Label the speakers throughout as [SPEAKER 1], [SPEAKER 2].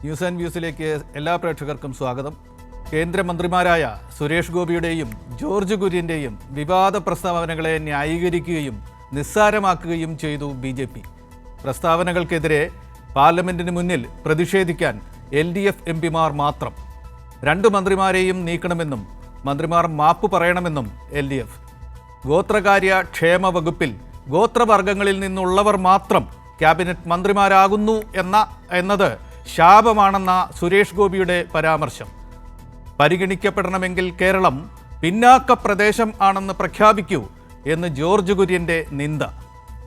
[SPEAKER 1] News and വ്യൂസിലേക്ക് എല്ലാ പ്രേക്ഷകർക്കും സ്വാഗതം. കേന്ദ്രമന്ത്രിമാരായ സുരേഷ് ഗോപിയുടെയും ജോർജ് കുര്യൻ്റെയും വിവാദ പ്രസ്താവനകളെ ന്യായീകരിക്കുകയും നിസ്സാരമാക്കുകയും ചെയ്തു BJP. പ്രസ്താവനകൾക്കെതിരെ പാർലമെന്റിന് മുന്നിൽ പ്രതിഷേധിക്കാൻ LDF MPമാർ മാത്രം. 2 മന്ത്രിമാരെയും നീക്കണമെന്നും മന്ത്രിമാർ മാപ്പ് പറയണമെന്നും LDF. ഗോത്രകാര്യ ക്ഷേമ വകുപ്പിൽ ഗോത്രവർഗങ്ങളിൽ നിന്നുള്ളവർ മാത്രം ക്യാബിനറ്റ് മന്ത്രിമാരാകുന്നു എന്നത് ശാപമാണെന്ന സുരേഷ് ഗോപിയുടെ പരാമർശം. പരിഗണിക്കപ്പെടണമെങ്കിൽ കേരളം പിന്നാക്ക പ്രദേശം ആണെന്ന് പ്രഖ്യാപിക്കൂ എന്ന് ജോർജ് കുര്യൻ്റെ നിന്ദ.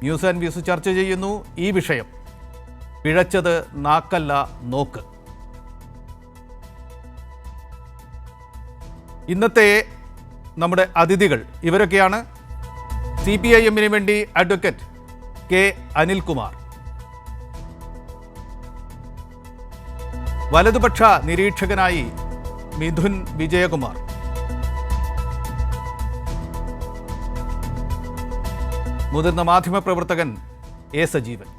[SPEAKER 1] ന്യൂസ് ആൻഡ് വ്യൂസ് ചർച്ച ചെയ്യുന്നു ഈ വിഷയം. പിഴച്ചത് നാക്കല്ല നോക്ക്. ഇന്നത്തെ നമ്മുടെ അതിഥികൾ ഇവരൊക്കെയാണ്. CPIM-ന് വേണ്ടി അഡ്വക്കേറ്റ് K. അനിൽകുമാർ, വലതുപക്ഷ നിരീക്ഷകനായി മിഥുൻ വിജയകുമാർ, മുതിർന്ന മാധ്യമപ്രവർത്തകൻ A. സജീവൻ.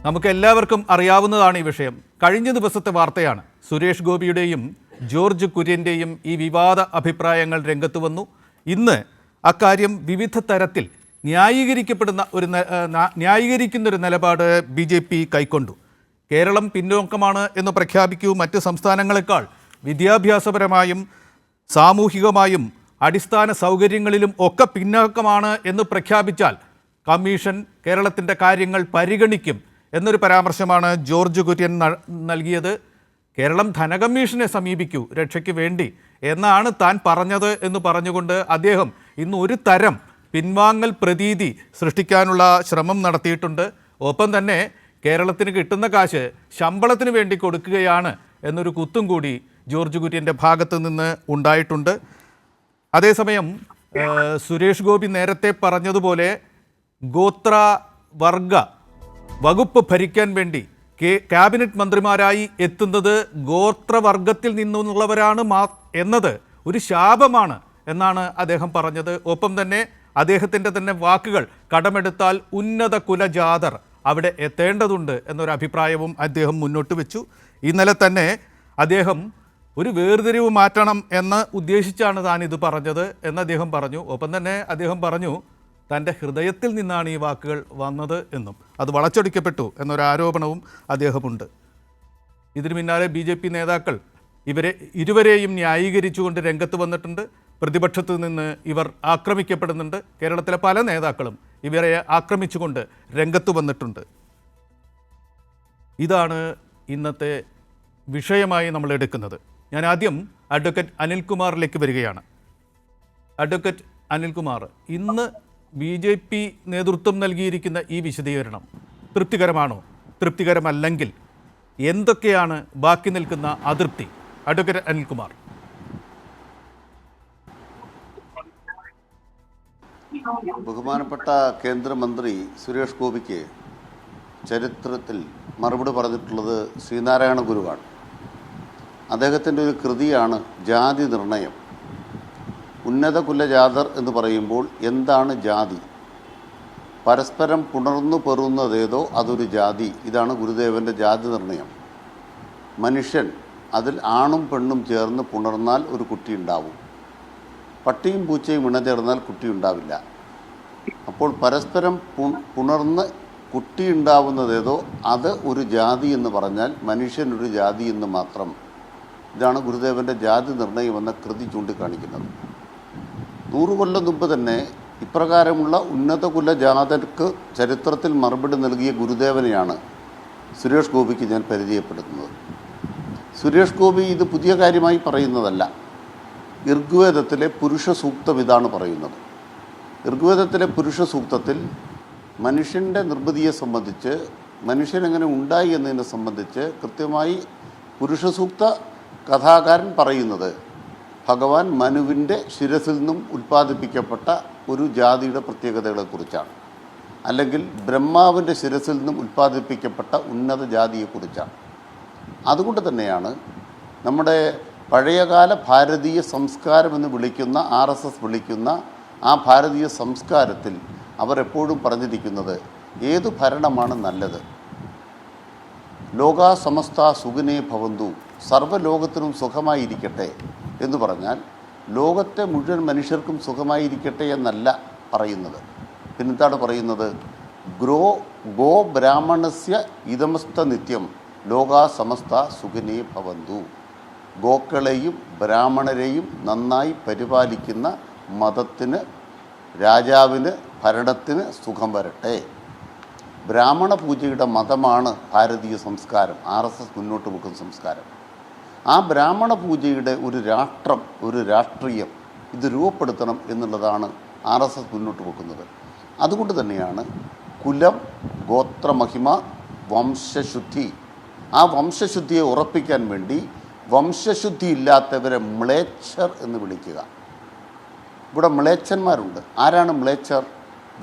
[SPEAKER 1] നമുക്കെല്ലാവർക്കും അറിയാവുന്നതാണ് ഈ വിഷയം. കഴിഞ്ഞ ദിവസത്തെ വാർത്തയാണ്. സുരേഷ് ഗോപിയുടെയും ജോർജ് കുര്യൻ്റെയും ഈ വിവാദ അഭിപ്രായങ്ങൾ രംഗത്ത് വന്നു. ഇന്ന് അക്കാര്യം വിവിധ തരത്തിൽ ന്യായീകരിക്കുന്നൊരു നിലപാട് BJP കൈക്കൊണ്ടു. കേരളം പിന്നോക്കമാണ് എന്ന് പ്രഖ്യാപിക്കൂ, മറ്റ് സംസ്ഥാനങ്ങളെക്കാൾ വിദ്യാഭ്യാസപരമായും സാമൂഹികമായും അടിസ്ഥാന സൗകര്യങ്ങളിലും ഒക്കെ പിന്നോക്കമാണ് എന്ന് പ്രഖ്യാപിച്ചാൽ കമ്മീഷൻ കേരളത്തിൻ്റെ കാര്യങ്ങൾ പരിഗണിക്കും എന്നൊരു പരാമർശമാണ് ജോർജ് കുര്യൻ നൽകിയത്. കേരളം ധനകമ്മീഷനെ സമീപിക്കൂ രക്ഷയ്ക്ക് വേണ്ടി എന്നാണ് താൻ പറഞ്ഞത് എന്ന് പറഞ്ഞുകൊണ്ട് അദ്ദേഹം ഇന്ന് ഒരു തരം പിൻവാങ്ങൽ പ്രതീതി സൃഷ്ടിക്കാനുള്ള ശ്രമം നടത്തിയിട്ടുണ്ട്. ഒപ്പം തന്നെ കേരളത്തിന് കിട്ടുന്ന കാശ് ശമ്പളത്തിന് വേണ്ടി കൊടുക്കുകയാണ് എന്നൊരു കുത്തും കൂടി ജോർജ് കുര്യൻ്റെ ഭാഗത്ത് നിന്ന് ഉണ്ടായിട്ടുണ്ട്. അതേസമയം സുരേഷ് ഗോപി നേരത്തെ പറഞ്ഞതുപോലെ ഗോത്രവർഗ വകുപ്പ് ഭരിക്കാൻ വേണ്ടി ക്യാബിനറ്റ് മന്ത്രിമാരായി എത്തുന്നത് ഗോത്രവർഗത്തിൽ നിന്നുള്ളവരാണ് എന്നത് ഒരു ശാപമാണ് എന്നാണ് അദ്ദേഹം പറഞ്ഞത്. ഒപ്പം തന്നെ അദ്ദേഹത്തിൻ്റെ തന്നെ വാക്കുകൾ കടമെടുത്താൽ ഉന്നത കുലജാതർ അവിടെ എത്തേണ്ടതുണ്ട് എന്നൊരു അഭിപ്രായവും അദ്ദേഹം മുന്നോട്ട് വെച്ചു. ഇന്നലെ തന്നെ അദ്ദേഹം ഒരു വേർതിരിവ് മാറ്റണം എന്ന് ഉദ്ദേശിച്ചാണ് താൻ ഇത് പറഞ്ഞത് എന്ന് അദ്ദേഹം പറഞ്ഞു. ഒപ്പം തന്നെ അദ്ദേഹം പറഞ്ഞു തൻ്റെ ഹൃദയത്തിൽ നിന്നാണ് ഈ വാക്കുകൾ വന്നത് എന്നും അത് വളച്ചൊടിക്കപ്പെട്ടു എന്നൊരു ആരോപണവും അദ്ദേഹമുണ്ട്. ഇതിനു പിന്നാലെ BJP നേതാക്കൾ ഇരുവരെയും ന്യായീകരിച്ചുകൊണ്ട് രംഗത്ത് വന്നിട്ടുണ്ട്. പ്രതിപക്ഷത്തു നിന്ന് ഇവർ ആക്രമിക്കപ്പെടുന്നുണ്ട്. കേരളത്തിലെ പല നേതാക്കളും ഇവരെ ആക്രമിച്ചുകൊണ്ട് രംഗത്ത് വന്നിട്ടുണ്ട്. ഇതാണ് ഇന്നത്തെ വിഷയമായി നമ്മൾ എടുക്കുന്നത്. ഞാൻ ആദ്യം അഡ്വക്കേറ്റ് അനിൽകുമാറിലേക്ക് വരികയാണ്. അഡ്വക്കേറ്റ് അനിൽകുമാർ, ഇന്ന് BJP നേതൃത്വം നൽകിയിരിക്കുന്ന ഈ വിശദീകരണം തൃപ്തികരമാണോ? തൃപ്തികരമല്ലെങ്കിൽ എന്തൊക്കെയാണ് ബാക്കി നിൽക്കുന്ന അതൃപ്തി? അഡ്വക്കേറ്റ് അനിൽകുമാർ.
[SPEAKER 2] ബഹുമാനപ്പെട്ട കേന്ദ്രമന്ത്രി സുരേഷ് ഗോപിക്ക് ചരിത്രത്തിൽ മറുപടി പറഞ്ഞിട്ടുള്ളത് ശ്രീനാരായണ ഗുരുവാണ്. അദ്ദേഹത്തിൻ്റെ ഒരു കൃതിയാണ് ജാതി നിർണയം. ഉന്നത കുലജാതർ എന്ന് പറയുമ്പോൾ എന്താണ് ജാതി? പരസ്പരം പുണർന്നു പെറുന്നതേതോ അതൊരു ജാതി. ഇതാണ് ഗുരുദേവൻ്റെ ജാതി നിർണയം. മനുഷ്യൻ അതിൽ ആണും പെണ്ണും ചേർന്ന് പുണർന്നാൽ ഒരു കുട്ടി ഉണ്ടാവും. പട്ടിയും പൂച്ചയും ഇണചേർന്നാൽ കുട്ടി ഉണ്ടാവില്ല. അപ്പോൾ പരസ്പരം പുണർന്ന് കുട്ടി ഉണ്ടാവുന്നതേതോ അത് ഒരു ജാതി എന്ന് പറഞ്ഞാൽ മനുഷ്യനൊരു ജാതി എന്ന് മാത്രം. ഇതാണ് ഗുരുദേവൻ്റെ ജാതി നിർണയം എന്ന കൃതി ചൂണ്ടിക്കാണിക്കുന്നത്. 100 കൊല്ലം മുമ്പ് തന്നെ ഇപ്രകാരമുള്ള ഉന്നത കുലജാതർക്ക് ചരിത്രത്തിൽ മറുപടി നൽകിയ ഗുരുദേവനെയാണ് സുരേഷ് ഗോപിക്ക് ഞാൻ പരിചയപ്പെടുത്തുന്നത്. സുരേഷ് ഗോപി ഇത് പുതിയ കാര്യമായി പറയുന്നതല്ല. ഋഗ്വേദത്തിലെ പുരുഷ സൂക്തം ഇതാണ് പറയുന്നത്. ഋഗ്വേദത്തിലെ പുരുഷ സൂക്തത്തിൽ മനുഷ്യൻ്റെ നിർമ്മിതിയെ സംബന്ധിച്ച്, മനുഷ്യനെങ്ങനെ ഉണ്ടായി എന്നതിനെ സംബന്ധിച്ച് കൃത്യമായി പുരുഷ സൂക്ത കഥാകാരൻ പറയുന്നത് ഭഗവാൻ മനുവിൻ്റെ ശിരസിൽ നിന്നും ഉൽപ്പാദിപ്പിക്കപ്പെട്ട ഒരു ജാതിയുടെ പ്രത്യേകതകളെക്കുറിച്ചാണ്, അല്ലെങ്കിൽ ബ്രഹ്മാവിൻ്റെ ശിരസിൽ നിന്നും ഉൽപ്പാദിപ്പിക്കപ്പെട്ട ഉന്നത ജാതിയെക്കുറിച്ചാണ്. അതുകൊണ്ട് തന്നെയാണ് നമ്മുടെ പഴയകാല ഭാരതീയ സംസ്കാരം എന്ന് വിളിക്കുന്ന RSS വിളിക്കുന്ന ആ ഭാരതീയ സംസ്കാരത്തിൽ അവരെപ്പോഴും പറഞ്ഞിരിക്കുന്നത് ഏതു ഭരണമാണ് നല്ലത്? ലോകാ സമസ്ത സുഖിനേ ഭവന്തു, സർവ്വലോകത്തിനും സുഖമായിരിക്കട്ടെ എന്ന് പറഞ്ഞാൽ ലോകത്തെ മുഴുവൻ മനുഷ്യർക്കും സുഖമായിരിക്കട്ടെ എന്നല്ല പറയുന്നത്. പിന്നെന്താണ് പറയുന്നത്? ഗോ ബ്രാഹ്മണസ്യ ഇതമസ്ത നിത്യം ലോകാ സമസ്ത സുഖിനേ ഭവന്തു. ഗോക്കളെയും ബ്രാഹ്മണരെയും നന്നായി പരിപാലിക്കുന്ന മതത്തിന്, രാജാവിന്, ഭരണത്തിന് സുഖം വരട്ടെ. ബ്രാഹ്മണ പൂജയുടെ മതമാണ് ഭാരതീയ സംസ്കാരം, RSS മുന്നോട്ട് വെക്കുന്ന സംസ്കാരം. ആ ബ്രാഹ്മണ പൂജയുടെ ഒരു രാഷ്ട്രം, ഒരു രാഷ്ട്രീയം ഇത് രൂപപ്പെടുത്തണം എന്നുള്ളതാണ് RSS മുന്നോട്ട് വെക്കുന്നത്. അതുകൊണ്ട് തന്നെയാണ് കുലം, ഗോത്രമഹിമ, വംശശുദ്ധി, ആ വംശശുദ്ധിയെ ഉറപ്പിക്കാൻ വേണ്ടി വംശശുദ്ധി ഇല്ലാത്തവരെ മ്ലേച്ഛർ എന്ന് വിളിക്കുക. ഇവിടെ മ്ലേച്ഛന്മാരുണ്ട്. ആരാണ് മ്ലേച്ഛർ?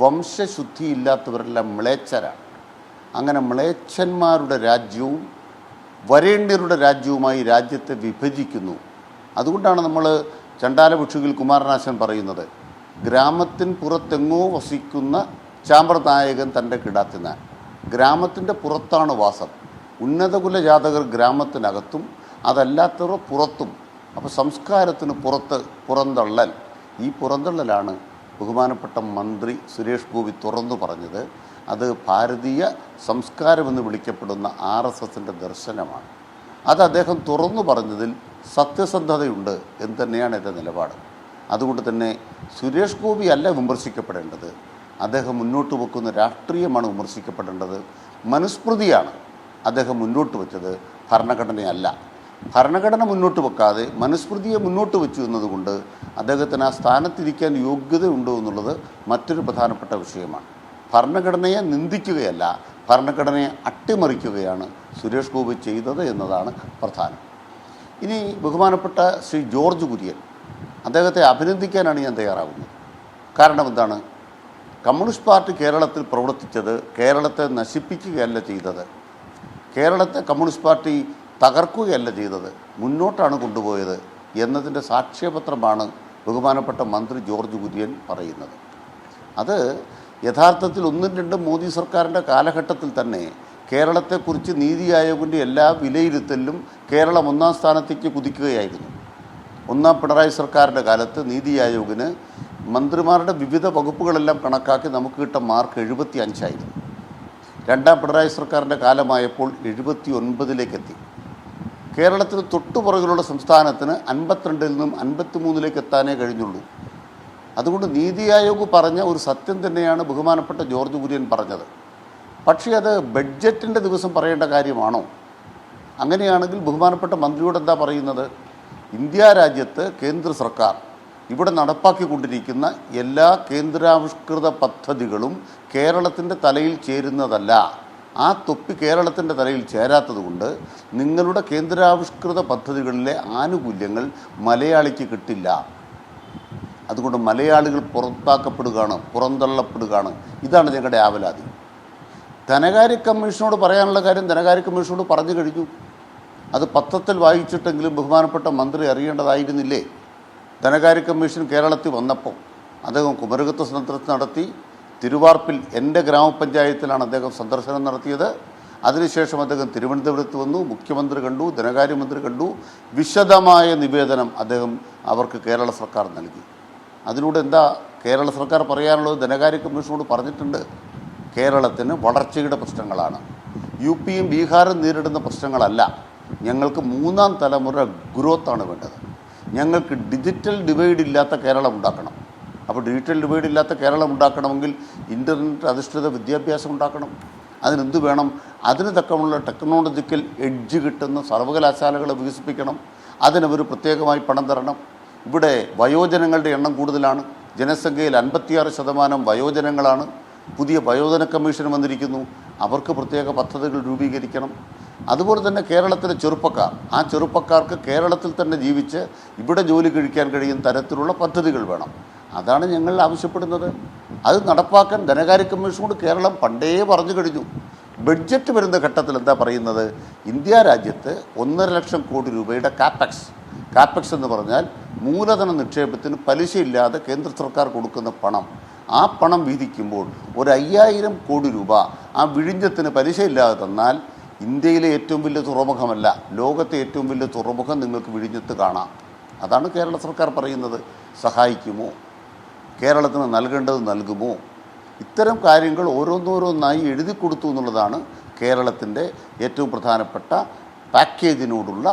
[SPEAKER 2] വംശശുദ്ധി ഇല്ലാത്തവരെല്ലാം മ്ലേച്ഛരാണ്. അങ്ങനെ മ്ലേച്ഛന്മാരുടെ രാജ്യവും വരേണ്യരുടെ രാജ്യവുമായി രാജ്യത്തെ വിഭജിക്കുന്നു. അതുകൊണ്ടാണ് നമ്മൾ ചണ്ടാലഭിക്ഷുകിൽ കുമാരനാശൻ പറയുന്നത്, ഗ്രാമത്തിന് പുറത്തെങ്ങോ വസിക്കുന്ന ചാമ്പ്രനായകൻ തൻ്റെ കിടാത്തിനാൻ. ഗ്രാമത്തിൻ്റെ പുറത്താണ് വാസം. ഉന്നതകുല ജാതകർ ഗ്രാമത്തിനകത്തും അതല്ലാത്തവർ പുറത്തും. അപ്പോൾ സംസ്കാരത്തിന് പുറന്തള്ളൽ. ഈ പുറന്തള്ളലാണ് ബഹുമാനപ്പെട്ട മന്ത്രി സുരേഷ് ഗോപി തുറന്നു പറഞ്ഞത്. അത് ഭാരതീയ സംസ്കാരമെന്ന് വിളിക്കപ്പെടുന്ന RSSൻ്റെ ദർശനമാണ്. അത് അദ്ദേഹം തുറന്നു പറഞ്ഞതിൽ സത്യസന്ധതയുണ്ട് എന്ന് തന്നെയാണ് എൻ്റെ നിലപാട്. അതുകൊണ്ട് തന്നെ സുരേഷ് ഗോപി അല്ല വിമർശിക്കപ്പെടേണ്ടത്, അദ്ദേഹം മുന്നോട്ട് വെക്കുന്ന രാഷ്ട്രീയമാണ് വിമർശിക്കപ്പെടേണ്ടത്. മനുസ്മൃതിയാണ് അദ്ദേഹം മുന്നോട്ട് വെച്ചത്, ഭരണഘടനയല്ല. ഭരണഘടന മുന്നോട്ട് വെക്കാതെ മനുസ്മൃതിയെ മുന്നോട്ട് വെച്ചു എന്നതുകൊണ്ട് അദ്ദേഹത്തിന് ആ സ്ഥാനത്തിരിക്കാൻ യോഗ്യതയുണ്ടോ എന്നുള്ളത് മറ്റൊരു പ്രധാനപ്പെട്ട വിഷയമാണ്. ഭരണഘടനയെ നിന്ദിക്കുകയല്ല, ഭരണഘടനയെ അട്ടിമറിക്കുകയാണ് സുരേഷ് ഗോപി ചെയ്തത് എന്നതാണ് പ്രധാനം. ഇനി ബഹുമാനപ്പെട്ട ശ്രീ ജോർജ് കുര്യൻ, അദ്ദേഹത്തെ അഭിനന്ദിക്കാനാണ് ഞാൻ തയ്യാറാകുന്നത്. കാരണം എന്താണ്? കമ്മ്യൂണിസ്റ്റ് പാർട്ടി കേരളത്തിൽ പ്രവർത്തിച്ചത് കേരളത്തെ നശിപ്പിക്കുകയല്ല ചെയ്തത്, കേരളത്തെ കമ്മ്യൂണിസ്റ്റ് പാർട്ടി തകർക്കുകയല്ല ചെയ്തത്, മുന്നോട്ടാണ് കൊണ്ടുപോയത് എന്നതിൻ്റെ സാക്ഷ്യപത്രമാണ് ബഹുമാനപ്പെട്ട മന്ത്രി ജോർജ് കുര്യൻ പറയുന്നത്. അത് യഥാർത്ഥത്തിൽ 1-2 മോദി സർക്കാരിൻ്റെ കാലഘട്ടത്തിൽ തന്നെ കേരളത്തെക്കുറിച്ച് നീതി ആയോഗിൻ്റെ എല്ലാ വിലയിരുത്തലിലും കേരളം 1-ാം സ്ഥാനത്തേക്ക് കുതിക്കുകയായിരുന്നു. 1-ാം പിണറായി സർക്കാരിൻ്റെ കാലത്ത് നീതി ആയോഗിന് മന്ത്രിമാരുടെ വിവിധ വകുപ്പുകളെല്ലാം കണക്കാക്കി നമുക്ക് കിട്ട മാർക്ക് 75ആയിരുന്നു. 2-ാം പിണറായി സർക്കാരിൻ്റെ കാലമായപ്പോൾ 79-ലേക്കെത്തി. കേരളത്തിന് തൊട്ടുപുറകിലുള്ള സംസ്ഥാനത്തിന് 52-ൽ നിന്നും 53-ലേക്ക് എത്താനേ കഴിഞ്ഞുള്ളൂ. അതുകൊണ്ട് നീതി ആയോഗ് പറഞ്ഞ ഒരു സത്യം തന്നെയാണ് ബഹുമാനപ്പെട്ട ജോർജ് കുര്യൻ പറഞ്ഞത്. പക്ഷേ അത് ബഡ്ജറ്റിൻ്റെ ദിവസം പറയേണ്ട കാര്യമാണോ? അങ്ങനെയാണെങ്കിൽ ബഹുമാനപ്പെട്ട മന്ത്രിയോട് എന്താ പറയുന്നത്? ഇന്ത്യ രാജ്യത്ത് കേന്ദ്ര സർക്കാർ ഇവിടെ നടപ്പാക്കിക്കൊണ്ടിരിക്കുന്ന എല്ലാ കേന്ദ്രാവിഷ്കൃത പദ്ധതികളും കേരളത്തിൻ്റെ തലയിൽ ചേരുന്നതല്ല. ആ തൊപ്പി കേരളത്തിൻ്റെ തലയിൽ ചേരാത്തതുകൊണ്ട് നിങ്ങളുടെ കേന്ദ്രാവിഷ്കൃത പദ്ധതികളിലെ ആനുകൂല്യങ്ങൾ മലയാളിക്ക് കിട്ടില്ല. അതുകൊണ്ട് മലയാളികൾ പുറന്തള്ളപ്പെടുകയാണ്. ഇതാണ് ഞങ്ങളുടെ ആവലാതി. ധനകാര്യ കമ്മീഷനോട് പറയാനുള്ള കാര്യം ധനകാര്യ കമ്മീഷനോട് പറഞ്ഞു കഴിഞ്ഞു. അത് പത്രത്തിൽ വായിച്ചിട്ടെങ്കിലും ബഹുമാനപ്പെട്ട മന്ത്രി അറിയേണ്ടതായിരുന്നില്ലേ? ധനകാര്യ കമ്മീഷൻ കേരളത്തിൽ വന്നപ്പോൾ അദ്ദേഹം കുമരകത്ത് സന്ദർശനം നടത്തി. തിരുവാർപ്പിൽ എൻ്റെ ഗ്രാമപഞ്ചായത്തിലാണ് അദ്ദേഹം സന്ദർശനം നടത്തിയത്. അതിനുശേഷം അദ്ദേഹം തിരുവനന്തപുരത്ത് വന്നു, മുഖ്യമന്ത്രി കണ്ടു, ധനകാര്യമന്ത്രി കണ്ടു. വിശദമായ നിവേദനം അദ്ദേഹം അവർക്ക് കേരള സർക്കാർ നൽകി. അതിലൂടെ എന്താ കേരള സർക്കാർ പറയാനുള്ളത്? ധനകാര്യ കമ്മീഷനോട് പറഞ്ഞിട്ടുണ്ട്, കേരളത്തിന് വളർച്ചയുടെ പ്രശ്നങ്ങളാണ്, UPയും ബീഹാറും നേരിടുന്ന പ്രശ്നങ്ങളല്ല. ഞങ്ങൾക്ക് 3-ാം തലമുറ ഗ്രോത്താണ് വേണ്ടത്. ഞങ്ങൾക്ക് ഡിജിറ്റൽ ഡിവൈഡ് ഇല്ലാത്ത കേരളം ഉണ്ടാക്കണം. അപ്പോൾ ഡിജിറ്റൽ ഡിവൈഡ് ഇല്ലാത്ത കേരളം ഉണ്ടാക്കണമെങ്കിൽ ഇൻ്റർനെറ്റ് അധിഷ്ഠിത വിദ്യാഭ്യാസം ഉണ്ടാക്കണം. അതിനെന്ത് വേണം? അതിന് തക്കമുള്ള ടെക്നോളജിക്കൽ എഡ്ജ് കിട്ടുന്ന സർവകലാശാലകളെ വികസിപ്പിക്കണം. അതിനവർ പ്രത്യേകമായി പണം തരണം. ഇവിടെ വയോജനങ്ങളുടെ എണ്ണം കൂടുതലാണ്. ജനസംഖ്യയിൽ 56% വയോജനങ്ങളാണ്. പുതിയ വയോജന കമ്മീഷൻ വന്നിരിക്കുന്നു. അവർക്ക് പ്രത്യേക പദ്ധതികൾ രൂപീകരിക്കണം. അതുപോലെ തന്നെ കേരളത്തിലെ ചെറുപ്പക്കാർ, ആ ചെറുപ്പക്കാർക്ക് കേരളത്തിൽ തന്നെ ജീവിച്ച് ഇവിടെ ജോലി കഴിക്കാൻ കഴിയുന്ന തരത്തിലുള്ള പദ്ധതികൾ വേണം. അതാണ് ഞങ്ങൾ ആവശ്യപ്പെടുന്നത്. അത് നടപ്പാക്കാൻ ധനകാര്യ കമ്മീഷനോട് കേരളം പണ്ടേ പറഞ്ഞു കഴിഞ്ഞു. ബഡ്ജറ്റ് വരുന്ന ഘട്ടത്തിൽ എന്താ പറയുന്നത്? ഇന്ത്യ രാജ്യത്ത് 1.5 ലക്ഷം കോടി രൂപയുടെ കാപ്പക്സ് എന്ന് പറഞ്ഞാൽ മൂലധന നിക്ഷേപത്തിന് പലിശയില്ലാതെ കേന്ദ്ര സർക്കാർ കൊടുക്കുന്ന പണം, ആ പണം വീതിക്കുമ്പോൾ ഒരു 5000 കോടി രൂപ ആ വിഴിഞ്ഞത്തിന് പലിശയില്ലാതെ തന്നാൽ ഇന്ത്യയിലെ ഏറ്റവും വലിയ തുറമുഖമല്ല, ലോകത്തെ ഏറ്റവും വലിയ തുറമുഖം നിങ്ങൾക്ക് വിഴിഞ്ഞത്ത് കാണാം. അതാണ് കേരള സർക്കാർ പറയുന്നത്. സഹായിക്കുമോ? കേരളത്തിന് നൽകേണ്ടത് നൽകുമോ? ഇത്തരം കാര്യങ്ങൾ ഓരോന്നോരോന്നായി എഴുതി കൊടുത്തു എന്നുള്ളതാണ് കേരളത്തിൻ്റെ ഏറ്റവും പ്രധാനപ്പെട്ട പാക്കേജിനോടുള്ള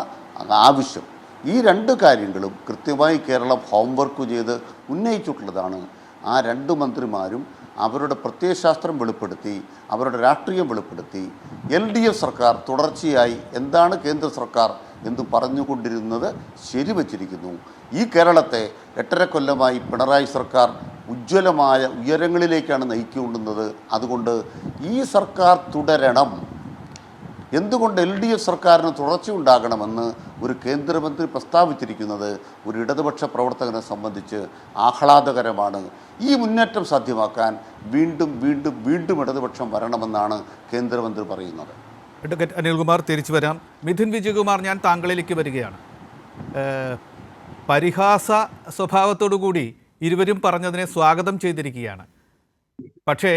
[SPEAKER 2] ആവശ്യം. ഈ രണ്ട് കാര്യങ്ങളും കൃത്യമായി കേരളം ഹോംവർക്ക് ചെയ്ത് ഉന്നയിച്ചിട്ടുള്ളതാണ്. ആ രണ്ട് മന്ത്രിമാരും അവരുടെ പ്രത്യയശാസ്ത്രം വെളിപ്പെടുത്തി, അവരുടെ രാഷ്ട്രീയം വെളിപ്പെടുത്തി. LDF സർക്കാർ തുടർച്ചയായി എന്താണ് കേന്ദ്ര സർക്കാർ എന്ന് പറഞ്ഞുകൊണ്ടിരുന്നത് ശരിവച്ചിരിക്കുന്നു. ഈ കേരളത്തെ 8.5 കൊല്ലമായി പിണറായി സർക്കാർ ഉജ്ജ്വലമായ ഉയരങ്ങളിലേക്കാണ് നയിക്കൊണ്ടുന്നത്. അതുകൊണ്ട് ഈ സർക്കാർ തുടരണം. എന്തുകൊണ്ട് LDF സർക്കാരിന് തുടർച്ചയുണ്ടാകണമെന്ന് ഒരു കേന്ദ്രമന്ത്രി പ്രസ്താവിച്ചിരിക്കുന്നത് ഒരു ഇടതുപക്ഷ പ്രവർത്തകനെ സംബന്ധിച്ച് ആഹ്ലാദകരമാണ്. ഈ മുന്നേറ്റം സാധ്യമാക്കാൻ വീണ്ടും വീണ്ടും വീണ്ടും ഇടതുപക്ഷം വരണമെന്നാണ് കേന്ദ്രമന്ത്രി പറയുന്നത്.
[SPEAKER 1] അഡ്വക്കേറ്റ് അനിൽകുമാർ, തിരിച്ചു വരാം. മിഥുൻ വിജയകുമാർ, ഞാൻ താങ്കളിലേക്ക് വരികയാണ്. പരിഹാസ സ്വഭാവത്തോടു കൂടി ഇരുവരും പറഞ്ഞതിനെ സ്വാഗതം ചെയ്തിരിക്കുകയാണ്. പക്ഷേ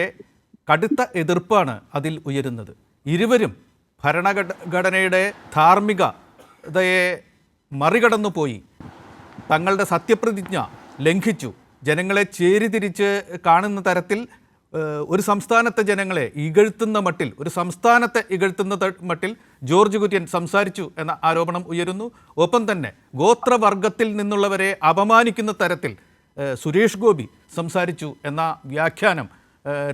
[SPEAKER 1] കടുത്ത എതിർപ്പാണ് അതിൽ ഉയരുന്നത്. ഇരുവരും ഭരണഘടനയുടെ ധാർമ്മികതയെ മറികടന്നു പോയി തങ്ങളുടെ സത്യപ്രതിജ്ഞ ലംഘിച്ചു. ജനങ്ങളെ ചേരിതിരിച്ച് കാണുന്ന തരത്തിൽ ഒരു സംസ്ഥാനത്തെ ജനങ്ങളെ ഇകഴ്ത്തുന്ന മട്ടിൽ, ഒരു സംസ്ഥാനത്തെ ഇകഴ്ത്തുന്ന മട്ടിൽ ജോർജ് കുര്യൻ സംസാരിച്ചു എന്ന ആരോപണം ഉയരുന്നു. ഒപ്പം തന്നെ ഗോത്രവർഗത്തിൽ നിന്നുള്ളവരെ അപമാനിക്കുന്ന തരത്തിൽ സുരേഷ് ഗോപി സംസാരിച്ചു എന്ന വ്യാഖ്യാനം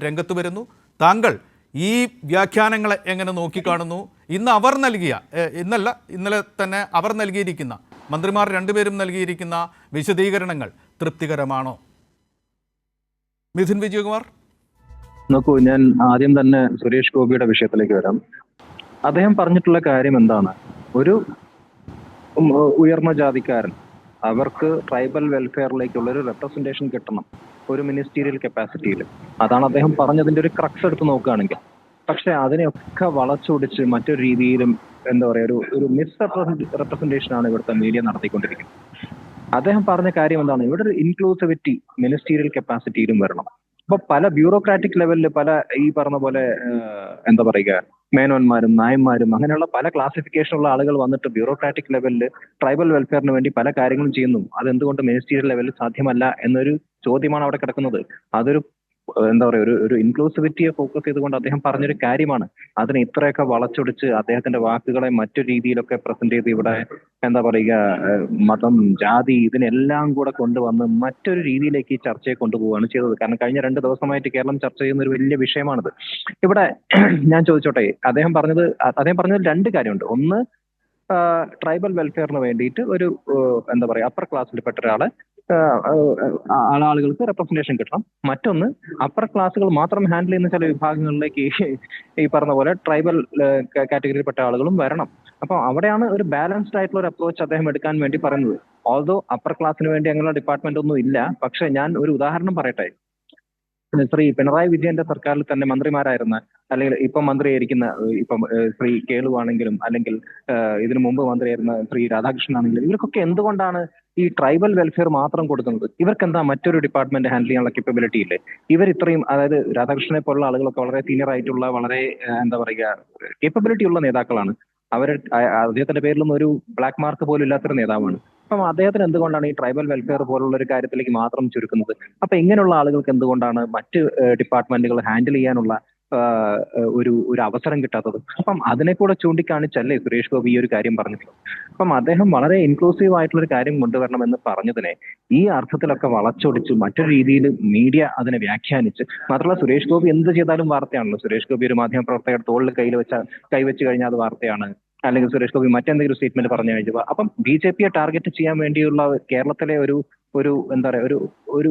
[SPEAKER 1] രംഗത്ത് വരുന്നു. താങ്കൾ ഈ വ്യാഖ്യാനങ്ങളെ എങ്ങനെ നോക്കിക്കാണുന്നു? ഇന്ന് അവർ നൽകിയ, ഇന്നലെ തന്നെ അവർ നൽകിയിരിക്കുന്ന, മന്ത്രിമാർ രണ്ടുപേരും നൽകിയിരിക്കുന്ന വിശദീകരണങ്ങൾ തൃപ്തികരമാണോ? മിഥുൻ വിജയകുമാർ.
[SPEAKER 3] നോക്കൂ, ഞാൻ ആദ്യം തന്നെ സുരേഷ് ഗോപിയുടെ വിഷയത്തിലേക്ക് വരാം. അദ്ദേഹം പറഞ്ഞിട്ടുള്ള കാര്യം എന്താണ്? ഒരു ഉയർന്ന ജാതിക്കാരൻ, അവർക്ക് ട്രൈബൽ വെൽഫെയറിലേക്കുള്ള ഒരു റെപ്രസെന്റേഷൻ കിട്ടണം ഒരു മിനിസ്റ്റീരിയൽ കപ്പാസിറ്റിയിൽ. അതാണ് അദ്ദേഹം പറഞ്ഞതിന്റെ ഒരു ക്രക്സ് എടുത്ത് നോക്കുകയാണെങ്കിൽ. പക്ഷെ അതിനെയൊക്കെ വളച്ചൊടിച്ച് മറ്റൊരു രീതിയിലും എന്താ പറയുക, ഒരു മിസ് റെപ്രസെന്റേഷനാണ് ഇവിടുത്തെ മീഡിയ നടത്തിക്കൊണ്ടിരിക്കുന്നത്. അദ്ദേഹം പറഞ്ഞ കാര്യം എന്താണ്? ഇവിടെ ഒരു ഇൻക്ലൂസിവിറ്റി മിനിസ്റ്റീരിയൽ കപ്പാസിറ്റിയിലും വരണം. അപ്പൊ പല ബ്യൂറോക്രാറ്റിക് ലെവലിൽ പല ഈ പറഞ്ഞ പോലെ എന്താ പറയുക, മേനോന്മാരും നായന്മാരും അങ്ങനെയുള്ള പല ക്ലാസിഫിക്കേഷനുള്ള ആളുകൾ വന്നിട്ട് ബ്യൂറോക്രാറ്റിക് ലെവലിൽ ട്രൈബൽ വെൽഫെയറിന് വേണ്ടി പല കാര്യങ്ങളും ചെയ്യുന്നു. അതെന്തുകൊണ്ട് മിനിസ്റ്റീരിയൽ ലെവലിൽ സാധ്യമല്ല എന്നൊരു ചോദ്യമാണ് അവിടെ കിടക്കുന്നത്. അതൊരു എന്താ പറയുക, ഒരു ഇൻക്ലൂസിവിറ്റിയെ ഫോക്കസ് ചെയ്തുകൊണ്ട് അദ്ദേഹം പറഞ്ഞൊരു കാര്യമാണ്. അതിനെ ഇത്രയൊക്കെ വളച്ചൊടിച്ച് അദ്ദേഹത്തിന്റെ വാക്കുകളെ മറ്റു രീതിയിലൊക്കെ പ്രസന്റ് ചെയ്ത് ഇവിടെ എന്താ പറയുക, മതം, ജാതി, ഇതിനെല്ലാം കൂടെ കൊണ്ടുവന്ന് മറ്റൊരു രീതിയിലേക്ക് ഈ ചർച്ചയെ കൊണ്ടുപോവുകയാണ് ചെയ്തത്. കാരണം കഴിഞ്ഞ 2 ദിവസമായിട്ട് കേരളം ചർച്ച ചെയ്യുന്ന ഒരു വലിയ വിഷയമാണിത്. ഇവിടെ ഞാൻ ചോദിച്ചോട്ടെ, അദ്ദേഹം പറഞ്ഞതിൽ 2 കാര്യമുണ്ട്. ഒന്ന്, ട്രൈബൽ വെൽഫെയറിന് വേണ്ടിയിട്ട് ഒരു എന്താ പറയുക, അപ്പർ ക്ലാസ്സിൽപ്പെട്ട ഒരാളെ ആളുകൾക്ക് റെപ്രസെന്റേഷൻ കിട്ടണം. മറ്റൊന്ന്, അപ്പർ ക്ലാസ്സുകൾ മാത്രം ഹാൻഡിൽ ചെയ്യുന്ന ചില വിഭാഗങ്ങളിലേക്ക് ഈ പറഞ്ഞ പോലെ ട്രൈബൽ കാറ്റഗറിയിൽപ്പെട്ട ആളുകളും വരണം. അപ്പൊ അവിടെയാണ് ഒരു ബാലൻസ്ഡ് ആയിട്ടുള്ള ഒരു അപ്രോച്ച് അദ്ദേഹം എടുക്കാൻ വേണ്ടി പറയുന്നത്. ഓൾദോ അപ്പർ ക്ലാസ്സിന് വേണ്ടി അങ്ങനെയുള്ള ഡിപ്പാർട്ട്മെന്റ് ഒന്നും ഇല്ല. പക്ഷെ ഞാൻ ഒരു ഉദാഹരണം പറയട്ടെ. ശ്രീ പിണറായി വിജയന്റെ സർക്കാരിൽ തന്നെ മന്ത്രിമാരായിരുന്ന, അല്ലെങ്കിൽ ഇപ്പം മന്ത്രിയായിരിക്കുന്ന ഇപ്പം ശ്രീ കേളു ആണെങ്കിലും, അല്ലെങ്കിൽ ഇതിനു മുമ്പ് മന്ത്രിയായിരുന്ന ശ്രീ രാധാകൃഷ്ണൻ ആണെങ്കിലും, ഇവർക്കൊക്കെ എന്തുകൊണ്ടാണ് ഈ ട്രൈബൽ വെൽഫെയർ മാത്രം കൊടുക്കുന്നത്? ഇവർക്ക് എന്താ മറ്റൊരു ഡിപ്പാർട്ട്മെന്റ് ഹാൻഡിൽ ചെയ്യാനുള്ള കേപ്പബിലിറ്റി ഇല്ലേ? ഇവർ ഇത്രയും, അതായത് രാധാകൃഷ്ണനെ പോലുള്ള ആളുകളൊക്കെ വളരെ സീനിയർ ആയിട്ടുള്ള, വളരെ എന്താ പറയുക, കേപ്പബിലിറ്റി ഉള്ള നേതാക്കളാണ്. അദ്ദേഹത്തിന്റെ പേരിലൊന്നും ഒരു ബ്ലാക്ക് മാർക്ക് പോലും ഇല്ലാത്തൊരു നേതാവാണ്. അപ്പം അദ്ദേഹത്തിന് എന്തുകൊണ്ടാണ് ഈ ട്രൈബൽ വെൽഫെയർ പോലുള്ള ഒരു കാര്യത്തിലേക്ക് മാത്രം ചുരുക്കുന്നത്? അപ്പൊ ഇങ്ങനെയുള്ള ആളുകൾക്ക് എന്തുകൊണ്ടാണ് മറ്റ് ഡിപ്പാർട്ട്മെന്റുകൾ ഹാൻഡിൽ ചെയ്യാനുള്ള ഒരു അവസരം കിട്ടാത്തത്? അപ്പം അതിനെ കൂടെ ചൂണ്ടിക്കാണിച്ചല്ലേ സുരേഷ് ഗോപി ഈ ഒരു കാര്യം പറഞ്ഞിട്ടുള്ളത്. അപ്പം അദ്ദേഹം വളരെ ഇൻക്ലൂസീവ് ആയിട്ടുള്ള ഒരു കാര്യം കൊണ്ടുവരണമെന്ന് പറഞ്ഞതിനെ ഈ അർത്ഥത്തിലൊക്കെ വളച്ചൊടിച്ച് മറ്റൊരു രീതിയിൽ മീഡിയ അതിനെ വ്യാഖ്യാനിച്ച്, മാത്രമല്ല സുരേഷ് ഗോപി എന്ത് ചെയ്താലും വാർത്തയാണല്ലോ. സുരേഷ് ഗോപി ഒരു മാധ്യമ പ്രവർത്തകർ തോളിൽ കൈവച്ച് കഴിഞ്ഞാൽ അത് വാർത്തയാണ്. അല്ലെങ്കിൽ സുരേഷ് ഗോപി മറ്റെന്തെങ്കിലും സ്റ്റേറ്റ്മെന്റ് പറഞ്ഞു കഴിഞ്ഞാൽ, അപ്പം BJP യെ ടാർഗറ്റ് ചെയ്യാൻ വേണ്ടിയുള്ള കേരളത്തിലെ ഒരു എന്താ പറയുക, ഒരു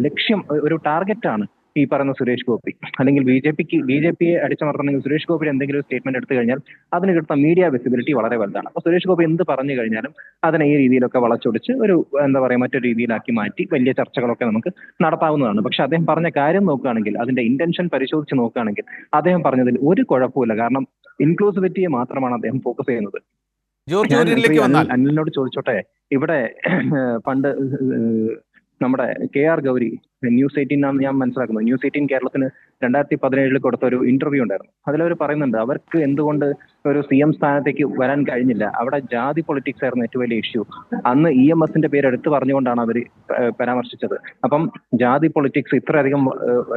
[SPEAKER 3] ലക്ഷ്യം, ഒരു ടാർഗറ്റാണ് ഈ പറയുന്ന സുരേഷ് ഗോപി. അല്ലെങ്കിൽ BJPയെ അടിച്ചമർത്തണമെങ്കിൽ സുരേഷ് ഗോപിയുടെ എന്തെങ്കിലും ഒരു സ്റ്റേറ്റ്മെന്റ് എടുത്തു കഴിഞ്ഞാൽ അതിന് കിട്ടുന്ന മീഡിയ വിസിബിലിറ്റി വളരെ വലുതാണ്. അപ്പൊ സുരേഷ് ഗോപി എന്ത് പറഞ്ഞു കഴിഞ്ഞാലും അതിനെ ഈ രീതിയിലൊക്കെ വളച്ചൊടിച്ച് ഒരു എന്താ പറയുക, മറ്റൊരു രീതിയിലാക്കി മാറ്റി വലിയ ചർച്ചകളൊക്കെ നമുക്ക് നടത്താവുന്നതാണ്. പക്ഷെ അദ്ദേഹം പറഞ്ഞ കാര്യം നോക്കുകയാണെങ്കിൽ, അതിന്റെ ഇന്റൻഷൻ പരിശോധിച്ച് നോക്കുകയാണെങ്കിൽ അദ്ദേഹം പറഞ്ഞതിൽ ഒരു കുഴപ്പമില്ല. കാരണം ഇൻക്ലൂസിവിറ്റിയെ മാത്രമാണ് അദ്ദേഹം ഫോക്കസ് ചെയ്യുന്നത്. അനിലിനോട് ചോദിച്ചോട്ടെ, ഇവിടെ പണ്ട് നമ്മുടെ KR ഗൗരി ന്യൂസ് 18 ആണെന്ന് ഞാൻ മനസ്സിലാക്കുന്നത്. ന്യൂസ് 18 കേരളത്തിന് 2017 കൊടുത്ത ഒരു ഇന്റർവ്യൂ ഉണ്ടായിരുന്നു. അതിലവർ പറയുന്നുണ്ട് അവർക്ക് എന്തുകൊണ്ട് ഒരു CM സ്ഥാനത്തേക്ക് വരാൻ കഴിഞ്ഞില്ല. അവിടെ ജാതി പൊളിറ്റിക്സ് ആയിരുന്നു ഏറ്റവും വലിയ ഇഷ്യൂ. അന്ന് EMSന്റെ പേര് എടുത്തു പറഞ്ഞുകൊണ്ടാണ് അവർ പരാമർശിച്ചത്. അപ്പം ജാതി പൊളിറ്റിക്സ് ഇത്രയധികം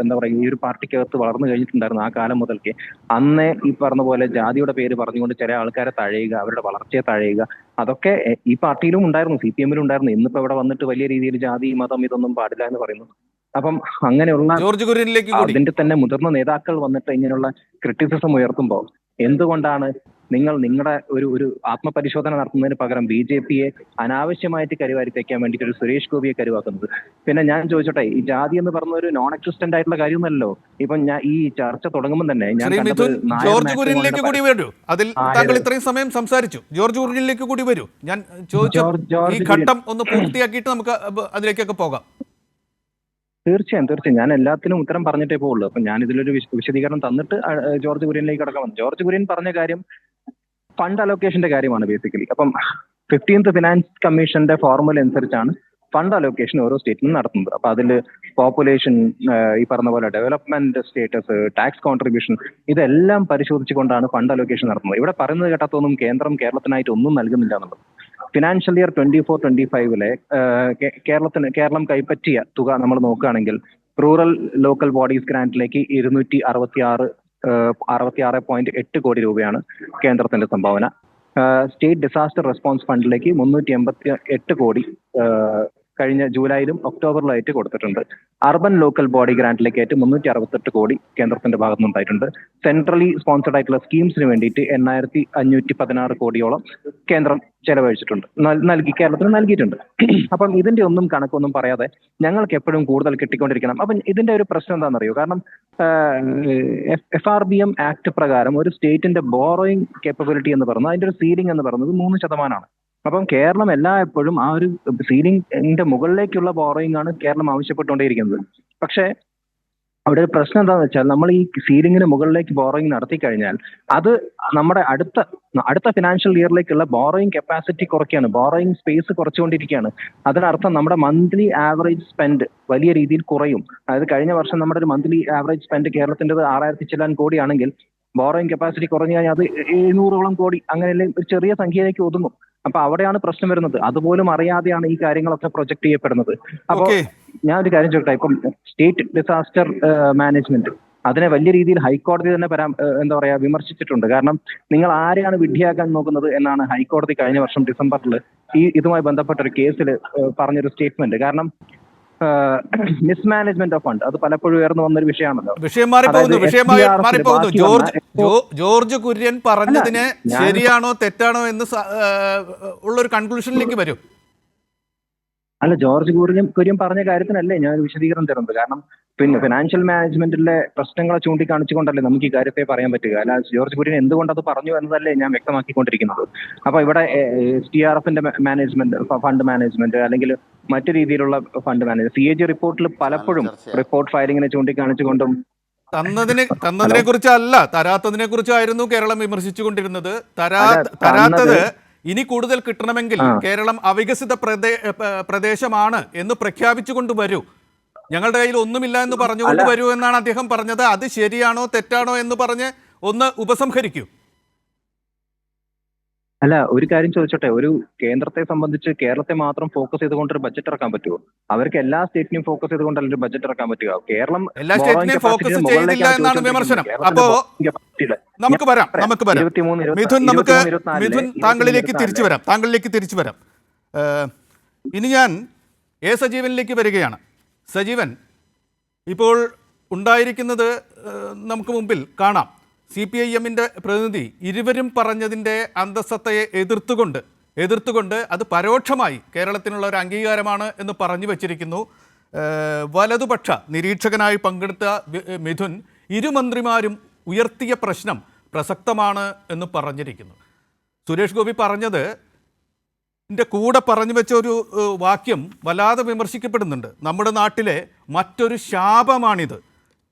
[SPEAKER 3] എന്താ പറയുക ഈ ഒരു പാർട്ടിക്കകത്ത് വളർന്നു കഴിഞ്ഞിട്ടുണ്ടായിരുന്നു ആ കാലം മുതൽക്ക്. അന്നേ ഈ പറഞ്ഞ പോലെ ജാതിയുടെ പേര് പറഞ്ഞുകൊണ്ട് ചില ആൾക്കാരെ തഴയുക, അവരുടെ വളർച്ചയെ തഴയുക, അതൊക്കെ ഈ പാർട്ടിയിലും ഉണ്ടായിരുന്നു, CPM-ലും ഉണ്ടായിരുന്നു. ഇന്നിപ്പോ ഇവിടെ വന്നിട്ട് വലിയ രീതിയിൽ ജാതി മതം ഇതൊന്നും പാടില്ല എന്ന് പറയുന്നു. അപ്പം അങ്ങനെയുള്ള
[SPEAKER 1] ജോർജ് കുര്യനിലേക്ക് കൂടി
[SPEAKER 3] അതിന്റെ തന്നെ മുതിർന്ന നേതാക്കൾ വന്നിട്ട് ഇങ്ങനെയുള്ള ക്രിറ്റിസിസം ഉയർത്തുമ്പോൾ എന്തുകൊണ്ടാണ് നിങ്ങൾ നിങ്ങളുടെ ഒരു ആത്മപരിശോധന നടത്തുന്നതിന് പകരം BJP-യെ അനാവശ്യമായിട്ട് കരുവാരി തയ്ക്കാൻ വേണ്ടിയിട്ട് ഒരു സുരേഷ് ഗോപിയെ കരുവാക്കുന്നത്? പിന്നെ ഞാൻ ചോദിച്ചോട്ടെ, ഈ ജാതി എന്ന് പറഞ്ഞ ഒരു നോൺ എക്സിസ്റ്റന്റ് ആയിട്ടുള്ള കാര്യമൊന്നല്ലോ. ഇപ്പൊ ഞാൻ ഈ ചർച്ച തുടങ്ങുമ്പോൾ തന്നെ ഞാൻ
[SPEAKER 1] ശ്രീ
[SPEAKER 3] കണ്ടത്
[SPEAKER 1] മിഥുൻ, ജോർജ് കുര്യനിലേക്ക് കൂടി വരൂ. അതിൽ താങ്കൾ ഇത്രയും സമയം സംസാരിച്ചു. ജോർജ് കുര്യനിലേക്ക് കൂടി വരൂ. ഞാൻ ചോദിച്ച ഈ ഘട്ടം ഒന്ന് പൂർത്തിയാക്കിയിട്ട് നമുക്ക് അതിലേക്കൊക്കെ പോകാം.
[SPEAKER 3] തീർച്ചയായും ഞാൻ എല്ലാത്തിനും ഉത്തരം പറഞ്ഞിട്ടേ പോകുള്ളൂ. അപ്പൊ ഞാൻ ഇതിലൊരു വിശദീകരണം തന്നിട്ട് ജോർജ് കുര്യനിലേക്ക് കടക്കാം. ജോർജ് കുര്യൻ പറഞ്ഞ കാര്യം ഫണ്ട് അലോക്കേഷന്റെ കാര്യമാണ് ബേസിക്കലി. അപ്പം 15th ഫിനാൻസ് കമ്മീഷന്റെ ഫോർമുല അനുസരിച്ചാണ് ഫണ്ട് അലോക്കേഷൻ ഓരോ സ്റ്റേറ്റിനും നടത്തുന്നത്. അപ്പൊ അതിൽ പോപ്പുലേഷൻ, ഈ പറഞ്ഞ പോലെ ഡെവലപ്മെന്റ് സ്റ്റേറ്റസ്, ടാക്സ് കോൺട്രിബ്യൂഷൻ, ഇതെല്ലാം പരിശോധിച്ചുകൊണ്ടാണ് ഫണ്ട് അലോക്കേഷൻ നടത്തുന്നത്. ഇവിടെ പറയുന്നത് കേട്ടാത്തൊന്നും കേരളത്തിനായിട്ട് ഒന്നും നൽകുന്നില്ല എന്നുള്ളത്. ഫിനാൻഷ്യൽ ഇയർ 24-25 കേരളം കൈപ്പറ്റിയ തുക നമ്മൾ നോക്കുകയാണെങ്കിൽ റൂറൽ ലോക്കൽ ബോഡീസ് ഗ്രാന്റിലേക്ക് 266.8 കോടി രൂപയാണ് കേന്ദ്രത്തിന്റെ സംഭാവന. സ്റ്റേറ്റ് ഡിസാസ്റ്റർ റെസ്പോൺസ് ഫണ്ടിലേക്ക് 388 കോടി കഴിഞ്ഞ ജൂലൈയിലും ഒക്ടോബറിലായിട്ട് കൊടുത്തിട്ടുണ്ട്. അർബൻ ലോക്കൽ ബോഡി ഗ്രാന്റിലേക്കായിട്ട് 368 കോടി കേന്ദ്രത്തിന്റെ ഭാഗത്തു നിന്നുണ്ടായിട്ടുണ്ട്. സെൻട്രലി സ്പോൺസർഡ് ആയിട്ടുള്ള സ്കീംസിന് വേണ്ടിയിട്ട് 8,516 കോടിയോളം കേന്ദ്രം ചെലവഴിച്ചിട്ടുണ്ട്, കേരളത്തിന് നൽകിയിട്ടുണ്ട്. അപ്പം ഇതിന്റെ ഒന്നും കണക്കൊന്നും പറയാതെ ഞങ്ങൾക്ക് എപ്പോഴും കൂടുതൽ കിട്ടിക്കൊണ്ടിരിക്കണം. അപ്പം ഇതിന്റെ ഒരു പ്രശ്നം എന്താണെന്നറിയോ? കാരണം FRBM ആക്ട് പ്രകാരം ഒരു സ്റ്റേറ്റിന്റെ ബോറോയിങ് കേപ്പബിലിറ്റി എന്ന് പറയുന്നത്, അതിന്റെ ഒരു സീലിംഗ് എന്ന് പറയുന്നത് 3%. അപ്പം കേരളം എപ്പോഴും ആ ഒരു സീലിംഗിന്റെ മുകളിലേക്കുള്ള ബോറോയിങ് ആണ് കേരളം ആവശ്യപ്പെട്ടുകൊണ്ടേയിരിക്കുന്നത്. പക്ഷേ അവിടെ ഒരു പ്രശ്നം എന്താണെന്ന് വെച്ചാൽ, നമ്മൾ ഈ സീലിംഗിന് മുകളിലേക്ക് ബോറോയിങ് നടത്തി കഴിഞ്ഞാൽ അത് നമ്മുടെ അടുത്ത ഫിനാൻഷ്യൽ ഇയറിലേക്കുള്ള ബോറോയിങ് കപ്പാസിറ്റി കുറയ്ക്കുകയാണ്, ബോറോയിങ് സ്പേസ് കുറച്ചുകൊണ്ടിരിക്കുകയാണ്. അതിനർത്ഥം നമ്മുടെ മന്ത്ലി ആവറേജ് സ്പെൻഡ് വലിയ രീതിയിൽ കുറയും. അതായത് കഴിഞ്ഞ വർഷം നമ്മുടെ ഒരു മന്ത്ലി ആവറേജ് സ്പെൻഡ് കേരളത്തിൻ്റെ 6,000 ചില്ലാൻ കോടിയാണെങ്കിൽ ബോറോയിങ് കപ്പാസിറ്റി കുറഞ്ഞു കഴിഞ്ഞാൽ അത് 700ഓളം കോടി, അങ്ങനെയല്ലേ ഒരു ചെറിയ സംഖ്യയിലേക്ക് ഒതുങ്ങും. അപ്പൊ അവിടെയാണ് പ്രശ്നം വരുന്നത്. അതുപോലും അറിയാതെയാണ് ഈ കാര്യങ്ങളൊക്കെ പ്രൊജക്ട് ചെയ്യപ്പെടുന്നത്. അപ്പോൾ ഞാൻ ഒരു കാര്യം ചോദിക്കട്ടെ, ഇപ്പം സ്റ്റേറ്റ് ഡിസാസ്റ്റർ മാനേജ്മെന്റ് അതിനെ വലിയ രീതിയിൽ ഹൈക്കോടതി തന്നെ വിമർശിച്ചിട്ടുണ്ട്. കാരണം നിങ്ങൾ ആരെയാണ് വിഡ്ഢിയാക്കാൻ നോക്കുന്നത് എന്നാണ് ഹൈക്കോടതി കഴിഞ്ഞ വർഷം ഡിസംബറിൽ ഇതുമായി ബന്ധപ്പെട്ട ഒരു കേസിൽ പറഞ്ഞൊരു സ്റ്റേറ്റ്മെന്റ്. കാരണം മിസ്മാനേജ്മെന്റ് ഓഫ് ഫണ്ട് അത് പലപ്പോഴും ഉയർന്നു വന്നൊരു വിഷയമാണല്ലോ.
[SPEAKER 1] വിഷയം മാറിപ്പോകുന്നു. ജോർജ് കുര്യൻ പറഞ്ഞതിന് ശരിയാണോ തെറ്റാണോ എന്ന് ഉള്ളൊരു കൺക്ലൂഷനിലേക്ക് വരും.
[SPEAKER 3] അല്ല, ജോർജ് കുര്യൻ പറഞ്ഞ കാര്യത്തിനല്ലേ ഞാൻ വിശദീകരണം തരുന്നത്. കാരണം പിന്നെ ഫിനാൻഷ്യൽ മാനേജ്മെന്റിലെ പ്രശ്നങ്ങളെ ചൂണ്ടിക്കാണിച്ചുകൊണ്ടല്ലേ നമുക്ക് ഈ കാര്യത്തെ പറയാൻ പറ്റുക. അല്ല, ജോർജ് കുര്യൻ എന്തുകൊണ്ട് അത് പറഞ്ഞു എന്നതല്ലേ ഞാൻ വ്യക്തമാക്കിക്കൊണ്ടിരിക്കുന്നത്. അപ്പൊ ഇവിടെ STRFന്റെ മാനേജ്മെന്റ്, ഫണ്ട് മാനേജ്മെന്റ് അല്ലെങ്കിൽ മറ്റു രീതിയിലുള്ള ഫണ്ട് മാനേജ്മെന്റ്, CAG റിപ്പോർട്ടിൽ പലപ്പോഴും റിപ്പോർട്ട് ഫയലിങ്ങിനെ ചൂണ്ടിക്കാണിച്ചുകൊണ്ടും
[SPEAKER 1] തന്നതിനെ കുറിച്ചല്ല, തരാത്തതിനെ കുറിച്ചായിരുന്നു കേരളം വിമർശിച്ചുകൊണ്ടിരുന്നത്. തരാത്തത് ഇനി കൂടുതൽ കിട്ടണമെങ്കിൽ കേരളം അവികസിത പ്രദേശമാണ് എന്ന് പ്രഖ്യാപിച്ചുകൊണ്ട് വരൂ, ഞങ്ങളുടെ കയ്യിൽ ഒന്നുമില്ല എന്ന് പറഞ്ഞുകൊണ്ട് വരൂ എന്നാണ് അദ്ദേഹം പറഞ്ഞത്. അത് ശരിയാണോ തെറ്റാണോ എന്ന് പറഞ്ഞ് ഒന്ന് ഉപസംഹരിക്കൂ.
[SPEAKER 3] അല്ല, ഒരു കാര്യം ചോദിച്ചോട്ടെ, ഒരു കേന്ദ്രത്തെ സംബന്ധിച്ച് കേരളത്തെ മാത്രം ഫോക്കസ് ചെയ്തുകൊണ്ടൊരു ബജറ്റ് ഇറക്കാൻ പറ്റുമോ? അവർക്ക് എല്ലാ സ്റ്റേറ്റിനെയും ഫോക്കസ് ചെയ്തുകൊണ്ടല്ല ഒരു ബജറ്റ് ഇറക്കാൻ പറ്റുക. കേരളം
[SPEAKER 1] എല്ലാ സ്റ്റേറ്റിനെയും ഫോക്കസ് ചെയ്തില്ല എന്നാണ് വിമർശനം. അപ്പോ നമുക്ക് വരാം. മിഥുൻ താങ്കളിലേക്ക് തിരിച്ചു വരാം. ഇനി ഞാൻ സജീവനിലേക്ക് വരികയാണ്. സജീവൻ, ഇപ്പോൾ ഉണ്ടായിരിക്കുന്നത് നമുക്ക് മുമ്പിൽ കാണാം. CPIM-ന്റെ പ്രതിനിധി ഇരുവരും പറഞ്ഞതിൻ്റെ അന്തസ്സത്തയെ എതിർത്തുകൊണ്ട് അത് പരോക്ഷമായി കേരളത്തിനുള്ള ഒരു അംഗീകാരമാണ് എന്ന് പറഞ്ഞു വച്ചിരിക്കുന്നു. വലതുപക്ഷ നിരീക്ഷകനായി പങ്കെടുത്ത മിഥുൻ ഇരുമന്ത്രിമാരും ഉയർത്തിയ പ്രശ്നം പ്രസക്തമാണ് എന്ന് പറഞ്ഞിരിക്കുന്നു. സുരേഷ് ഗോപി പറഞ്ഞത് കൂടെ പറഞ്ഞു വെച്ച ഒരു വാക്യം വല്ലാതെ വിമർശിക്കപ്പെടുന്നുണ്ട്. നമ്മുടെ നാട്ടിലെ മറ്റൊരു ശാപമാണിത്.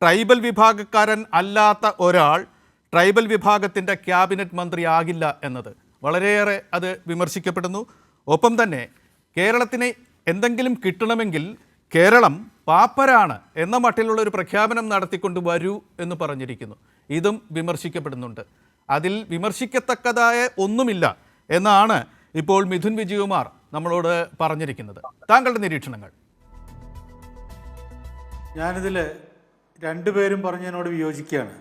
[SPEAKER 1] ട്രൈബൽ വിഭാഗക്കാരൻ അല്ലാത്ത ഒരാൾ ട്രൈബൽ വിഭാഗത്തിൻ്റെ ക്യാബിനറ്റ് മന്ത്രിയാകില്ല എന്നത് വളരെയേറെ അത് വിമർശിക്കപ്പെടുന്നു. ഒപ്പം തന്നെ കേരളത്തിന് എന്തെങ്കിലും കിട്ടണമെങ്കിൽ കേരളം പാപ്പരാണ് എന്ന മട്ടിലുള്ള ഒരു പ്രഖ്യാപനം നടത്തിക്കൊണ്ട് വരൂ എന്ന് പറഞ്ഞിരിക്കുന്നു. ഇതും വിമർശിക്കപ്പെടുന്നുണ്ട്. അതിൽ വിമർശിക്കത്തക്കതായ ഒന്നുമില്ല എന്നാണ് ഇപ്പോൾ മിഥുൻ വിജയകുമാർ നമ്മളോട് പറഞ്ഞിരിക്കുന്നത്. താങ്കളുടെ നിരീക്ഷണങ്ങൾ?
[SPEAKER 4] ഞാനിതിൽ രണ്ടുപേരും പറഞ്ഞതിനോട് വിയോജിക്കുകയാണ്.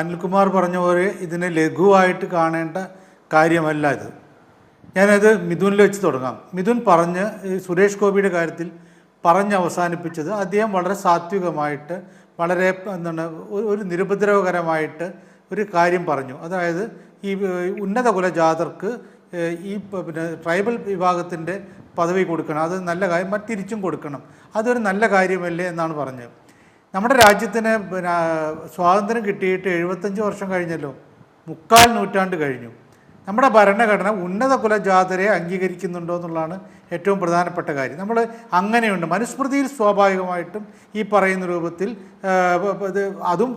[SPEAKER 4] അനിൽകുമാർ പറഞ്ഞ പോലെ ഇതിനെ ലഘുവായിട്ട് കാണേണ്ട കാര്യമല്ല ഇത്. ഞാനത് മിഥുനിൽ വെച്ച് തുടങ്ങാം. മിഥുൻ പറഞ്ഞ് ഈ സുരേഷ് ഗോപിയുടെ കാര്യത്തിൽ പറഞ്ഞ് അവസാനിപ്പിച്ചത് അദ്ദേഹം വളരെ സാത്വികമായിട്ട്, വളരെ എന്താണ്, ഒരു നിരുപദ്രവകരമായിട്ട് ഒരു കാര്യം പറഞ്ഞു. അതായത് ഈ ഉന്നത കുലജാതർക്ക് ഈ പിന്നെ ട്രൈബൽ വിഭാഗത്തിൻ്റെ പദവി കൊടുക്കണം, അത് നല്ല കാര്യം, തിരിച്ചും കൊടുക്കണം, അതൊരു നല്ല കാര്യമല്ലേ എന്നാണ് പറഞ്ഞത്. നമ്മുടെ രാജ്യത്തിന് പിന്നെ സ്വാതന്ത്ര്യം കിട്ടിയിട്ട് 75 വർഷം കഴിഞ്ഞല്ലോ, 3/4 നൂറ്റാണ്ട് കഴിഞ്ഞു. നമ്മുടെ ഭരണഘടന ഉന്നത കുലജാതരെ അംഗീകരിക്കുന്നുണ്ടോ എന്നുള്ളതാണ് ഏറ്റവും പ്രധാനപ്പെട്ട കാര്യം. നമ്മൾ അങ്ങനെയുണ്ട്. മനുസ്മൃതിയിൽ സ്വാഭാവികമായിട്ടും ഈ പറയുന്ന രൂപത്തിൽ അതും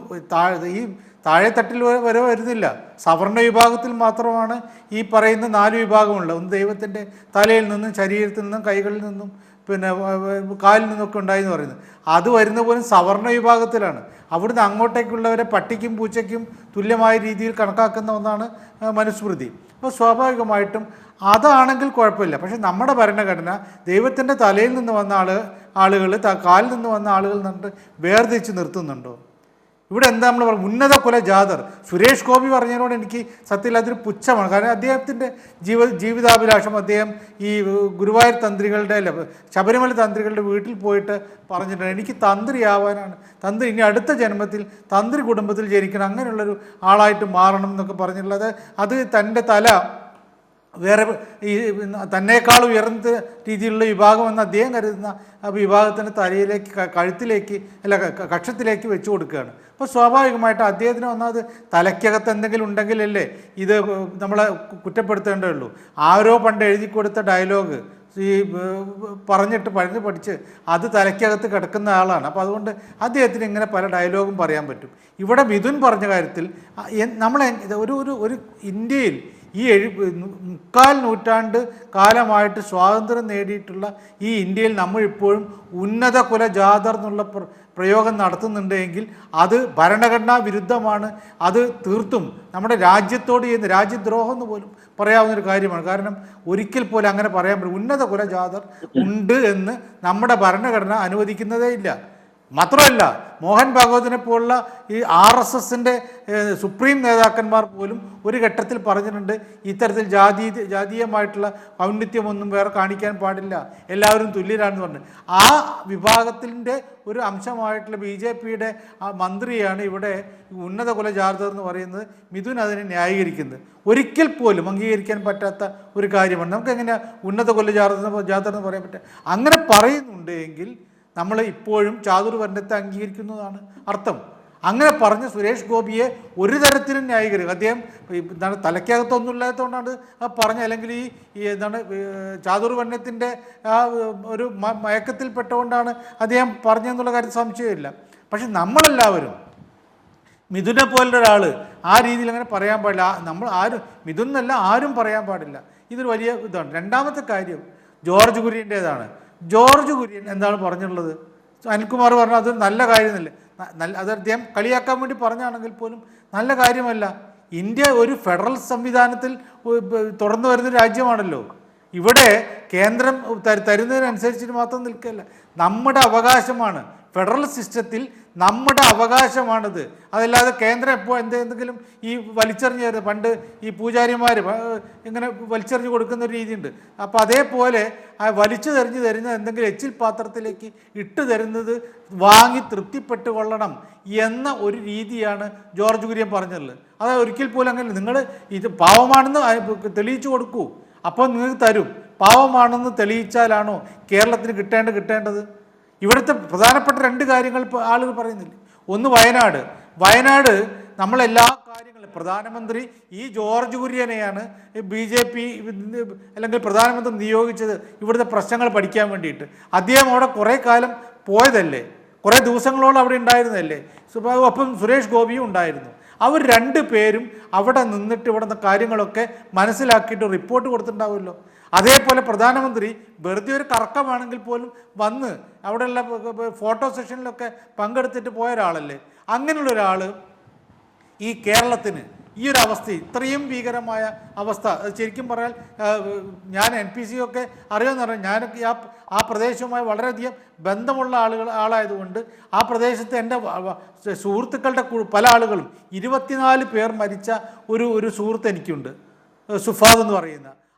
[SPEAKER 4] ഈ താഴെത്തട്ടിൽ വരെ വരുന്നില്ല. സവർണ വിഭാഗത്തിൽ മാത്രമാണ് ഈ പറയുന്ന 4 വിഭാഗമുള്ളത്. ഒന്ന് ദൈവത്തിൻ്റെ തലയിൽ നിന്നും, ശരീരത്തിൽ നിന്നും, കൈകളിൽ നിന്നും, പിന്നെ കാലിൽ നിന്നൊക്കെ ഉണ്ടായെന്ന് പറയുന്നത്. അത് വരുന്ന പോലും സവർണ വിഭാഗത്തിലാണ്. അവിടുന്ന് അങ്ങോട്ടേക്കുള്ളവരെ പട്ടിക്കും പൂച്ചയ്ക്കും തുല്യമായ രീതിയിൽ കണക്കാക്കുന്ന ഒന്നാണ് മനുസ്മൃതി. അപ്പോൾ സ്വാഭാവികമായിട്ടും അതാണെങ്കിൽ കുഴപ്പമില്ല. പക്ഷേ നമ്മുടെ ഭരണഘടന ദൈവത്തിൻ്റെ തലയിൽ നിന്ന് വന്ന ആളുകൾ കാലിൽ നിന്ന് വന്ന ആളുകൾ എന്നിട്ട് വേർതിരിച്ച് നിർത്തുന്നുണ്ടോ? ഇവിടെ എന്താ നമ്മൾ പറയുക? ഉന്നത കുലജാതർ. സുരേഷ് ഗോപി പറഞ്ഞതിനോട് എനിക്ക് സത്യത്തിൽ അതൊരു പുച്ഛമാണ്. കാരണം അദ്ദേഹത്തിൻ്റെ ജീവിതാഭിലാഷം അദ്ദേഹം ഈ ഗുരുവായൂർ തന്ത്രികളുടെ അല്ല ശബരിമല തന്ത്രികളുടെ വീട്ടിൽ പോയിട്ട് പറഞ്ഞിട്ടുണ്ട്, എനിക്ക് തന്ത്രിയാവാനാണ്, തന്ത്രി ഇനി അടുത്ത ജന്മത്തിൽ തന്ത്രി കുടുംബത്തിൽ ജനിക്കണം, അങ്ങനെയുള്ളൊരു ആളായിട്ട് മാറണം എന്നൊക്കെ പറഞ്ഞിട്ടുള്ളത്. അത് തൻ്റെ തല വേറെ ഈ തന്നേക്കാൾ ഉയർന്ന രീതിയിലുള്ള വിഭാഗമെന്ന് അദ്ദേഹം കരുതുന്ന ആ വിഭാഗത്തിൻ്റെ തലയിലേക്ക്, കഴുത്തിലേക്ക്, അല്ല കക്ഷത്തിലേക്ക് വെച്ച് കൊടുക്കുകയാണ്. അപ്പോൾ സ്വാഭാവികമായിട്ട് അദ്ദേഹത്തിന് ഒന്നാമത് തലയ്ക്കകത്ത് എന്തെങ്കിലും ഉണ്ടെങ്കിലല്ലേ ഇത് നമ്മളെ കുറ്റപ്പെടുത്തേണ്ടതുള്ളൂ. ആരോ പണ്ട് എഴുതി കൊടുത്ത ഡയലോഗ് ഈ പറഞ്ഞിട്ട് പഠിച്ച് അത് തലയ്ക്കകത്ത് കിടക്കുന്ന ആളാണ്. അപ്പോൾ അതുകൊണ്ട് അദ്ദേഹത്തിന് ഇങ്ങനെ പല ഡയലോഗും പറയാൻ പറ്റും. ഇവിടെ മിഥുൻ പറഞ്ഞ കാര്യത്തിൽ നമ്മളെ ഒരു ഇന്ത്യയിൽ ഈ 3/4 നൂറ്റാണ്ട് കാലമായിട്ട് സ്വാതന്ത്ര്യം നേടിയിട്ടുള്ള ഈ ഇന്ത്യയിൽ നമ്മളിപ്പോഴും ഉന്നത കുലജാതർ എന്നുള്ള പ്രയോഗം നടത്തുന്നുണ്ടെങ്കിൽ അത് ഭരണഘടനാ വിരുദ്ധമാണ്. അത് തീർത്തും നമ്മുടെ രാജ്യത്തോട് ചെയ്യുന്ന രാജ്യദ്രോഹം എന്ന് പോലും പറയാവുന്നൊരു കാര്യമാണ്. കാരണം ഒരിക്കൽ പോലും അങ്ങനെ പറയാൻ പറ്റും. ഉന്നത കുലജാതർ ഉണ്ട് എന്ന് നമ്മുടെ ഭരണഘടന അനുവദിക്കുന്നതേ ഇല്ല. മാത്രമല്ല മോഹൻ ഭാഗവതിനെ പോലുള്ള ഈ RSSൻ്റെ സുപ്രീം നേതാക്കന്മാർ പോലും ഒരു ഘട്ടത്തിൽ പറഞ്ഞിട്ടുണ്ട്, ഇത്തരത്തിൽ ജാതീയമായിട്ടുള്ള ഔന്നിത്യമൊന്നും വേറെ കാണിക്കാൻ പാടില്ല, എല്ലാവരും തുല്യരാണെന്ന് പറഞ്ഞു. ആ വിഭാഗത്തിൻ്റെ ഒരു അംശമായിട്ടുള്ള BJPയുടെ മന്ത്രിയാണ് ഇവിടെ ഉന്നത കുലജാതർ എന്ന് പറയുന്നത്. മിഥുൻ അതിനെ ന്യായീകരിക്കുന്നത് ഒരിക്കൽ പോലും അംഗീകരിക്കാൻ പറ്റാത്ത ഒരു കാര്യമാണ്. നമുക്ക് എങ്ങനെയാണ് ഉന്നത കുലജാതർ എന്ന് പറയാൻ പറ്റുക? അങ്ങനെ പറയുന്നുണ്ട് എങ്കിൽ നമ്മൾ ഇപ്പോഴും ചാതുർവർണ്ണത്തെ അംഗീകരിക്കുന്നതാണ് അർത്ഥം. അങ്ങനെ പറഞ്ഞ് സുരേഷ് ഗോപിയെ ഒരു തരത്തിലും ന്യായീകരിക്കുക. അദ്ദേഹം എന്താണ് തലയ്ക്കകത്തൊന്നും ഇല്ലാത്തതുകൊണ്ടാണ് പറഞ്ഞത്, അല്ലെങ്കിൽ ഈ എന്താണ് ചാതുർവർണ്ണത്തിൻ്റെ ആ ഒരു മയക്കത്തിൽപ്പെട്ടുകൊണ്ടാണ് അദ്ദേഹം പറഞ്ഞതെന്നുള്ള കാര്യം സംശയമില്ല. പക്ഷെ നമ്മളെല്ലാവരും മിഥുനെ പോലൊരാൾ ആ രീതിയിൽ അങ്ങനെ പറയാൻ പാടില്ല. നമ്മൾ ആരും മിഥുൻ എന്നല്ല, ആരും പറയാൻ പാടില്ല. ഇതൊരു വലിയ ഇതാണ്. രണ്ടാമത്തെ കാര്യം ജോർജ് കുര്യൻ്റേതാണ്. ജോർജ് കുര്യൻ എന്താണ് പറഞ്ഞിട്ടുള്ളത്? അനിൽകുമാർ പറഞ്ഞാൽ അതൊരു നല്ല കാര്യമല്ലേ, അത് അദ്ദേഹം കളിയാക്കാൻ വേണ്ടി പറഞ്ഞാണെങ്കിൽ പോലും നല്ല കാര്യമല്ല. ഇന്ത്യ ഒരു ഫെഡറൽ സംവിധാനത്തിൽ തുടർന്നു വരുന്ന രാജ്യമാണല്ലോ. ഇവിടെ കേന്ദ്രം തരുന്നതിനനുസരിച്ചിട്ട് മാത്രം നിൽക്കുകയല്ല, നമ്മുടെ അവകാശമാണ്. ഫെഡറൽ സിസ്റ്റത്തിൽ നമ്മുടെ അവകാശമാണിത്. അതല്ലാതെ കേന്ദ്രം എപ്പോൾ എന്തെങ്കിലും ഈ വലിച്ചെറിഞ്ഞ് പണ്ട് ഈ പൂജാരിമാർ ഇങ്ങനെ വലിച്ചെറിഞ്ഞ് കൊടുക്കുന്ന ഒരു രീതിയുണ്ട്. അപ്പോൾ അതേപോലെ വലിച്ചു തരുന്ന എന്തെങ്കിലും എച്ചിൽ പാത്രത്തിലേക്ക് ഇട്ട് തരുന്നത് വാങ്ങി തൃപ്തിപ്പെട്ട് കൊള്ളണം എന്ന ഒരു രീതിയാണ് ജോർജ് കുര്യൻ പറഞ്ഞിട്ടുള്ളത്. അതായത് ഒരിക്കൽ പോലും അങ്ങനെ നിങ്ങൾ ഇത് പാവമാണെന്ന് തെളിയിച്ചു കൊടുക്കൂ, അപ്പോൾ നിങ്ങൾക്ക് തരും. പാവമാണെന്ന് തെളിയിച്ചാലാണോ കേരളത്തിന് കിട്ടേണ്ടത്? ഇവിടുത്തെ പ്രധാനപ്പെട്ട 2 കാര്യങ്ങൾ ആളുകൾ പറയുന്നില്ല. ഒന്ന് വയനാട് നമ്മളെല്ലാ കാര്യങ്ങളും പ്രധാനമന്ത്രി ഈ ജോർജ് കുര്യനെയാണ് BJP അല്ലെങ്കിൽ പ്രധാനമന്ത്രി നിയോഗിച്ചത് ഇവിടുത്തെ പ്രശ്നങ്ങൾ പഠിക്കാൻ വേണ്ടിയിട്ട്. അദ്ദേഹം അവിടെ കുറേ കാലം പോയതല്ലേ, കുറേ ദിവസങ്ങളോളം അവിടെ ഉണ്ടായിരുന്നതല്ലേ. ഒപ്പം സുരേഷ് ഗോപിയും ഉണ്ടായിരുന്നു. അവർ 2 പേരും അവിടെ നിന്നിട്ട് ഇവിടുത്തെ കാര്യങ്ങളൊക്കെ മനസ്സിലാക്കിയിട്ട് റിപ്പോർട്ട് കൊടുത്തിട്ടുണ്ടാവുമല്ലോ. അതേപോലെ പ്രധാനമന്ത്രി വെറുതെ ഒരു കറക്കമാണെങ്കിൽ പോലും വന്ന് അവിടെയുള്ള ഫോട്ടോ സെഷനിലൊക്കെ പങ്കെടുത്തിട്ട് പോയ ഒരാളല്ലേ. അങ്ങനെയുള്ള ഒരാൾ ഈ കേരളത്തിന് ഈ ഒരു അവസ്ഥ, ഇത്രയും ഭീകരമായ അവസ്ഥ, ശരിക്കും പറഞ്ഞാൽ ഞാൻ NPC ഒക്കെ അറിയാമെന്ന് പറഞ്ഞാൽ ഞാനൊക്കെ ആ പ്രദേശവുമായി വളരെയധികം ബന്ധമുള്ള ആളായതുകൊണ്ട് ആ പ്രദേശത്ത് എൻ്റെ സുഹൃത്തുക്കളുടെ പല ആളുകളും 24 പേർ മരിച്ച ഒരു സുഹൃത്ത് എനിക്കുണ്ട്, സുഫാദ് എന്ന് പറയുന്ന.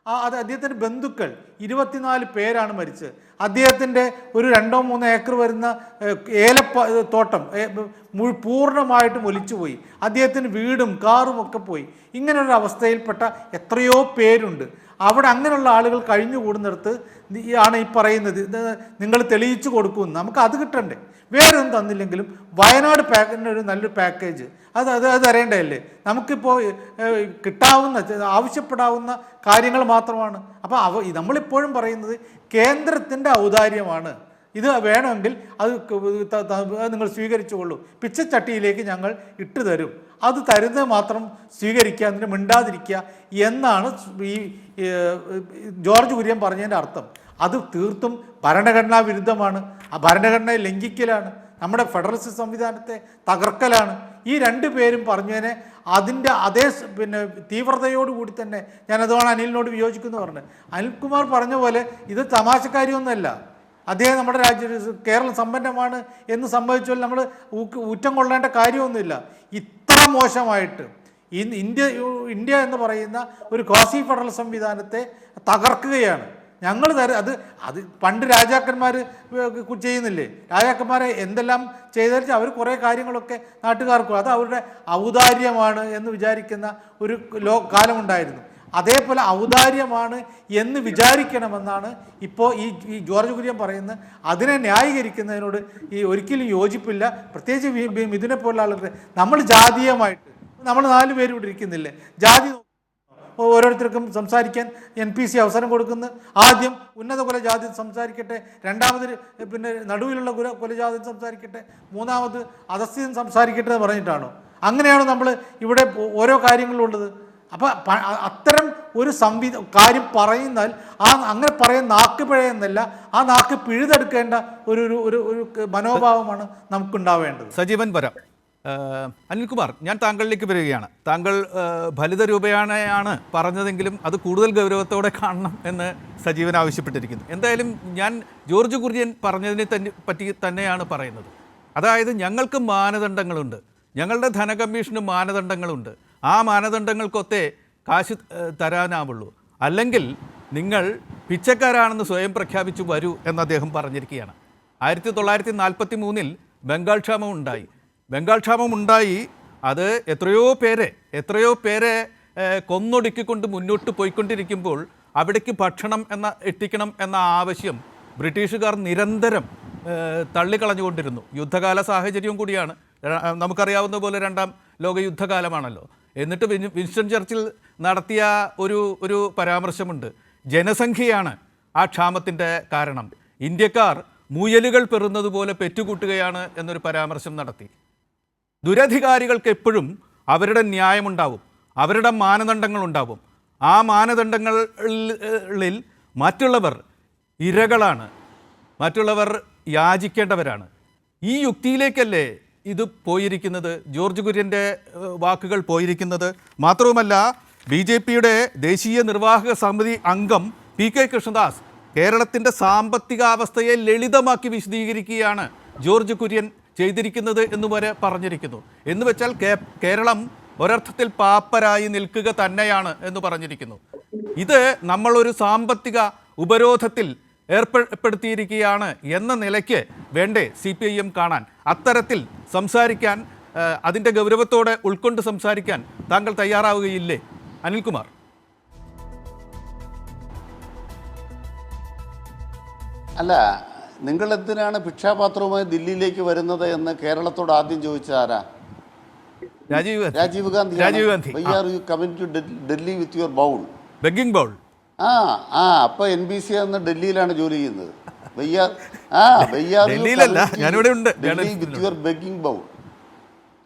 [SPEAKER 4] അത് അദ്ദേഹത്തിൻ്റെ ബന്ധുക്കൾ 24 പേരാണ് മരിച്ചത്. അദ്ദേഹത്തിൻ്റെ ഒരു 2-3 ഏക്കർ വരുന്ന തോട്ടം പൂർണ്ണമായിട്ടും ഒലിച്ചുപോയി. അദ്ദേഹത്തിന് വീടും കാറും ഒക്കെ പോയി. ഇങ്ങനെയൊരു അവസ്ഥയിൽപ്പെട്ട എത്രയോ പേരുണ്ട് അവിടെ. അങ്ങനെയുള്ള ആളുകൾ കഴിഞ്ഞുകൂടുന്നിടത്ത് ആണ് ഈ പറയുന്നത് നിങ്ങൾ തെളിയിച്ചു കൊടുക്കുമെന്ന്. നമുക്ക് അത് കിട്ടണ്ടേ? വേറൊന്നും തന്നില്ലെങ്കിലും വയനാട് ഒരു നല്ലൊരു പാക്കേജ് അത് തരേണ്ടതല്ലേ? നമുക്കിപ്പോൾ കിട്ടാവുന്ന ആവശ്യപ്പെടാവുന്ന കാര്യങ്ങൾ മാത്രമാണ്. അപ്പോൾ നമ്മളിപ്പോഴും പറയുന്നത് കേന്ദ്രത്തിൻ്റെ ഔദാര്യമാണ്. ഇത് വേണമെങ്കിൽ അത് നിങ്ങൾ സ്വീകരിച്ചുകൊള്ളൂ, പിച്ചച്ചട്ടിയിലേക്ക് ഞങ്ങൾ ഇട്ട് തരും, അത് തരുന്നത് മാത്രം സ്വീകരിക്കുക, അതിന് മിണ്ടാതിരിക്കുക എന്നാണ് ഈ ജോർജ് കുര്യൻ പറഞ്ഞതിൻ്റെ അർത്ഥം. അത് തീർത്തും ഭരണഘടനാ വിരുദ്ധമാണ്. ആ ഭരണഘടനയെ ലംഘിക്കലാണ്, നമ്മുടെ ഫെഡറലിസ്റ്റ് സംവിധാനത്തെ തകർക്കലാണ്. ഈ 2 പേരും പറഞ്ഞതിനെ അതിൻ്റെ അതേ തീവ്രതയോടുകൂടി തന്നെ ഞാൻ അതുകൊണ്ട് അനിലിനോട് വിയോജിക്കുന്നു പറഞ്ഞു. അനിൽകുമാർ പറഞ്ഞ പോലെ ഇത് തമാശക്കാരിയൊന്നുമല്ല. അദ്ദേഹം നമ്മുടെ കേരളം സമ്പന്നമാണ് എന്ന് സംഭവിച്ചാൽ നമ്മൾ ഊറ്റം കൊള്ളേണ്ട കാര്യമൊന്നുമില്ല. ഇത്ര മോശമായിട്ട് ഇന്ത്യ എന്ന് പറയുന്ന ഒരു ക്വാസി ഫെഡറൽ സംവിധാനത്തെ തകർക്കുകയാണ്. ഞങ്ങൾ അത് പണ്ട് രാജാക്കന്മാർ ചെയ്യുന്നില്ലേ? രാജാക്കന്മാരെ എന്തെല്ലാം ചെയ്താൽ അവർ കുറേ കാര്യങ്ങളൊക്കെ നാട്ടുകാർക്കും അത് അവരുടെ ഔദാര്യമാണ് എന്ന് വിചാരിക്കുന്ന ഒരു കാലമുണ്ടായിരുന്നു. അതേപോലെ ഔദാര്യമാണ് എന്ന് വിചാരിക്കണമെന്നാണ് ഇപ്പോൾ ഈ ജോർജ് കുര്യൻ പറയുന്നത്. അതിനെ ന്യായീകരിക്കുന്നതിനോട് ഒരിക്കലും യോജിപ്പില്ല. പ്രത്യേകിച്ച് ഇതിനെ പോലുള്ള ആളുകൾ നമ്മൾ ജാതീയമായിട്ട് നമ്മൾ 4 പേരും ഇവിടെ ഇരിക്കുന്നില്ലേ? ജാതി ഓരോരുത്തർക്കും സംസാരിക്കാൻ NPC അവസരം കൊടുക്കുന്നു. ആദ്യം ഉന്നത കുലജാതി സംസാരിക്കട്ടെ, രണ്ടാമത് നടുവിലുള്ള കുലജാതി സംസാരിക്കട്ടെ, മൂന്നാമത് അധസ്ഥിതൻ സംസാരിക്കട്ടെ എന്ന് പറഞ്ഞിട്ടാണോ? അങ്ങനെയാണോ നമ്മൾ ഇവിടെ ഓരോ കാര്യങ്ങളുള്ളത്? അപ്പം അത്തരം ഒരു കാര്യം പറയുന്നാൽ അങ്ങനെ പറയുന്ന നാക്ക് പിഴയെന്നല്ല, ആ നാക്ക് പിഴുതെടുക്കേണ്ട ഒരു മനോഭാവമാണ് നമുക്കുണ്ടാവേണ്ടത്.
[SPEAKER 1] സജീവൻ വരാം. അനിൽകുമാർ, ഞാൻ താങ്കളിലേക്ക് വരികയാണ്. താങ്കൾ ഫലിത രൂപേണയാണ് പറഞ്ഞതെങ്കിലും അത് കൂടുതൽ ഗൗരവത്തോടെ കാണണം എന്ന് സജീവൻ ആവശ്യപ്പെട്ടിരിക്കുന്നു. എന്തായാലും ഞാൻ ജോർജ് കുര്യൻ പറഞ്ഞതിനെ പറ്റി തന്നെയാണ് പറയുന്നത്. അതായത് ഞങ്ങൾക്ക് മാനദണ്ഡങ്ങളുണ്ട്, ഞങ്ങളുടെ ധനകമ്മീഷന് മാനദണ്ഡങ്ങളുണ്ട്. ആ മാനദണ്ഡങ്ങൾക്കൊത്തേ കാശ് തരാനാവുള്ളൂ, അല്ലെങ്കിൽ നിങ്ങൾ പിച്ചക്കാരാണെന്ന് സ്വയം പ്രഖ്യാപിച്ചു വരൂ എന്ന് അദ്ദേഹം പറഞ്ഞിരിക്കുകയാണ്. 1943 ബംഗാൾ ക്ഷാമം ഉണ്ടായി. അത് എത്രയോ പേരെ കൊന്നൊടുക്കിക്കൊണ്ട് മുന്നോട്ട് പോയിക്കൊണ്ടിരിക്കുമ്പോൾ അവിടേക്ക് ഭക്ഷണം എത്തിക്കണം എന്ന ആവശ്യം ബ്രിട്ടീഷുകാർ നിരന്തരം തള്ളിക്കളഞ്ഞുകൊണ്ടിരുന്നു. യുദ്ധകാല സാഹചര്യവും കൂടിയാണ്. നമുക്കറിയാവുന്ന പോലെ 2ാം ലോക യുദ്ധകാലമാണല്ലോ. എന്നിട്ട് വിൻസ്റ്റൺ ചർച്ചിൽ നടത്തിയ ഒരു പരാമർശമുണ്ട്, ജനസംഖ്യയാണ് ആ ക്ഷാമത്തിൻ്റെ കാരണം, ഇന്ത്യക്കാർ മുയലുകൾ പെറുന്നത് പോലെ പെറ്റുകൂട്ടുകയാണ് എന്നൊരു പരാമർശം നടത്തി. ദുരധികാരികൾക്ക് എപ്പോഴും അവരുടെ ന്യായമുണ്ടാവും, അവരുടെ മാനദണ്ഡങ്ങളുണ്ടാവും. ആ മാനദണ്ഡങ്ങളിൽ മറ്റുള്ളവർ ഇരകളാണ്, മറ്റുള്ളവർ യാചിക്കേണ്ടവരാണ്. ഈ യുക്തിയിലേക്കല്ലേ ഇത് പോയിരിക്കുന്നത്, ജോർജ് കുര്യൻ്റെ വാക്കുകൾ പോയിരിക്കുന്നത്? മാത്രവുമല്ല, BJPയുടെ ദേശീയ നിർവാഹക സമിതി അംഗം PK കൃഷ്ണദാസ് കേരളത്തിൻ്റെ സാമ്പത്തികാവസ്ഥയെ ലളിതമാക്കി വിശദീകരിക്കുകയാണ് ജോർജ് കുര്യൻ ചെയ്തിരിക്കുന്നത് എന്ന് വരെ പറഞ്ഞിരിക്കുന്നു. എന്ന് വെച്ചാൽ കേരളം ഒരർത്ഥത്തിൽ പാപ്പരായി നിൽക്കുക തന്നെയാണ് എന്ന് പറഞ്ഞിരിക്കുന്നു. ഇത് നമ്മളൊരു സാമ്പത്തിക ഉപരോധത്തിൽ ഏർപ്പെടുത്തിയിരിക്കുകയാണ് എന്ന നിലയ്ക്ക് വേണ്ടേ CPIM കാണാൻ? അത്തരത്തിൽ സംസാരിക്കാൻ, അതിൻ്റെ ഗൗരവത്തോടെ ഉൾക്കൊണ്ട് സംസാരിക്കാൻ താങ്കൾ തയ്യാറാവുകയില്ലേ അനിൽകുമാർ?
[SPEAKER 2] അല്ല, നിങ്ങൾ എന്തിനാണ് ഭിക്ഷാപാത്രവുമായി ദില്ലിയിലേക്ക് വരുന്നത് എന്ന് കേരളത്തോട് ആദ്യം ചോദിച്ചതാരാ? Rajeev Gandhi. Why are you coming to Delhi with your bowl?
[SPEAKER 1] Begging bowl.
[SPEAKER 2] അപ്പൊ NBC എന്ന് ഡൽഹിയിലാണ് ജോലി ചെയ്യുന്നത്. With your begging bowl.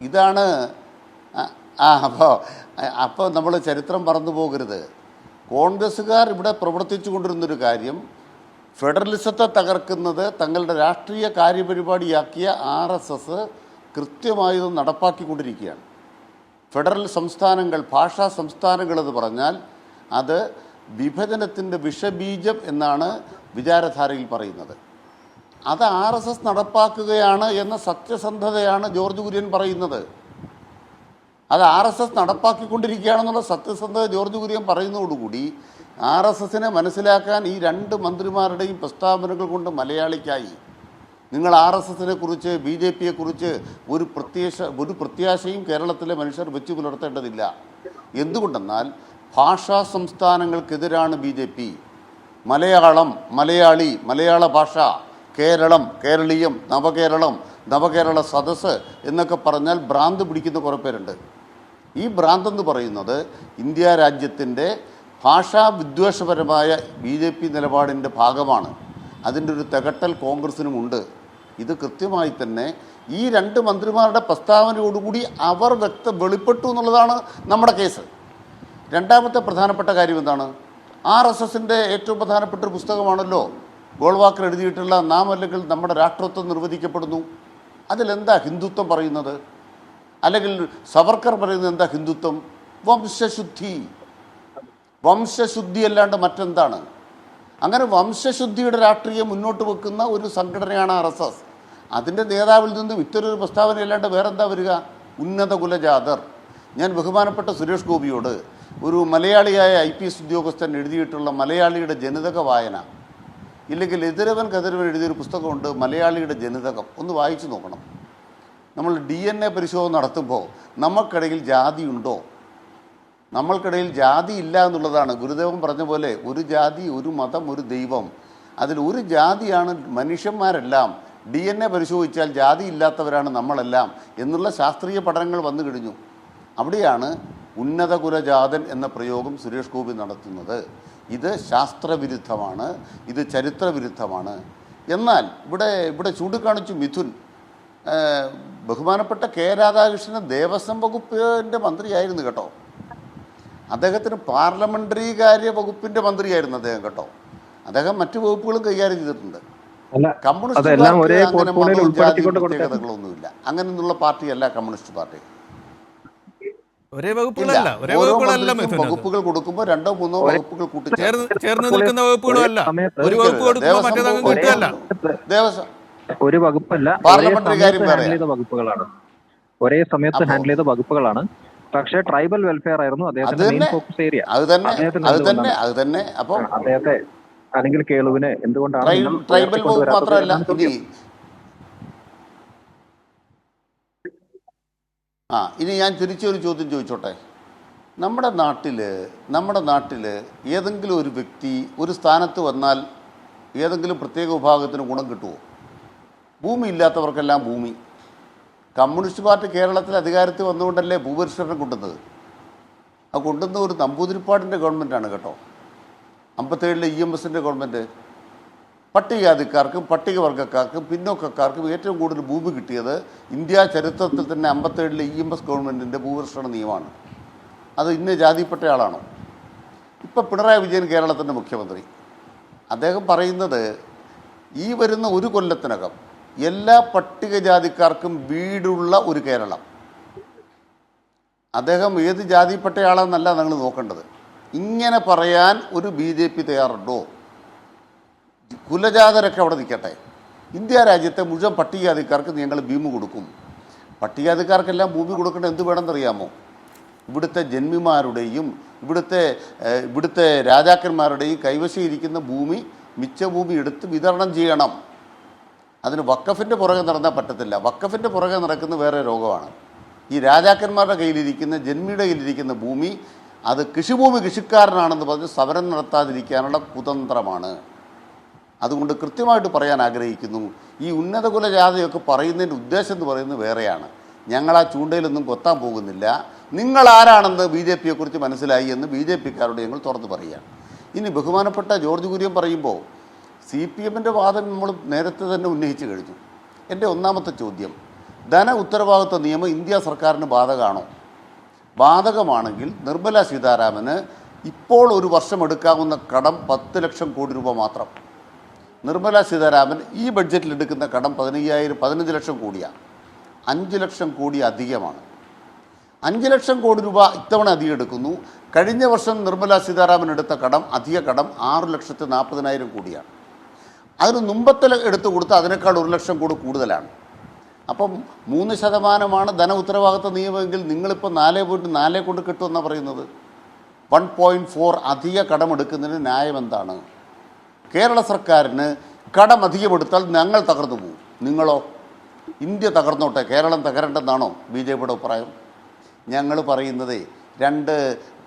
[SPEAKER 2] ഇതാണ്. അപ്പോൾ നമ്മൾ ചരിത്രം പറന്നു പോകരുത്. കോൺഗ്രസ്സുകാർ ഇവിടെ പ്രവർത്തിച്ചു കൊണ്ടിരുന്നൊരു കാര്യം, ഫെഡറലിസത്തെ തകർക്കുന്നത് തങ്ങളുടെ രാഷ്ട്രീയ കാര്യപരിപാടിയാക്കിയ RSS കൃത്യമായി ഇത് നടപ്പാക്കിക്കൊണ്ടിരിക്കുകയാണ്. ഫെഡറൽ സംസ്ഥാനങ്ങൾ, ഭാഷാ സംസ്ഥാനങ്ങളെന്ന് പറഞ്ഞാൽ അത് വിഭജനത്തിൻ്റെ വിഷബീജം എന്നാണ് വിചാരധാരയിൽ പറയുന്നത്. അത് RSS നടപ്പാക്കുകയാണ് എന്ന സത്യസന്ധതയാണ് ജോർജ് കുര്യൻ പറയുന്നത്. അത് RSS നടപ്പാക്കിക്കൊണ്ടിരിക്കുകയാണെന്നുള്ള സത്യസന്ധത ജോർജ് കുര്യൻ പറയുന്നതോടുകൂടി RSSനെ മനസ്സിലാക്കാൻ ഈ 2 മന്ത്രിമാരുടെയും പ്രസ്താവനകൾ കൊണ്ട് മലയാളിക്കായി. നിങ്ങൾ RSSനെ കുറിച്ച്, BJPയെക്കുറിച്ച് ഒരു പ്രത്യാശയും കേരളത്തിലെ മനുഷ്യർ വെച്ചു പുലർത്തേണ്ടതില്ല. എന്തുകൊണ്ടെന്നാൽ ഭാഷാ സംസ്ഥാനങ്ങൾക്കെതിരാണ് BJP. മലയാളം, മലയാളി, മലയാള ഭാഷ, കേരളം, കേരളീയം, നവകേരളം, നവകേരള സദസ്സ് എന്നൊക്കെ പറഞ്ഞാൽ ഭ്രാന്ത് പിടിക്കുന്ന കുറേ പേരുണ്ട്. ഈ ഭ്രാന്തെന്ന് പറയുന്നത് ഇന്ത്യ രാജ്യത്തിൻ്റെ ഭാഷാ വിദ്വേഷപരമായ BJP നിലപാടിൻ്റെ ഭാഗമാണ്. അതിൻ്റെ ഒരു തികട്ടൽ കോൺഗ്രസിനുമുണ്ട്. ഇത് കൃത്യമായി തന്നെ ഈ 2 മന്ത്രിമാരുടെ പ്രസ്താവനയോടുകൂടി അവർ വെളിപ്പെട്ടു എന്നുള്ളതാണ് നമ്മുടെ കേസ്. രണ്ടാമത്തെ പ്രധാനപ്പെട്ട കാര്യം എന്താണ്? RSSൻ്റെ ഏറ്റവും പ്രധാനപ്പെട്ട ഒരു പുസ്തകമാണല്ലോ ഗോൾവാക്കർ എഴുതിയിട്ടുള്ള നാം അല്ലെങ്കിൽ നമ്മുടെ രാഷ്ട്രത്വം നിർവചിക്കപ്പെടുന്നു. അതിലെന്താ ഹിന്ദുത്വം പറയുന്നത്? അല്ലെങ്കിൽ സവർക്കർ പറയുന്നത് എന്താ ഹിന്ദുത്വം? വംശശുദ്ധി. വംശശുദ്ധി അല്ലാണ്ട് മറ്റെന്താണ്? അങ്ങനെ വംശശുദ്ധിയുടെ രാഷ്ട്രീയം മുന്നോട്ട് വെക്കുന്ന ഒരു സംഘടനയാണ് RSS. അതിൻ്റെ നേതാവിൽ നിന്നും ഇത്തരൊരു പ്രസ്താവനയല്ലാണ്ട് വേറെന്താ വരിക? ഉന്നത കുലജാതർ. ഞാൻ ബഹുമാനപ്പെട്ട സുരേഷ് ഗോപിയോട്, ഒരു മലയാളിയായ IPS ഉദ്യോഗസ്ഥൻ എഴുതിയിട്ടുള്ള മലയാളിയുടെ ജനിതക വായന, ഇല്ലെങ്കിൽ എതിരവൻ കതിരവൻ എഴുതിയൊരു പുസ്തകമുണ്ട് മലയാളിയുടെ ജനിതകം, ഒന്ന് വായിച്ചു നോക്കണം. നമ്മൾ DNA പരിശോധന നടത്തുമ്പോൾ നമ്മൾക്കിടയിൽ ജാതിയുണ്ടോ? നമ്മൾക്കിടയിൽ ജാതി ഇല്ല എന്നുള്ളതാണ്. ഗുരുദേവൻ പറഞ്ഞ പോലെ ഒരു ജാതി, ഒരു മതം, ഒരു ദൈവം. അതിൽ ഒരു ജാതിയാണ് മനുഷ്യന്മാരെല്ലാം. DNA പരിശോധിച്ചാൽ ജാതി ഇല്ലാത്തവരാണ് നമ്മളെല്ലാം എന്നുള്ള ശാസ്ത്രീയ പഠനങ്ങൾ വന്നു കഴിഞ്ഞു. അവിടെയാണ് ഉന്നത കുലജാതൻ എന്ന പ്രയോഗം സുരേഷ് ഗോപി നടത്തുന്നത്. ഇത് ശാസ്ത്രവിരുദ്ധമാണ്, ഇത് ചരിത്രവിരുദ്ധമാണ്. എന്നാൽ ഇവിടെ ചൂണ്ടിക്കാണിച്ചു മിഥുൻ. ബഹുമാനപ്പെട്ട K. രാധാകൃഷ്ണൻ ദേവസ്വം വകുപ്പിൻ്റെ മന്ത്രിയായിരുന്നു കേട്ടോ. അദ്ദേഹത്തിന് പാർലമെൻ്ററി കാര്യ വകുപ്പിൻ്റെ മന്ത്രിയായിരുന്നു അദ്ദേഹം കേട്ടോ. അദ്ദേഹം മറ്റു വകുപ്പുകളും കൈകാര്യം ചെയ്തിട്ടുണ്ട്. കമ്മ്യൂണിസ്റ്റ് പാർട്ടി അങ്ങനെ മതവും ജാതി പ്രത്യേകതകളൊന്നുമില്ല. അങ്ങനെയൊന്നുള്ള പാർട്ടിയല്ല കമ്മ്യൂണിസ്റ്റ് പാർട്ടി.
[SPEAKER 1] വകുപ്പുകൾ
[SPEAKER 2] കൊടുക്കുമ്പോൾ 2-3 വകുപ്പുകൾ
[SPEAKER 1] ചേർന്ന് നിൽക്കുന്ന വകുപ്പുകളും അല്ല. ഒരു വകുപ്പ് കൊടുക്കുമ്പോൾ മറ്റേതങ്ങ് കിട്ടുകയല്ല.
[SPEAKER 2] ദേവസ്വം
[SPEAKER 3] ഒരു വകുപ്പല്ല,
[SPEAKER 2] പാർലമെന്ററി കാര്യം
[SPEAKER 3] വകുപ്പുകളാണ്. ഒരേ സമയത്ത് ഹാൻഡിൽ ചെയ്ത വകുപ്പുകളാണ്. പക്ഷേ ട്രൈബൽ വെൽഫെയർ ആയിരുന്നു അദ്ദേഹത്തിന്റെ മെയിൻ ഫോക്കസ് ഏരിയ. അദ്ദേഹത്തെ അല്ലെങ്കിൽ കേളുവിനെ എന്തുകൊണ്ടാണ്
[SPEAKER 2] ട്രൈബൽ വകുപ്പ് മാത്രമല്ല, ഇനി ഞാൻ തിരിച്ചൊരു ചോദ്യം ചോദിച്ചോട്ടെ. നമ്മുടെ നാട്ടിൽ ഏതെങ്കിലും ഒരു വ്യക്തി ഒരു സ്ഥാനത്ത് വന്നാൽ ഏതെങ്കിലും പ്രത്യേക വിഭാഗത്തിന് ഗുണം കിട്ടുമോ? ഭൂമി ഇല്ലാത്തവർക്കെല്ലാം ഭൂമി. കമ്മ്യൂണിസ്റ്റ് പാർട്ടി കേരളത്തിൽ അധികാരത്തിൽ വന്നുകൊണ്ടല്ലേ ഭൂപരിഷ്കരണം കൊണ്ടുവന്നത്. അത് കൊണ്ടുവന്ന ഒരു നമ്പൂതിരിപ്പാടിൻ്റെ ഗവൺമെൻറ്റാണ് കേട്ടോ. 57-ലെ EMSൻ്റെ ഗവൺമെൻറ്. പട്ടികജാതിക്കാർക്കും പട്ടികവർഗ്ഗക്കാർക്കും പിന്നോക്കക്കാർക്കും ഏറ്റവും കൂടുതൽ ഭൂമി കിട്ടിയത് ഇന്ത്യ ചരിത്രത്തിൽ തന്നെ 57-ലെ EMS ഗവൺമെൻറ്റിൻ്റെ ഭൂപരിഷ്കരണ നിയമമാണ്. അത് ഇന്ന ജാതിപ്പെട്ട ആളാണോ? ഇപ്പം പിണറായി വിജയൻ കേരളത്തിൻ്റെ മുഖ്യമന്ത്രി. അദ്ദേഹം പറയുന്നത് ഈ വരുന്ന ഒരു കൊല്ലത്തിനകം എല്ലാ പട്ടികജാതിക്കാർക്കും വീടുള്ള ഒരു കേരളം. അദ്ദേഹം ഏത് ജാതിപ്പെട്ടയാളെന്നല്ല നിങ്ങൾ നോക്കേണ്ടത്. ഇങ്ങനെ പറയാൻ ഒരു BJP തയ്യാറുണ്ടോ? കുലജാതരൊക്കെ അവിടെ നിൽക്കട്ടെ. ഇന്ത്യ രാജ്യത്തെ മുഴുവൻ പട്ടികജാതിക്കാർക്ക് ഞങ്ങൾ ഭൂമി കൊടുക്കും. പട്ടികജാതിക്കാർക്കെല്ലാം ഭൂമി കൊടുക്കേണ്ട എന്ത് വേണമെന്നറിയാമോ? ഇവിടുത്തെ ജന്മിമാരുടെയും ഇവിടുത്തെ രാജാക്കന്മാരുടെയും കൈവശം ഇരിക്കുന്ന ഭൂമി, മിച്ച ഭൂമി എടുത്ത് വിതരണം ചെയ്യണം. അതിന് വഖഫിൻ്റെ പുറകെ നടന്നാൽ പറ്റത്തില്ല. വഖഫിൻ്റെ പുറകെ നടക്കുന്ന വേറെ രോഗമാണ്. ഈ രാജാക്കന്മാരുടെ കയ്യിലിരിക്കുന്ന, ജന്മിയുടെ കയ്യിലിരിക്കുന്ന ഭൂമി അത് കൃഷിഭൂമി കൃഷിക്കാരനാണെന്ന് പറഞ്ഞ് സമരം നടത്താതിരിക്കാനുള്ള കുതന്ത്രമാണ്. അതുകൊണ്ട് കൃത്യമായിട്ട് പറയാൻ ആഗ്രഹിക്കുന്നു, ഈ ഉന്നത കുലജാതിയൊക്കെ പറയുന്നതിൻ്റെ ഉദ്ദേശം എന്ന് പറയുന്നത് വേറെയാണ്. ഞങ്ങൾ ആ ചൂണ്ടയിലൊന്നും കൊത്താൻ പോകുന്നില്ല. നിങ്ങളാരാണെന്ന് BJPയെക്കുറിച്ച് മനസ്സിലായി എന്ന് BJPക്കാരോട് ഞങ്ങൾ തുറന്ന് പറയുകയാണ്. ഇനി ബഹുമാനപ്പെട്ട ജോർജ് കുര്യൻ പറയുമ്പോൾ CPMൻ്റെ വാദം നമ്മൾ നേരത്തെ തന്നെ ഉന്നയിച്ചു കഴിഞ്ഞു. എൻ്റെ ഒന്നാമത്തെ ചോദ്യം, ധന ഉത്തരവാദിത്വ നിയമം ഇന്ത്യ സർക്കാരിന് ബാധകമാണോ? ബാധകമാണെങ്കിൽ നിർമ്മല സീതാരാമന് ഇപ്പോൾ ഒരു വർഷം എടുക്കാവുന്ന കടം 10 ലക്ഷം കോടി രൂപ മാത്രം. നിർമ്മല സീതാരാമൻ ഈ ബഡ്ജറ്റിൽ എടുക്കുന്ന കടം 15 ലക്ഷം കോടിയാണ്. 5 ലക്ഷം കോടി അധികമാണ്. 5 ലക്ഷം കോടി രൂപ ഇത്തവണ അധികം എടുക്കുന്നു. കഴിഞ്ഞ വർഷം നിർമ്മല സീതാരാമൻ എടുത്ത കടം, അധിക കടം 6,40,000 കോടിയാണ്. അതിന് മുമ്പത്തെ എടുത്തു കൊടുത്ത് അതിനേക്കാൾ 1 ലക്ഷം കോടി കൂടുതലാണ്. അപ്പം 3% ധന ഉത്തരവാദിത്ത നിയമമെങ്കിൽ നിങ്ങളിപ്പോൾ 4.4 കൊണ്ട് കിട്ടുമെന്നാണ് പറയുന്നത്. 1.4 അധിക കടമെടുക്കുന്നതിന് ന്യായം എന്താണ്? കേരള സർക്കാരിന് കടം അധികമെടുത്താൽ ഞങ്ങൾ തകർന്നു പോകും. നിങ്ങളോ? ഇന്ത്യ തകർന്നോട്ടെ, കേരളം തകരണ്ടെന്നാണോ BJPയുടെ അഭിപ്രായം? ഞങ്ങൾ പറയുന്നത് 2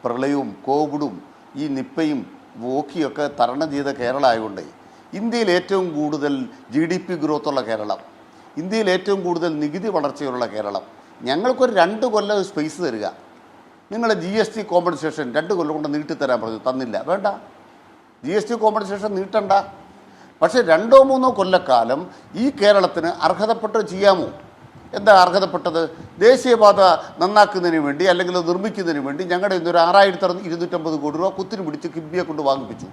[SPEAKER 2] പ്രളയവും കോവിഡും ഈ നിപ്പയും വോക്കിയൊക്കെ തരണം ചെയ്ത കേരളം ആയതുകൊണ്ട് ഇന്ത്യയിൽ ഏറ്റവും കൂടുതൽ GDP ഗ്രോത്തുള്ള കേരളം, ഇന്ത്യയിൽ ഏറ്റവും കൂടുതൽ നികുതി വളർച്ചയുള്ള കേരളം, ഞങ്ങൾക്കൊരു 2 കൊല്ലം സ്പേസ് തരിക. നിങ്ങൾ GST കോമ്പൻസേഷൻ 2 കൊല്ലം കൊണ്ട് നീട്ടിത്തരാൻ പറഞ്ഞു, തന്നില്ല. വേണ്ട, GST കോമ്പൻസേഷൻ നീട്ടണ്ട. പക്ഷേ 2-3 കൊല്ലക്കാലം ഈ കേരളത്തിന് അർഹതപ്പെട്ട് ചെയ്യാമോ? എന്താ അർഹതപ്പെട്ടത്? ദേശീയപാത നന്നാക്കുന്നതിന് വേണ്ടി അല്ലെങ്കിൽ നിർമ്മിക്കുന്നതിന് വേണ്ടി ഞങ്ങളുടെ ഇന്നൊരു 6,250 കോടി രൂപ കുത്തിന് പിടിച്ച് കിബിയെ കൊണ്ട് വാങ്ങിപ്പിച്ചു.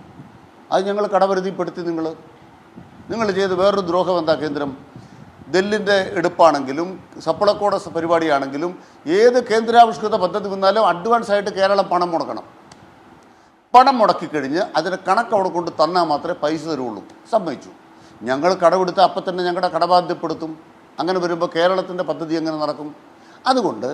[SPEAKER 2] അത് ഞങ്ങൾ കടപരിധിപ്പെടുത്തി. നിങ്ങൾ ചെയ്ത് വേറൊരു ദ്രോഹം എന്താ? കേന്ദ്രം നെല്ലിൻ്റെ എടുപ്പാണെങ്കിലും സപ്ലൈകോയുടെ പരിപാടിയാണെങ്കിലും ഏത് കേന്ദ്രാവിഷ്കൃത പദ്ധതി വന്നാലും അഡ്വാൻസ് ആയിട്ട് കേരളം പണം മുടക്കണം. പണം മുടക്കിക്കഴിഞ്ഞ് അതിന് കണക്ക് അവിടെ കൊണ്ട് തന്നാൽ മാത്രമേ പൈസ തരുള്ളൂ. സമ്മതിച്ചു. ഞങ്ങൾ കടമെടുത്ത് അപ്പം തന്നെ ഞങ്ങളുടെ കടബാധ്യപ്പെടുത്തും. അങ്ങനെ വരുമ്പോൾ കേരളത്തിൻ്റെ പദ്ധതി എങ്ങനെ നടക്കും? അതുകൊണ്ട്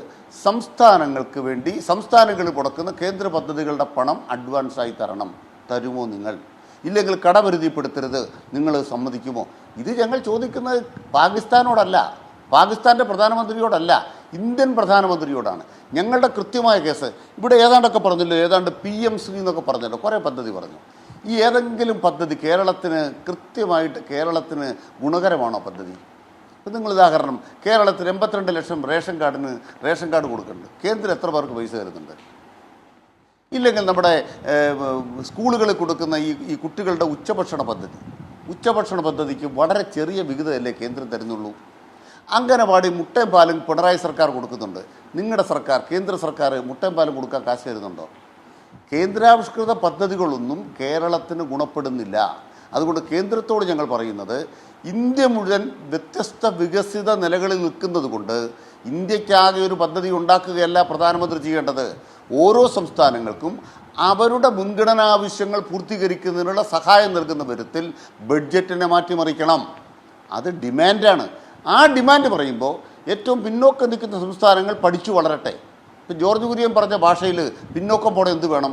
[SPEAKER 2] സംസ്ഥാനങ്ങൾക്ക് വേണ്ടി സംസ്ഥാനങ്ങളിൽ മുടക്കുന്ന കേന്ദ്ര പദ്ധതികളുടെ പണം അഡ്വാൻസായി തരണം. തരുമോ നിങ്ങൾ? ഇല്ലെങ്കിൽ കടപരിധിപ്പെടുത്തരുത്. നിങ്ങൾ സമ്മതിക്കുമോ? ഇത് ഞങ്ങൾ ചോദിക്കുന്നത് പാകിസ്ഥാനോടല്ല, പാകിസ്ഥാൻ്റെ പ്രധാനമന്ത്രിയോടല്ല, ഇന്ത്യൻ പ്രധാനമന്ത്രിയോടാണ്. ഞങ്ങളുടെ കൃത്യമായ കേസ് ഇവിടെ ഏതാണ്ടൊക്കെ പറഞ്ഞല്ലോ, ഏതാണ്ട് PM ശ്രീ എന്നൊക്കെ പറഞ്ഞല്ലോ, കുറേ പദ്ധതി പറഞ്ഞു. ഈ ഏതെങ്കിലും പദ്ധതി കേരളത്തിന് കൃത്യമായിട്ട് കേരളത്തിന് ഗുണകരമാണോ പദ്ധതി? ഇപ്പം നിങ്ങൾ ഉദാഹരണം, കേരളത്തിൽ 82 ലക്ഷം റേഷൻ കാർഡ് കൊടുക്കുന്നുണ്ട്. കേന്ദ്രം എത്ര പേർക്ക് പൈസ തരുന്നുണ്ട്? ഇല്ലെങ്കിൽ നമ്മുടെ സ്കൂളുകളിൽ കൊടുക്കുന്ന ഈ കുട്ടികളുടെ ഉച്ചഭക്ഷണ പദ്ധതിക്ക് വളരെ ചെറിയ വിഹിതമല്ലേ കേന്ദ്രം തരുന്നുള്ളൂ. അംഗനവാടി മുട്ടയും പാലും പിണറായി സർക്കാർ കൊടുക്കുന്നുണ്ട്. നിങ്ങളുടെ സർക്കാർ, കേന്ദ്ര സർക്കാർ മുട്ടയും പാലും കൊടുക്കാൻ കാശ് തരുന്നുണ്ടോ? കേന്ദ്രാവിഷ്കൃത പദ്ധതികളൊന്നും കേരളത്തിന് ഗുണപ്പെടുന്നില്ല. അതുകൊണ്ട് കേന്ദ്രത്തോട് ഞങ്ങൾ പറയുന്നത്, ഇന്ത്യ മുഴുവൻ വ്യത്യസ്ത വികസിത നിലകളിൽ നിൽക്കുന്നത് കൊണ്ട് ഇന്ത്യക്കാകെ ഒരു പദ്ധതി ഉണ്ടാക്കുകയല്ല പ്രധാനമന്ത്രി ചെയ്യേണ്ടത്. ഓരോ സംസ്ഥാനങ്ങൾക്കും അവരുടെ മുൻഗണനാ ആവശ്യങ്ങൾ പൂർത്തീകരിക്കുന്നതിനുള്ള സഹായം നൽകുന്ന വിധത്തിൽ ബഡ്ജറ്റിനെ മാറ്റിമറിക്കണം. അത് ഡിമാൻഡാണ്. ആ ഡിമാൻഡ് പറയുമ്പോൾ ഏറ്റവും പിന്നോക്കം നിൽക്കുന്ന സംസ്ഥാനങ്ങൾ പഠിച്ചു വളരട്ടെ. ഇപ്പം ജോർജ് കുര്യൻ പറഞ്ഞ ഭാഷയിൽ പിന്നോക്കം പോണെ എന്ത് വേണം?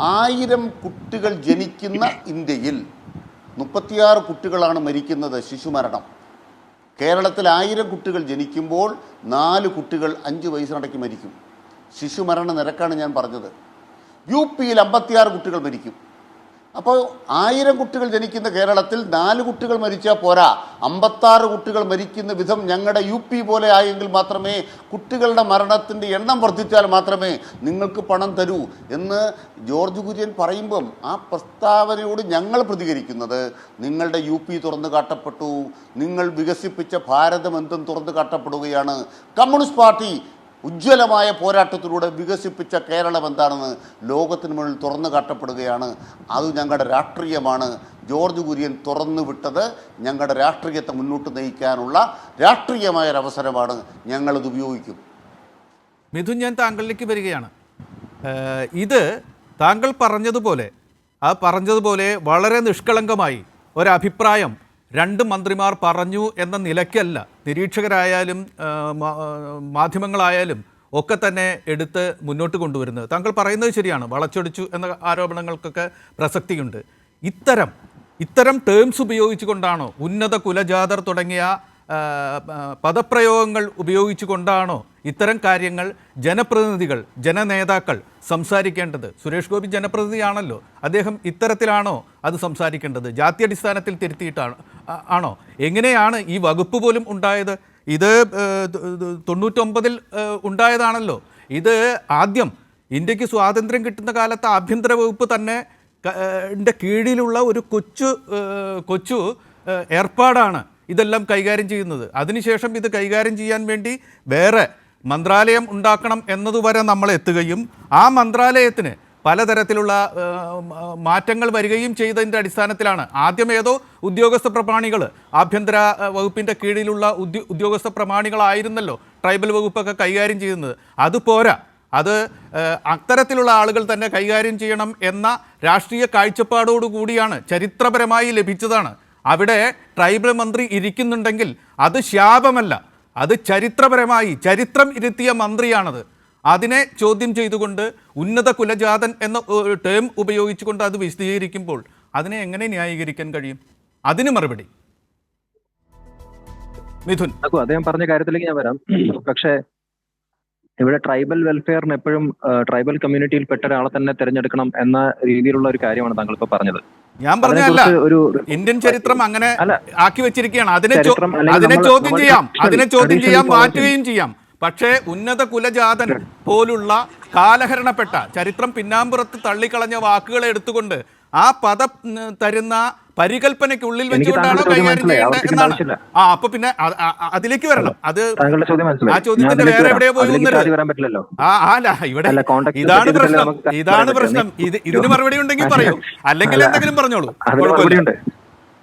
[SPEAKER 2] 1000 കുട്ടികൾ ജനിക്കുന്ന ഇന്ത്യയിൽ 36 കുട്ടികളാണ് മരിക്കുന്നത്, ശിശുമരണം. കേരളത്തിൽ 1000 കുട്ടികൾ ജനിക്കുമ്പോൾ 4 കുട്ടികൾ 5 വയസ്സിനിടയ്ക്ക് മരിക്കും. ശിശുമരണ നിരക്കാണ് ഞാൻ പറഞ്ഞത്. UP യിൽ 56 കുട്ടികൾ മരിക്കും. അപ്പോൾ 1000 കുട്ടികൾ ജനിക്കുന്ന കേരളത്തിൽ 4 കുട്ടികൾ മരിച്ചാൽ പോരാ, 56 കുട്ടികൾ മരിക്കുന്ന വിധം ഞങ്ങളുടെ UP പോലെ ആയെങ്കിൽ മാത്രമേ, കുട്ടികളുടെ മരണത്തിൻ്റെ എണ്ണം വർദ്ധിച്ചാൽ മാത്രമേ നിങ്ങൾക്ക് പണം തരൂ എന്ന് ജോർജ് കുര്യൻ പറയുമ്പം ആ പ്രസ്താവനയോട് ഞങ്ങൾ പ്രതികരിക്കുന്നത്, നിങ്ങളുടെ UP തുറന്നു കാട്ടപ്പെട്ടു, നിങ്ങൾ വികസിപ്പിച്ച ഭാരതം എന്തും തുറന്നു കാട്ടപ്പെടുകയാണ്. കമ്മ്യൂണിസ്റ്റ് പാർട്ടി ഉജ്ജ്വലമായ പോരാട്ടത്തിലൂടെ വികസിപ്പിച്ച കേരളം എന്താണെന്ന് ലോകത്തിന് മുന്നിൽ തുറന്നു കാട്ടപ്പെടുകയാണ്. അത് ഞങ്ങളുടെ രാഷ്ട്രീയമാണ്. ജോർജ് കുര്യൻ തുറന്നു വിട്ടത് ഞങ്ങളുടെ രാഷ്ട്രീയത്തെ മുന്നോട്ട് നയിക്കാനുള്ള രാഷ്ട്രീയമായൊരവസരമാണ്. ഞങ്ങളത് ഉപയോഗിക്കും.
[SPEAKER 1] മിഥുൻ, ഞാൻ താങ്കളിലേക്ക് വരികയാണ്. ഇത് താങ്കൾ പറഞ്ഞതുപോലെ വളരെ നിഷ്കളങ്കമായി ഒരഭിപ്രായം 2 മന്ത്രിമാർ പറഞ്ഞു എന്ന നിലയ്ക്കല്ല നിരീക്ഷകരായാലും മാധ്യമങ്ങളായാലും ഒക്കെ തന്നെ എടുത്ത് മുന്നോട്ട് കൊണ്ടുവരുന്നത്. താങ്കൾ പറയുന്നത് ശരിയാണ്, വളച്ചൊടിച്ചു എന്ന ആരോപണങ്ങൾക്കൊക്കെ പ്രസക്തിയുണ്ട്. ഇത്തരം ടേംസ് ഉപയോഗിച്ചുകൊണ്ടാണോ, ഉന്നത കുലജാതർ തുടങ്ങിയ പദപ്രയോഗങ്ങൾ ഉപയോഗിച്ചുകൊണ്ടാണോ ഇത്തരം കാര്യങ്ങൾ ജനപ്രതിനിധികൾ, ജനനേതാക്കൾ സംസാരിക്കേണ്ടത്? സുരേഷ് ഗോപി ജനപ്രതിനിധിയാണല്ലോ, അദ്ദേഹം ഇത്തരത്തിലാണോ അത് സംസാരിക്കേണ്ടത്? ജാത്യടിസ്ഥാനത്തിൽ ആണോ? എങ്ങനെയാണ് ഈ വകുപ്പ് പോലും ഉണ്ടായത്? ഇത് 99-ൽ ഉണ്ടായതാണല്ലോ. ഇത് ആദ്യം ഇന്ത്യക്ക് സ്വാതന്ത്ര്യം കിട്ടുന്ന കാലത്ത് ആഭ്യന്തര വകുപ്പ് തന്നെ കീഴിലുള്ള ഒരു കൊച്ചു ഏർപ്പാടാണ് ഇതെല്ലാം കൈകാര്യം ചെയ്യുന്നത്. അതിനുശേഷം ഇത് കൈകാര്യം ചെയ്യാൻ വേണ്ടി വേറെ മന്ത്രാലയം ഉണ്ടാക്കണം എന്നതുവരെ നമ്മൾ എത്തുകയും ആ മന്ത്രാലയത്തിന് പലതരത്തിലുള്ള മാറ്റങ്ങൾ വരികയും ചെയ്തതിൻ്റെ അടിസ്ഥാനത്തിലാണ്. ആദ്യം ഏതോ ഉദ്യോഗസ്ഥ പ്രമാണികൾ, ആഭ്യന്തര വകുപ്പിൻ്റെ കീഴിലുള്ള ഉദ്യോഗസ്ഥ പ്രമാണികളായിരുന്നല്ലോ ട്രൈബൽ വകുപ്പൊക്കെ കൈകാര്യം ചെയ്യുന്നത്. അതുപോരാ, അത് അത്തരത്തിലുള്ള ആളുകൾ തന്നെ കൈകാര്യം ചെയ്യണം എന്ന രാഷ്ട്രീയ കാഴ്ചപ്പാടോടുകൂടിയാണ്, ചരിത്രപരമായി ലഭിച്ചതാണ്. അവിടെ ട്രൈബൽ മന്ത്രി ഇരിക്കുന്നുണ്ടെങ്കിൽ അത് ശാപമല്ല, അത് ചരിത്രപരമായി ചരിത്രം ഇരുത്തിയ മന്ത്രിയാണത്. അതിനെ ചോദ്യം ചെയ്തുകൊണ്ട് ഉന്നത കുലജാതൻ എന്ന ടേം ഉപയോഗിച്ചുകൊണ്ട് അത് വിശദീകരിക്കുമ്പോൾ അതിനെ എങ്ങനെ ന്യായീകരിക്കാൻ കഴിയും? അതിന് മറുപടി മിഥുൻ.
[SPEAKER 3] അദ്ദേഹം പറഞ്ഞ കാര്യത്തിലേക്ക് ഞാൻ വരാം. പക്ഷേ ഇവിടെ ട്രൈബൽ വെൽഫെയറിന് എപ്പോഴും ട്രൈബൽ കമ്മ്യൂണിറ്റിയിൽ പെട്ട ഒരാളെ തന്നെ തിരഞ്ഞെടുക്കണം എന്ന രീതിയിലുള്ള ഒരു കാര്യമാണ് താങ്കൾ ഇപ്പൊ പറഞ്ഞത്.
[SPEAKER 1] ഞാൻ പറഞ്ഞല്ല, ഇന്ത്യൻ ചരിത്രം അങ്ങനെ ആക്കി വെച്ചിരിക്കുകയാണ്. അതിനെ ചോദ്യം ചെയ്യാം, മാറ്റുകയും ചെയ്യാം. പക്ഷേ ഉന്നത കുലജാതൻ പോലുള്ള കാലഹരണപ്പെട്ട, ചരിത്രം പിന്നാമ്പുറത്ത് തള്ളിക്കളഞ്ഞ വാക്കുകളെ എടുത്തുകൊണ്ട് ആ പദം തരുന്ന പരികൽപ്പനയ്ക്കുള്ളിൽ വെച്ചുകൊണ്ടാണോ കൈകാര്യം ചെയ്യേണ്ടത് എന്നാണ്. അപ്പൊ പിന്നെ അതിലേക്ക് വരണം. അത് ആ ചോദ്യത്തിന്റെ വേറെ എവിടെയോ പോയി അല്ല, ഇവിടെ ഇതാണ് പ്രശ്നം. ഇതിന് മറുപടി ഉണ്ടെങ്കിൽ പറയൂ, അല്ലെങ്കിൽ എന്തെങ്കിലും പറഞ്ഞോളൂ.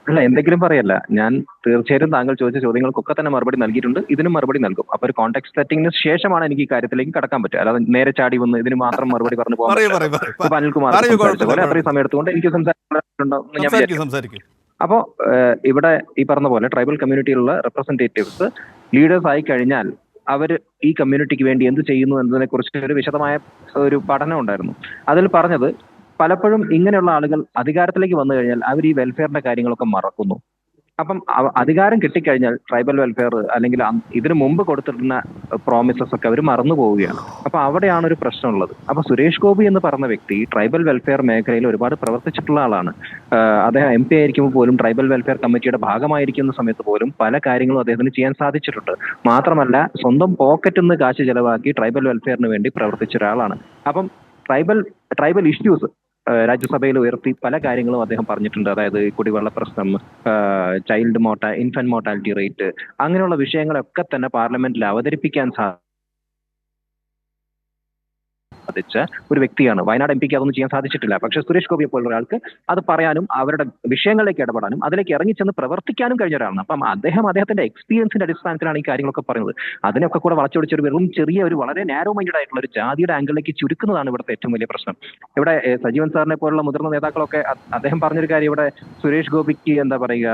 [SPEAKER 3] അല്ല, എന്തെങ്കിലും പറയല്ല. ഞാൻ തീർച്ചയായിട്ടും താങ്കൾ ചോദിച്ച ചോദ്യങ്ങൾക്കൊക്കെ തന്നെ മറുപടി നൽകിയിട്ടുണ്ട്, ഇതിനും മറുപടി നൽകും. അപ്പൊ ഒരു കോൺടെക്സ്റ്റ് സെറ്റിംഗിന് ശേഷമാണ് എനിക്ക് ഈ കാര്യത്തിലേക്ക് കടക്കാൻ പറ്റുക. അല്ലാതെ നേരെ ചാടി വന്ന് ഇതിന് മാത്രം മറുപടി പറഞ്ഞു പോകാൻ അനിൽകുമാർ അത്രയും സമയം എടുത്തുകൊണ്ട് എനിക്ക് സംസാരിക്കും. അപ്പോ ഇവിടെ ഈ പറഞ്ഞ പോലെ ട്രൈബൽ കമ്മ്യൂണിറ്റിയിലുള്ള റെപ്രസെന്റേറ്റീവ്സ് ലീഡേഴ്സ് ആയി കഴിഞ്ഞാൽ അവർ ഈ കമ്മ്യൂണിറ്റിക്ക് വേണ്ടി എന്ത് ചെയ്യുന്നു എന്നതിനെ കുറിച്ച് ഒരു വിശദമായ ഒരു പഠനം ഉണ്ടായിരുന്നു. അതിൽ പറഞ്ഞത് പലപ്പോഴും ഇങ്ങനെയുള്ള ആളുകൾ അധികാരത്തിലേക്ക് വന്നു കഴിഞ്ഞാൽ അവർ ഈ വെൽഫെയറിന്റെ കാര്യങ്ങളൊക്കെ മറക്കുന്നു. അപ്പം അധികാരം കിട്ടിക്കഴിഞ്ഞാൽ ട്രൈബൽ വെൽഫെയർ അല്ലെങ്കിൽ ഇതിനു മുമ്പ് കൊടുത്തിരുന്ന പ്രോമിസസ് ഒക്കെ അവർ മറന്നു പോവുകയാണ്. അപ്പൊ അവിടെയാണ് ഒരു പ്രശ്നമുള്ളത്. അപ്പൊ സുരേഷ് ഗോപി എന്ന് പറഞ്ഞ വ്യക്തി ട്രൈബൽ വെൽഫെയർ മേഖലയിൽ ഒരുപാട് പ്രവർത്തിച്ചിട്ടുള്ള ആളാണ്. അദ്ദേഹം MP ആയിരിക്കുമ്പോൾ പോലും ട്രൈബൽ വെൽഫെയർ കമ്മിറ്റിയുടെ ഭാഗമായിരിക്കുന്ന സമയത്ത് പോലും പല കാര്യങ്ങളും അദ്ദേഹത്തിന് ചെയ്യാൻ സാധിച്ചിട്ടുണ്ട്. മാത്രമല്ല, സ്വന്തം പോക്കറ്റിൽ നിന്ന് കാശ് ചെലവാക്കി ട്രൈബൽ വെൽഫെയറിന് വേണ്ടി പ്രവർത്തിച്ച ഒരാളാണ്. അപ്പം ട്രൈബൽ ഇഷ്യൂസ് രാജ്യസഭയിൽ ഉയർത്തി പല കാര്യങ്ങളും അദ്ദേഹം പറഞ്ഞിട്ടുണ്ട്. അതായത് കുടിവെള്ള പ്രശ്നം, ഇൻഫന്റ് മോർട്ടാലിറ്റി റേറ്റ്, അങ്ങനെയുള്ള വിഷയങ്ങളൊക്കെ തന്നെ പാർലമെന്റിൽ അവതരിപ്പിക്കാൻ സാധിച്ച ഒരു വ്യക്തിയാണ്. വയനാട് MP അതൊന്നും ചെയ്യാൻ സാധിച്ചിട്ടില്ല. പക്ഷേ സുരേഷ് ഗോപിയെ പോലുള്ള ഒരാൾക്ക് അത് പറയാനും അവരുടെ വിഷയങ്ങളിലേക്ക് ഇടപെടാനും അതിലേക്ക് ഇറങ്ങിച്ചെന്ന് പ്രവർത്തിക്കാനും കഴിഞ്ഞ ഒരാളാണ്. അപ്പം അദ്ദേഹത്തിന്റെ എക്സ്പീരിയൻസിന്റെ അടിസ്ഥാനത്തിലാണ് ഈ കാര്യങ്ങളൊക്കെ പറയുന്നത്. അതിനൊക്കെ കൂടെ വളച്ചൊടിച്ചൊരു വെറും ചെറിയ ഒരു വളരെ നാരോ മൈൻഡഡ് ആയിട്ടുള്ള ഒരു ജാതിയുടെ ആംഗിളിലേക്ക് ചുരുക്കുന്നതാണ് ഇവിടുത്തെ ഏറ്റവും വലിയ പ്രശ്നം. ഇവിടെ സജീവൻ സാറിനെ പോലുള്ള മുതിർന്ന നേതാക്കളൊക്കെ അദ്ദേഹം പറഞ്ഞൊരു കാര്യം, ഇവിടെ സുരേഷ് ഗോപിക്ക് എന്താ പറയുക,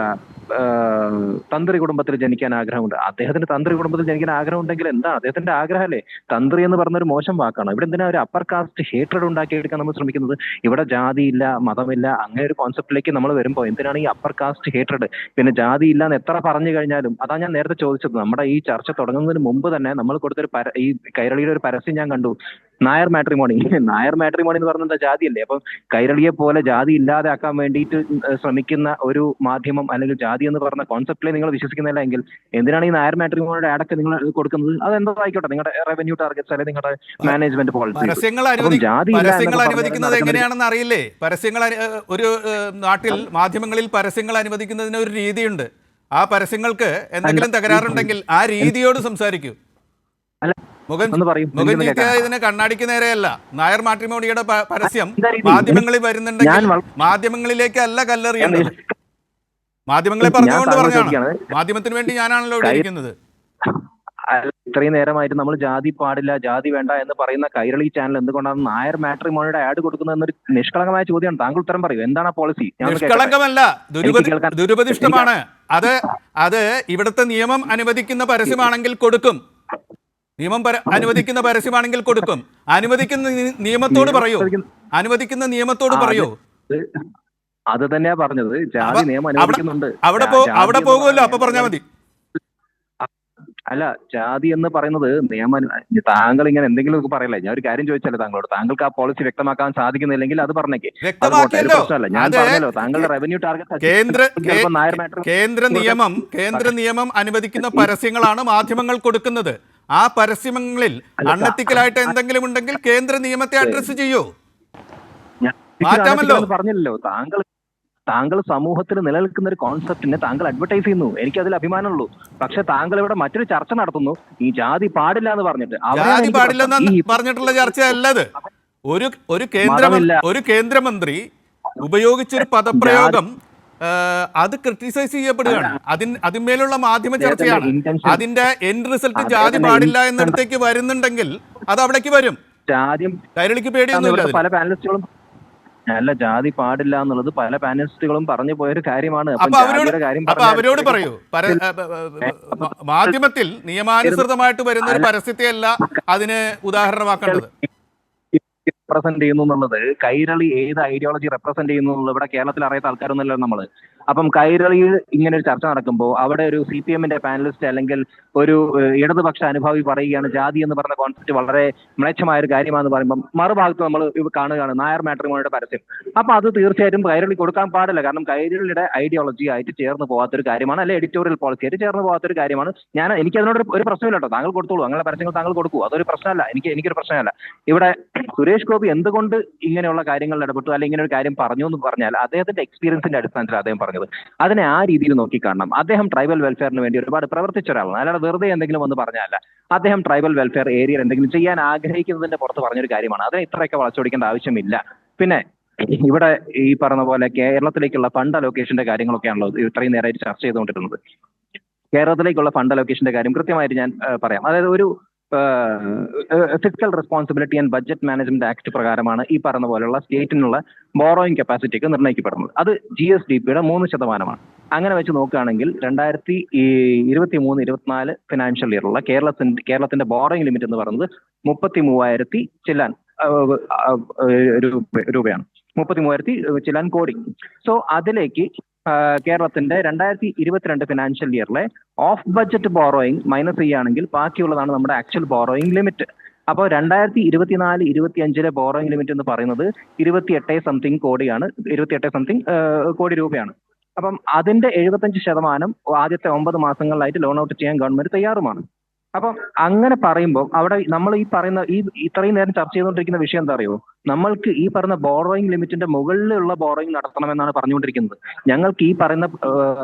[SPEAKER 3] തന്ത്രി കുടുംബത്തിൽ ജനിക്കാൻ ആഗ്രഹമുണ്ട്. അദ്ദേഹത്തിന് തന്ത്രി കുടുംബത്തിൽ ജനിക്കാൻ ആഗ്രഹം ഉണ്ടെങ്കിൽ എന്താ അദ്ദേഹത്തിന്റെ ആഗ്രഹമല്ലേ? തന്ത്രി എന്ന് പറഞ്ഞൊരു മോശം വാക്കാണ്. ഇവിടെ എന്തിനാ ഒരു അപ്പർ കാസ്റ്റ് ഹേട്രഡ് ഉണ്ടാക്കിയെടുക്കാൻ നമ്മൾ ശ്രമിക്കുന്നത്? ഇവിടെ ജാതിയില്ല, മതമില്ല, അങ്ങനെ ഒരു കോൺസെപ്റ്റിലേക്ക് നമ്മൾ വരുമ്പോൾ എന്തിനാണ് ഈ അപ്പർ കാസ്റ്റ് ഹേട്രഡ്? പിന്നെ ജാതി ഇല്ല എന്ന് എത്ര പറഞ്ഞു കഴിഞ്ഞാലും, അതാ ഞാൻ നേരത്തെ ചോദിച്ചത്. നമ്മുടെ ഈ ചർച്ച തുടങ്ങുന്നതിന് മുമ്പ് തന്നെ നമ്മൾ കൊടുത്തൊരു ഈ കൈരളിയുടെ ഒരു പരസ്യം ഞാൻ കണ്ടു. നായർ മാട്രിമോണി എന്ന് പറഞ്ഞാൽ ജാതിയല്ലേ? അപ്പം കൈരളിയെ പോലെ ജാതി ഇല്ലാതെ ആക്കാൻ വേണ്ടിയിട്ട് ശ്രമിക്കുന്ന ഒരു മാധ്യമം അല്ലെങ്കിൽ ജാതി എന്ന് പറഞ്ഞ കോൺസെപ്റ്റിലെ നിങ്ങൾ വിശ്വസിക്കുന്നില്ല എങ്കിൽ എന്തിനാണ് ഈ നായർ മാട്രിമോണിയുടെ ആഡൊക്കെ നിങ്ങൾ കൊടുക്കുന്നത്? അത് എന്തോ ആയിക്കോട്ടെ, നിങ്ങളുടെ റവന്യൂ ടാർഗറ്റ്സ് അല്ലെങ്കിൽ നിങ്ങളുടെ മാനേജ്മെന്റ് പോളിസി.
[SPEAKER 1] പരസ്യങ്ങൾ അനുവദിക്കുന്നത് എങ്ങനെയാണെന്ന് അറിയില്ലേ? പരസ്യങ്ങൾ ഒരു നാട്ടിൽ മാധ്യമങ്ങളിൽ പരസ്യങ്ങൾ അനുവദിക്കുന്നതിന് ഒരു രീതിയുണ്ട്. ആ പരസ്യങ്ങൾക്ക് എന്തെങ്കിലും തകരാറുണ്ടെങ്കിൽ ആ രീതിയോട് സംസാരിക്കൂ. മുഖം ഇതിനെ കണ്ണാടിക്ക് നേരെയല്ല. നായർ മാട്രിമോണിയുടെ പരസ്യം മാധ്യമങ്ങളിൽ വരുന്നുണ്ടെങ്കിൽ മാധ്യമങ്ങളിലേക്ക് അല്ല കല്ലെറിയേണ്ടത്. മാധ്യമങ്ങളെ പറഞ്ഞുകൊണ്ട് പറഞ്ഞാണ്. മാധ്യമത്തിന് വേണ്ടി ഞാനാണല്ലോ ഇവിടെ ഇരിക്കുന്നത്.
[SPEAKER 3] ഇത്രയും നേരമായിട്ട് നമ്മൾ ജാതി പാടില്ല, ജാതി വേണ്ട എന്ന് പറയുന്ന കൈരളി ചാനൽ എന്തുകൊണ്ടാണ് നായർ മാട്രിമോണിയുടെ ആഡ് കൊടുക്കുന്നത് എന്നൊരു നിഷ്കളങ്കമായ ചോദ്യമാണ്. താങ്കൾ ഉത്തരം പറയൂ, എന്താണ് ആ പോളിസി?
[SPEAKER 1] നിഷ്കളങ്കമല്ല, ദുരുപദിഷ്ടമാണ്. അത് ഇവിടുത്തെ നിയമം അനുവദിക്കുന്ന പരസ്യമാണെങ്കിൽ കൊടുക്കും. നിയമം അനുവദിക്കുന്ന പരസ്യമാണെങ്കിൽ കൊടുക്കും. അനുവദിക്കുന്ന നിയമത്തോട് പറയൂ.
[SPEAKER 3] അത് തന്നെയാ പറഞ്ഞത്. ജാതി നിയമം അനുവദിക്കുന്നുണ്ട്.
[SPEAKER 1] അവിടെ പോകുമല്ലോ, അപ്പൊ പറഞ്ഞാൽ മതി.
[SPEAKER 3] അല്ല, ജാതി എന്ന് പറയുന്നത് നിയമം. താങ്കൾ ഇങ്ങനെ എന്തെങ്കിലും പറയല്ലേ? ഞാൻ ഒരു കാര്യം ചോദിച്ചല്ലേ താങ്കളോട്, താങ്കൾക്ക് ആ പോളിസി വ്യക്തമാക്കാൻ സാധിക്കുന്നില്ലെങ്കിൽ അത് പറഞ്ഞേക്ക്. പ്രശ്നമല്ല, ഞാൻ പറഞ്ഞല്ലോ താങ്കളുടെ റവന്യൂ ടാർഗറ്റ്
[SPEAKER 1] കേന്ദ്ര നിയമം അനുവദിക്കുന്ന പരസ്യങ്ങളാണ് മാധ്യമങ്ങൾ കൊടുക്കുന്നത്. ആ പരസ്യങ്ങളിൽ അൺഎത്തിക്കലായിട്ട് എന്തെങ്കിലും ഉണ്ടെങ്കിൽ കേന്ദ്ര നിയമത്തെ അഡ്രസ് ചെയ്യൂ. മാറ്റാമല്ലോ.
[SPEAKER 3] പറഞ്ഞല്ലോ താങ്കൾ സമൂഹത്തിൽ നിലനിൽക്കുന്ന ഒരു കോൺസെപ്റ്റിനെ താങ്കൾ അഡ്വർടൈസ് ചെയ്യുന്നു. എനിക്കതിൽ അഭിമാനമുള്ളൂ. പക്ഷെ താങ്കൾ ഇവിടെ മറ്റൊരു ചർച്ച നടത്തുന്നു, ഈ ജാതി പാടില്ല എന്ന് പറഞ്ഞിട്ട്.
[SPEAKER 1] ജാതി പാടില്ലെന്ന് പറഞ്ഞിട്ടുള്ള ചർച്ചയല്ലത്. ഒരു കേന്ദ്രമന്ത്രി ഉപയോഗിച്ചൊരു പദപ്രയോഗം അത് ക്രിട്ടിസൈസ് ചെയ്യപ്പെടുകയാണ്. അതിന്മേലുള്ള മാധ്യമ ചർച്ചയാണ്. അതിന്റെ എൻഡ് റിസൾട്ട് ജാതി പാടില്ല എന്നിടത്തേക്ക് വരുന്നുണ്ടെങ്കിൽ അത് അവിടേക്ക് വരും. കൈരളിക്ക് പേടിയൊന്നുമില്ല.
[SPEAKER 3] പല പാനലിസ്റ്റുകളും അല്ല, ജാതി പാടില്ല എന്നുള്ളത് പല പാനലിസ്റ്റുകളും പറഞ്ഞു പോയൊരു കാര്യമാണ്.
[SPEAKER 1] അപ്പൊ അവരോട് പറയൂ, മാധ്യമത്തിൽ നിയമാനുസൃതമായിട്ട് വരുന്ന ഒരു പരസ്യത്തെയല്ല അതിന് ഉദാഹരണമാക്കേണ്ടത്.
[SPEAKER 3] റെപ്രസെന്റ് ചെയ്യുന്നു എന്നുള്ളത്, കൈരളി ഏത് ഐഡിയോളജി റെപ്രസെന്റ് ചെയ്യുന്നു എന്നുള്ളത് ഇവിടെ കേരളത്തിൽ അറിയാത്ത ആൾക്കാരൊന്നുമല്ലോ നമ്മള്. അപ്പം കൈരളിയിൽ ഇങ്ങനെ ഒരു ചർച്ച നടക്കുമ്പോൾ അവിടെ ഒരു CPM പാനലിസ്റ്റ് അല്ലെങ്കിൽ ഒരു ഇടതുപക്ഷ അനുഭാവി പറയുകയാണ് ജാതി എന്ന് പറഞ്ഞ കോൺസെപ്റ്റ് വളരെ മ്ലേച്ഛമായ ഒരു കാര്യമാണെന്ന് പറയുമ്പോൾ മറുഭാഗത്ത് നമ്മൾ കാണുകയാണ് നായർ മാട്രിമോണിയുടെ പരസ്യം. അപ്പൊ അത് തീർച്ചയായിട്ടും കൈരളി കൊടുക്കാൻ പാടില്ല. കാരണം കൈരളിയുടെ ഐഡിയോളജി ആയിട്ട് ചേർന്ന് പോകാത്തൊരു കാര്യമാണ്, അല്ലെ എഡിറ്റോറിയൽ പോളിസി ആയിട്ട് ചേർന്ന് പോകാത്തൊരു കാര്യമാണ്. എനിക്ക് അതിനോട് ഒരു പ്രശ്നമില്ല കേട്ടോ, താങ്കൾ കൊടുത്തോളൂ, അങ്ങനെ പരസ്യങ്ങൾ താങ്കൾ കൊടുക്കൂ, അതൊരു പ്രശ്നമല്ല, എനിക്കൊരു പ്രശ്നമല്ല. ഇവിടെ സുരേഷ് ഗോപി എന്തുകൊണ്ട് ഇങ്ങനെയുള്ള കാര്യങ്ങളിൽ ഇടപെട്ടു അല്ലെങ്കിൽ ഇങ്ങനെ ഒരു കാര്യം പറഞ്ഞു എന്ന് പറഞ്ഞാൽ അദ്ദേഹത്തിന്റെ എക്സ്പീരിയൻസിന്റെ അടിസ്ഥാനത്തിൽ അദ്ദേഹം പറഞ്ഞത്. അതിനെ ആ രീതിയിൽ നോക്കിക്കാണണം. അദ്ദേഹം ട്രൈബൽ വെൽഫെയറിന് വേണ്ടി ഒരുപാട് പ്രവർത്തിച്ച ഒരാളാണ്, അല്ലാതെ വെറുതെ എന്തെങ്കിലും ഒന്ന് പറഞ്ഞല്ല. അദ്ദേഹം ട്രൈബൽ വെൽഫെയർ ഏരിയയിൽ എന്തെങ്കിലും ചെയ്യാൻ ആഗ്രഹിക്കുന്നതിന്റെ പുറത്ത് പറഞ്ഞൊരു കാര്യമാണ്. അതിനെ ഇത്രയൊക്കെ വളച്ചൊടിക്കേണ്ട ആവശ്യമില്ല. പിന്നെ ഇവിടെ ഈ പറഞ്ഞ പോലെ കേരളത്തിലേക്കുള്ള ഫണ്ട് അലോക്കേഷന്റെ കാര്യങ്ങളൊക്കെയാണല്ലോ ഇത്രയും നേരമായിട്ട് ചർച്ച ചെയ്തുകൊണ്ടിരുന്നത്. കേരളത്തിലേക്കുള്ള ഫണ്ട് അലോക്കേഷന്റെ കാര്യം കൃത്യമായിട്ട് ഞാൻ പറയാം. അതായത് ഒരു fiscal responsibility and budget management act പ്രകാരമാണ് ഈ പറഞ്ഞ പോലെയുള്ള സ്റ്റേറ്റിനുള്ള ബോറോയിങ് കപ്പാസിറ്റിക്ക് നിർണ്ണയിക്കപ്പെടുന്നത്. അത് GSDPയുടെ 3%. അങ്ങനെ വെച്ച് നോക്കുകയാണെങ്കിൽ 2023-24 ഫിനാൻഷ്യൽ ഇയറിലുള്ള കേരളത്തിന്റെ ബോറോയിങ് ലിമിറ്റ് എന്ന് പറയുന്നത് 33,000 ചില്ലാൻ രൂപയാണ്, 33,000 ചില്ലാൻ കോടി. സോ അതിലേക്ക് കേരളത്തിന്റെ 2022 ഫിനാൻഷ്യൽ ഇയറിലെ ഓഫ് ബഡ്ജറ്റ് ബോറോയിങ് മൈനസ് ചെയ്യുകയാണെങ്കിൽ ബാക്കിയുള്ളതാണ് നമ്മുടെ ആക്ച്വൽ ബോറോയിങ് ലിമിറ്റ്. അപ്പോൾ 2024-25 ബോറോയിങ് ലിമിറ്റ് എന്ന് പറയുന്നത് 28 സംതിങ് കോടിയാണ്, 28 സംതിങ് കോടി രൂപയാണ്. അപ്പം അതിന്റെ 75% ആദ്യത്തെ 9 മാസങ്ങളിലായിട്ട് ലോൺ ഔട്ട് ചെയ്യാൻ ഗവൺമെന്റ് തയ്യാറുമാണ്. അപ്പം അങ്ങനെ പറയുമ്പോൾ അവിടെ നമ്മൾ ഈ പറയുന്ന ഇത്രയും നേരം ചർച്ച ചെയ്തുകൊണ്ടിരിക്കുന്ന വിഷയം എന്താ അറിയോ, നമ്മൾക്ക് ഈ പറയുന്ന ബോറോയിങ് ലിമിറ്റിന്റെ മുകളിലുള്ള ബോറോയിങ് നടത്തണമെന്നാണ് പറഞ്ഞുകൊണ്ടിരിക്കുന്നത്. ഞങ്ങൾക്ക് ഈ പറയുന്ന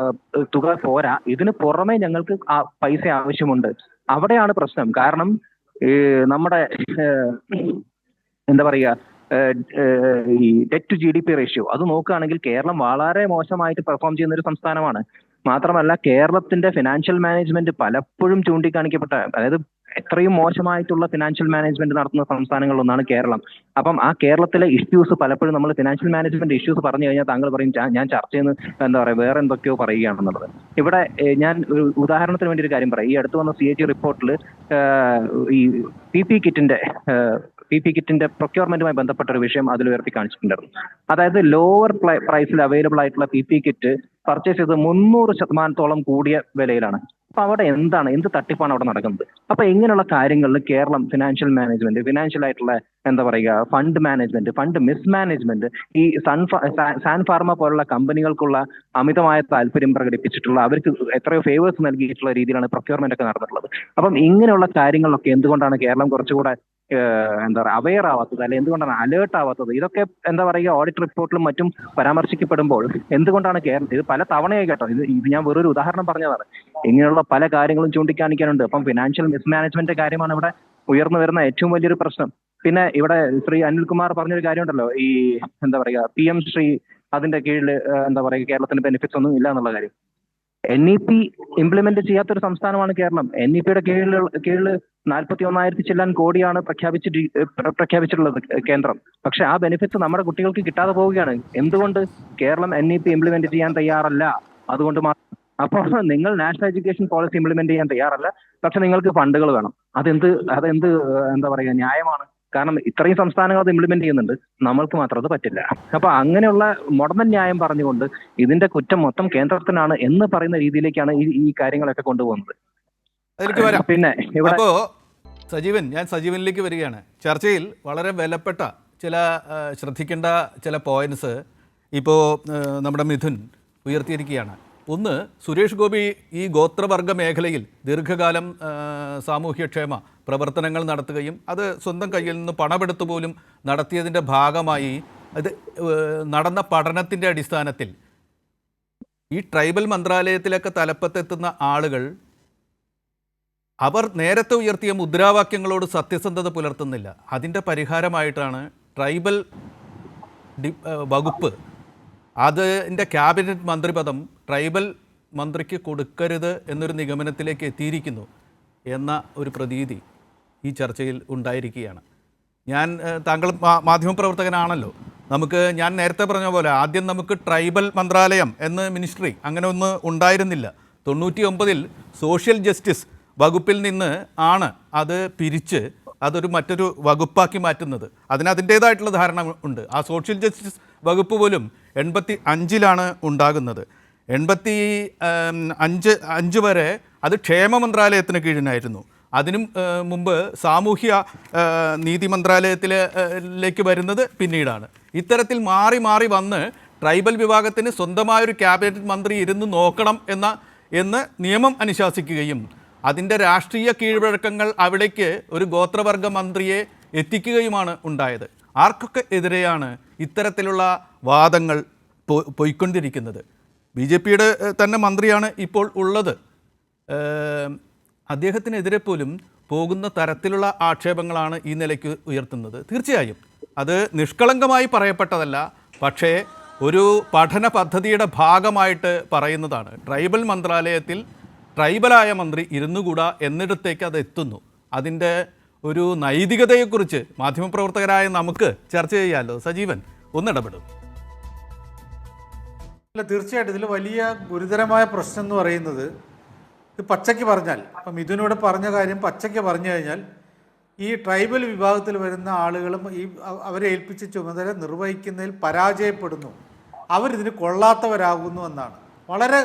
[SPEAKER 3] തുക പോരാ, ഇതിന് പുറമെ ഞങ്ങൾക്ക് പൈസ ആവശ്യമുണ്ട്. അവിടെയാണ് പ്രശ്നം. കാരണം നമ്മുടെ എന്താ പറയുക, ഈ ഡെറ്റ് ടു GDP റേഷ്യോ അത് നോക്കുകയാണെങ്കിൽ കേരളം വളരെ മോശമായിട്ട് പെർഫോം ചെയ്യുന്ന ഒരു സംസ്ഥാനമാണ്. മാത്രമല്ല കേരളത്തിന്റെ ഫിനാൻഷ്യൽ മാനേജ്മെന്റ് പലപ്പോഴും ചൂണ്ടിക്കാണിക്കപ്പെട്ട, അതായത് എത്രയും മോശമായിട്ടുള്ള ഫിനാൻഷ്യൽ മാനേജ്മെന്റ് നടത്തുന്ന സംസ്ഥാനങ്ങളിലൊന്നാണ് കേരളം. അപ്പം ആ കേരളത്തിലെ ഇഷ്യൂസ് പലപ്പോഴും നമ്മൾ ഫിനാൻഷ്യൽ മാനേജ്മെന്റ് ഇഷ്യൂസ് പറഞ്ഞു കഴിഞ്ഞാൽ താങ്കൾ പറയും ഞാൻ ചർച്ച ചെയ്യുന്ന എന്താ പറയുക വേറെ എന്തൊക്കെയോ പറയുകയാണെന്നുള്ളത്. ഇവിടെ ഞാൻ ഒരു ഉദാഹരണത്തിന് വേണ്ടി ഒരു കാര്യം പറയാം. ഈ അടുത്ത് വന്ന CAG റിപ്പോർട്ടിൽ ഈ PP കിറ്റിന്റെ പ്രൊക്യൂർമെന്റുമായി ബന്ധപ്പെട്ട ഒരു വിഷയം അതിൽ ഉയർത്തി കാണിച്ചിട്ടുണ്ടായിരുന്നു. അതായത് ലോവർ പ്രൈസിൽ അവൈലബിൾ ആയിട്ടുള്ള PP കിറ്റ് പർച്ചേസ് ചെയ്ത് 300% കൂടിയ വിലയിലാണ്. അപ്പൊ അവിടെ എന്ത് തട്ടിപ്പാണ് അവിടെ നടക്കുന്നത്? അപ്പൊ ഇങ്ങനെയുള്ള കാര്യങ്ങളിൽ കേരളം ഫിനാൻഷ്യൽ ആയിട്ടുള്ള എന്താ പറയുക ഫണ്ട് മാനേജ്മെന്റ്, ഫണ്ട് മിസ്മാനേജ്മെന്റ്, ഈ സാൻ ഫാർമ പോലുള്ള കമ്പനികൾക്കുള്ള അമിതമായ താല്പര്യം പ്രകടിപ്പിച്ചിട്ടുള്ള, അവർക്ക് എത്രയോ ഫേവേഴ്സ് നൽകിയിട്ടുള്ള രീതിയിലാണ് പ്രൊക്യൂർമെന്റ് ഒക്കെ നടന്നിട്ടുള്ളത്. അപ്പം ഇങ്ങനെയുള്ള കാര്യങ്ങളിലൊക്കെ എന്തുകൊണ്ടാണ് കേരളം കുറച്ചുകൂടെ എന്താ പറയുക അവെയർ ആവാത്തത്, അല്ലെങ്കിൽ എന്തുകൊണ്ടാണ് അലേർട്ട് ആവാത്തത്? ഇതൊക്കെ എന്താ പറയുക ഓഡിറ്റ് റിപ്പോർട്ടിലും മറ്റും പരാമർശിക്കപ്പെടുമ്പോൾ എന്തുകൊണ്ടാണ് കേരളം, ഇത് പല തവണയായി കേട്ടോ, ഇത് ഞാൻ വേറൊരു ഉദാഹരണം പറഞ്ഞതാണ്, ഇങ്ങനെയുള്ള പല കാര്യങ്ങളും ചൂണ്ടിക്കാണിക്കാനുണ്ട്. അപ്പം ഫിനാൻഷ്യൽ മിസ്മാനേജ്മെന്റ് കാര്യമാണ് ഇവിടെ ഉയർന്നു വരുന്ന ഏറ്റവും വലിയൊരു പ്രശ്നം. പിന്നെ ഇവിടെ ശ്രീ അനിൽകുമാർ പറഞ്ഞൊരു കാര്യമുണ്ടല്ലോ, ഈ എന്താ പറയുക PM ശ്രീ അതിന്റെ കീഴിൽ എന്താ പറയുക കേരളത്തിന് ബെനിഫിറ്റ്സ് ഒന്നും ഇല്ല എന്നുള്ള കാര്യം. NEP ഇംപ്ലിമെന്റ് ചെയ്യാത്തൊരു സംസ്ഥാനമാണ് കേരളം. NEPയുടെ കീഴിൽ 41,000 ചില്ലാൻ കോടിയാണ് പ്രഖ്യാപിച്ചിട്ടുള്ളത് കേന്ദ്രം. പക്ഷെ ആ ബെനിഫിറ്റ്സ് നമ്മുടെ കുട്ടികൾക്ക് കിട്ടാതെ പോവുകയാണ്. എന്തുകൊണ്ട്? കേരളം NEP ഇംപ്ലിമെന്റ് ചെയ്യാൻ തയ്യാറല്ല. അതുകൊണ്ട് മാത്രം. അപ്പോൾ നിങ്ങൾ നാഷണൽ എഡ്യൂക്കേഷൻ പോളിസി ഇംപ്ലിമെന്റ് ചെയ്യാൻ തയ്യാറല്ല, പക്ഷെ നിങ്ങൾക്ക് ഫണ്ടുകൾ വേണം. അതെന്ത് എന്താ പറയുക ന്യായമാണ്? കാരണം ഇത്രയും സംസ്ഥാനങ്ങൾ അത് ഇംപ്ലിമെന്റ് ചെയ്യുന്നുണ്ട്, നമ്മൾക്ക് മാത്രം അത് പറ്റില്ല. അപ്പൊ അങ്ങനെയുള്ള മുടന്തൻ ന്യായം പറഞ്ഞുകൊണ്ട് ഇതിന്റെ കുറ്റം മൊത്തം കേന്ദ്രത്തിനാണ് എന്ന് പറയുന്ന രീതിയിലേക്കാണ് ഈ കാര്യങ്ങളൊക്കെ കൊണ്ടുപോകുന്നത്.
[SPEAKER 1] പിന്നെ അപ്പോ ഞാൻ സജീവനിലേക്ക് വരികയാണ്. ചർച്ചയിൽ വളരെ വിലപ്പെട്ട ശ്രദ്ധിക്കേണ്ട ചില പോയിന്റ്സ് ഇപ്പോൾ നമ്മുടെ മിഥുൻ ഉയർത്തിയിരിക്കുകയാണ്. ഒന്ന്, സുരേഷ് ഗോപി ഈ ഗോത്രവർഗ മേഖലയിൽ ദീർഘകാലം സാമൂഹ്യക്ഷേമ പ്രവർത്തനങ്ങൾ നടത്തുകയും അത് സ്വന്തം കയ്യിൽ നിന്ന് പണമെടുത്തു പോലും നടത്തിയതിൻ്റെ ഭാഗമായി അത് നടന്ന പഠനത്തിൻ്റെ അടിസ്ഥാനത്തിൽ ഈ ട്രൈബൽ മന്ത്രാലയത്തിലൊക്കെ തലപ്പത്തെത്തുന്ന ആളുകൾ അവർ നേരത്തെ ഉയർത്തിയ മുദ്രാവാക്യങ്ങളോട് സത്യസന്ധത പുലർത്തുന്നില്ല. അതിൻ്റെ പരിഹാരമായിട്ടാണ് ട്രൈബൽ വകുപ്പ് അതിൻ്റെ ക്യാബിനറ്റ് മന്ത്രിപദം ട്രൈബൽ മന്ത്രിക്ക് കൊടുക്കരുത് എന്നൊരു നിഗമനത്തിലേക്ക് എത്തിയിരിക്കുന്നു എന്ന ഒരു പ്രതീതി ഈ ചർച്ചയിൽ ഉണ്ടായിരിക്കുകയാണ്. ഞാൻ താങ്കൾ മാധ്യമപ്രവർത്തകനാണല്ലോ, ഞാൻ നേരത്തെ പറഞ്ഞ പോലെ ആദ്യം നമുക്ക് ട്രൈബൽ മന്ത്രാലയം എന്ന് മിനിസ്ട്രി അങ്ങനെ ഒന്ന് ഉണ്ടായിരുന്നില്ല. 99-ൽ സോഷ്യൽ ജസ്റ്റിസ് വകുപ്പിൽ നിന്ന് ആണ് അത് പിരിച്ച് അതൊരു മറ്റൊരു വകുപ്പാക്കി മാറ്റുന്നത്. അതിൻ്റേതായിട്ടുള്ള ധാരണ ഉണ്ട്. ആ സോഷ്യൽ ജസ്റ്റിസ് വകുപ്പ് പോലും 85-ലാണ് ഉണ്ടാകുന്നത്. 85 വരെ അത് ക്ഷേമ മന്ത്രാലയത്തിന് കീഴിലായിരുന്നു. അതിനും മുമ്പ് സാമൂഹ്യ നീതി മന്ത്രാലയത്തിലേക്ക് വരുന്നത് പിന്നീടാണ്. ഇത്തരത്തിൽ മാറി മാറി വന്ന് ട്രൈബൽ വിഭാഗത്തിന് സ്വന്തമായൊരു ക്യാബിനറ്റ് മന്ത്രി ഇരുന്ന് നോക്കണം എന്ന് നിയമം അനുശാസിക്കുകയും അതിൻ്റെ രാഷ്ട്രീയ കീഴ്വഴക്കങ്ങൾ അവിടേക്ക് ഒരു ഗോത്രവർഗ മന്ത്രിയെ എത്തിക്കുകയുമാണ് ഉണ്ടായത്. ആർക്കൊക്കെ എതിരെയാണ് ഇത്തരത്തിലുള്ള വാദങ്ങൾ പോയിക്കൊണ്ടിരിക്കുന്നത്? BJPയുടെ തന്നെ മന്ത്രിയാണ് ഇപ്പോൾ ഉള്ളത്. അദ്ദേഹത്തിനെതിരെ പോലും പോകുന്ന തരത്തിലുള്ള ആക്ഷേപങ്ങളാണ് ഈ നിലയ്ക്ക് ഉയർത്തുന്നത്. തീർച്ചയായും അത് നിഷ്കളങ്കമായി പറയപ്പെട്ടതല്ല, പക്ഷേ ഒരു പഠന പദ്ധതിയുടെ ഭാഗമായിട്ട് പറയുന്നതാണ്. ട്രൈബൽ മന്ത്രാലയത്തിൽ ട്രൈബലായ മന്ത്രി ഇരുന്നുകൂടാ എന്നിടത്തേക്ക് അത് എത്തുന്നു. അതിൻ്റെ ഒരു നൈതികതയെക്കുറിച്ച് മാധ്യമപ്രവർത്തകരായ നമുക്ക് ചർച്ച ചെയ്യാമല്ലോ. സജീവൻ ഒന്നിടപെടും.
[SPEAKER 4] അല്ല, തീർച്ചയായിട്ടും ഇതിൽ വലിയ ഗുരുതരമായ പ്രശ്നം എന്ന് പറയുന്നത്, ഇത് പച്ചയ്ക്ക് പറഞ്ഞാൽ, അപ്പം മിഥുനോട് പറഞ്ഞ കാര്യം പച്ചയ്ക്ക് പറഞ്ഞു കഴിഞ്ഞാൽ, ഈ ട്രൈബൽ വിഭാഗത്തിൽ വരുന്ന ആളുകളും അവരെ ഏൽപ്പിച്ച ചുമതല നിർവഹിക്കുന്നതിൽ പരാജയപ്പെടുന്നു, അവരിതിന് കൊള്ളാത്തവരാകുന്നു എന്നാണ്. വളരെ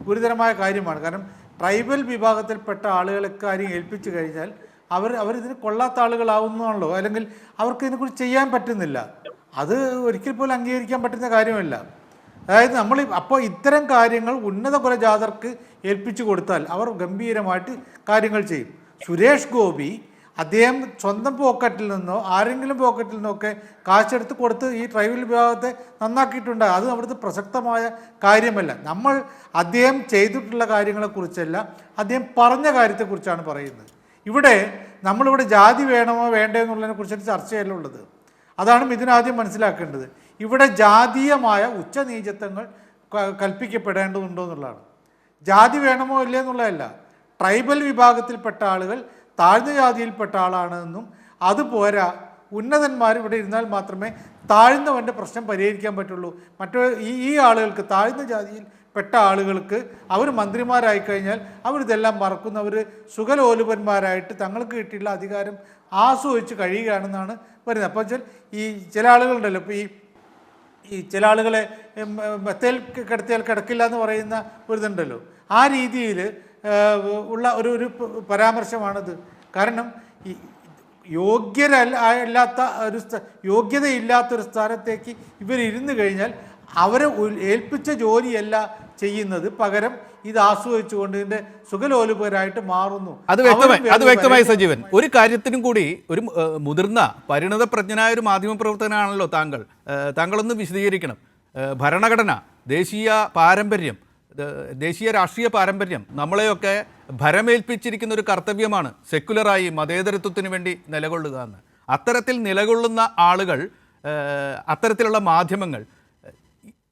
[SPEAKER 4] ഗുരുതരമായ കാര്യമാണ്. കാരണം ട്രൈബൽ വിഭാഗത്തിൽപ്പെട്ട ആളുകളെ കാര്യം ഏൽപ്പിച്ചു കഴിഞ്ഞാൽ അവരിതിന് കൊള്ളാത്ത ആളുകളാവുന്നതാണല്ലോ, അല്ലെങ്കിൽ അവർക്ക് ഇതിനെക്കുറിച്ച് ചെയ്യാൻ പറ്റുന്നില്ല. അത് ഒരിക്കൽ പോലും അംഗീകരിക്കാൻ പറ്റുന്ന കാര്യമല്ല. അതായത് അപ്പോൾ ഇത്തരം കാര്യങ്ങൾ ഉന്നത കുലജാതർക്ക് ഏൽപ്പിച്ചു കൊടുത്താൽ അവർ ഗംഭീരമായിട്ട് കാര്യങ്ങൾ ചെയ്യും. സുരേഷ് ഗോപി അദ്ദേഹം സ്വന്തം പോക്കറ്റിൽ നിന്നോ ആരെങ്കിലും പോക്കറ്റിൽ നിന്നൊക്കെ കാശെടുത്ത് കൊടുത്ത് ഈ ട്രൈബൽ വിഭാഗത്തെ നന്നാക്കിയിട്ടുണ്ട്. അത് അവിടുത്തെ പ്രസക്തമായ കാര്യമല്ല. അദ്ദേഹം ചെയ്തിട്ടുള്ള കാര്യങ്ങളെക്കുറിച്ചല്ല, അദ്ദേഹം പറഞ്ഞ കാര്യത്തെക്കുറിച്ചാണ് പറയുന്നത്. നമ്മളിവിടെ ജാതി വേണമോ വേണ്ടോ എന്നുള്ളതിനെ കുറിച്ചൊരു ചർച്ചയല്ല ഉള്ളത്. അതാണ് ഇതിനാദ്യം മനസ്സിലാക്കേണ്ടത്. ഇവിടെ ജാതീയമായ ഉച്ചനീചത്വങ്ങൾ കൽപ്പിക്കപ്പെടേണ്ടതുണ്ടോ എന്നുള്ളതാണ്. ജാതി വേണമോ ഇല്ലേ എന്നുള്ളതല്ല. ട്രൈബൽ വിഭാഗത്തിൽപ്പെട്ട ആളുകൾ താഴ്ന്ന ജാതിയിൽപ്പെട്ട ആളാണെന്നും അതുപോരാ ഉന്നതന്മാർ ഇവിടെ ഇരുന്നാൽ മാത്രമേ താഴ്ന്നവൻ്റെ പ്രശ്നം പരിഹരിക്കാൻ പറ്റുള്ളൂ. ഈ ആളുകൾക്ക്, താഴ്ന്ന ജാതിയിൽ പെട്ട ആളുകൾക്ക് അവർ മന്ത്രിമാരായി കഴിഞ്ഞാൽ അവരിതെല്ലാം മറക്കുന്നവർ സുഖലോലുപന്മാരായിട്ട് തങ്ങൾക്ക് കിട്ടിയുള്ള അധികാരം ആസ്വദിച്ച് കഴിയുകയാണെന്നാണ് പറയുന്നത്. അപ്പോൾ ഈ ചില ആളുകളുണ്ടല്ലോ, ഇപ്പോൾ ഈ ചില ആളുകളെ മെത്തയിൽ കിടത്തിയാൽ കിടക്കില്ല എന്ന് പറയുന്ന ഒരിതുണ്ടല്ലോ, ആ രീതിയിൽ ഉള്ള ഒരു പരാമർശമാണിത്. കാരണം ഈ യോഗ്യതയില്ലാത്തൊരു സ്ഥാനത്തേക്ക് ഇവരിരുന്നു കഴിഞ്ഞാൽ അവരെ ഏൽപ്പിച്ച ജോലിയല്ല ചെയ്യുന്നത്, പകരം ഇത് ആസ്വദിച്ചുകൊണ്ട് ഇതിൻ്റെ സുഖലോലുപരായിട്ട് മാറുന്നു.
[SPEAKER 1] അത് വ്യക്തമായി സജീവൻ. ഒരു കാര്യത്തിനും കൂടി, ഒരു മുതിർന്ന പരിണതപ്രജ്ഞനായ ഒരു മാധ്യമപ്രവർത്തകനാണല്ലോ താങ്കളൊന്ന് വിശദീകരിക്കണം. ഭരണഘടന, ദേശീയ പാരമ്പര്യം, ദേശീയ രാഷ്ട്രീയ പാരമ്പര്യം നമ്മളെയൊക്കെ ഭരമേൽപ്പിച്ചിരിക്കുന്ന ഒരു കർത്തവ്യമാണ് സെക്കുലറായി മതേതരത്വത്തിന് വേണ്ടി നിലകൊള്ളുക എന്ന്. അത്തരത്തിൽ നിലകൊള്ളുന്ന ആളുകൾ, അത്തരത്തിലുള്ള മാധ്യമങ്ങൾ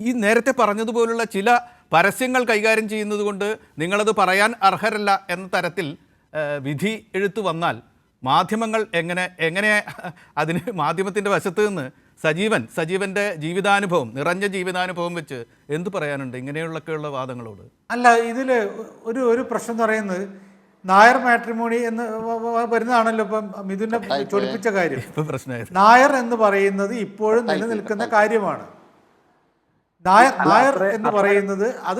[SPEAKER 1] ഈ നേരത്തെ പറഞ്ഞതുപോലുള്ള ചില പരസ്യങ്ങൾ കൈകാര്യം ചെയ്യുന്നത് കൊണ്ട് നിങ്ങളത് പറയാൻ അർഹരല്ല എന്ന തരത്തിൽ വിധി എഴുത്തു വന്നാൽ മാധ്യമങ്ങൾ എങ്ങനെ അതിന് മാധ്യമത്തിൻ്റെ വശത്ത് നിന്ന് സജീവൻ്റെ ജീവിതാനുഭവം, നിറഞ്ഞ ജീവിതാനുഭവം വെച്ച് എന്തു പറയാനുണ്ട് ഇങ്ങനെയുള്ളൊക്കെയുള്ള വാദങ്ങളോട്?
[SPEAKER 4] അല്ല, ഇതിൽ ഒരു പ്രശ്നം എന്ന് പറയുന്നത്, നായർ മാട്രിമോണി എന്ന് വരുന്നതാണല്ലോ ഇപ്പം മിഥുനെ ചൊലിപ്പിച്ച കാര്യം. നായർ എന്ന് പറയുന്നത് ഇപ്പോഴും നിലനിൽക്കുന്ന കാര്യമാണ്. നായർ എന്ന് പറയുന്നത് അത്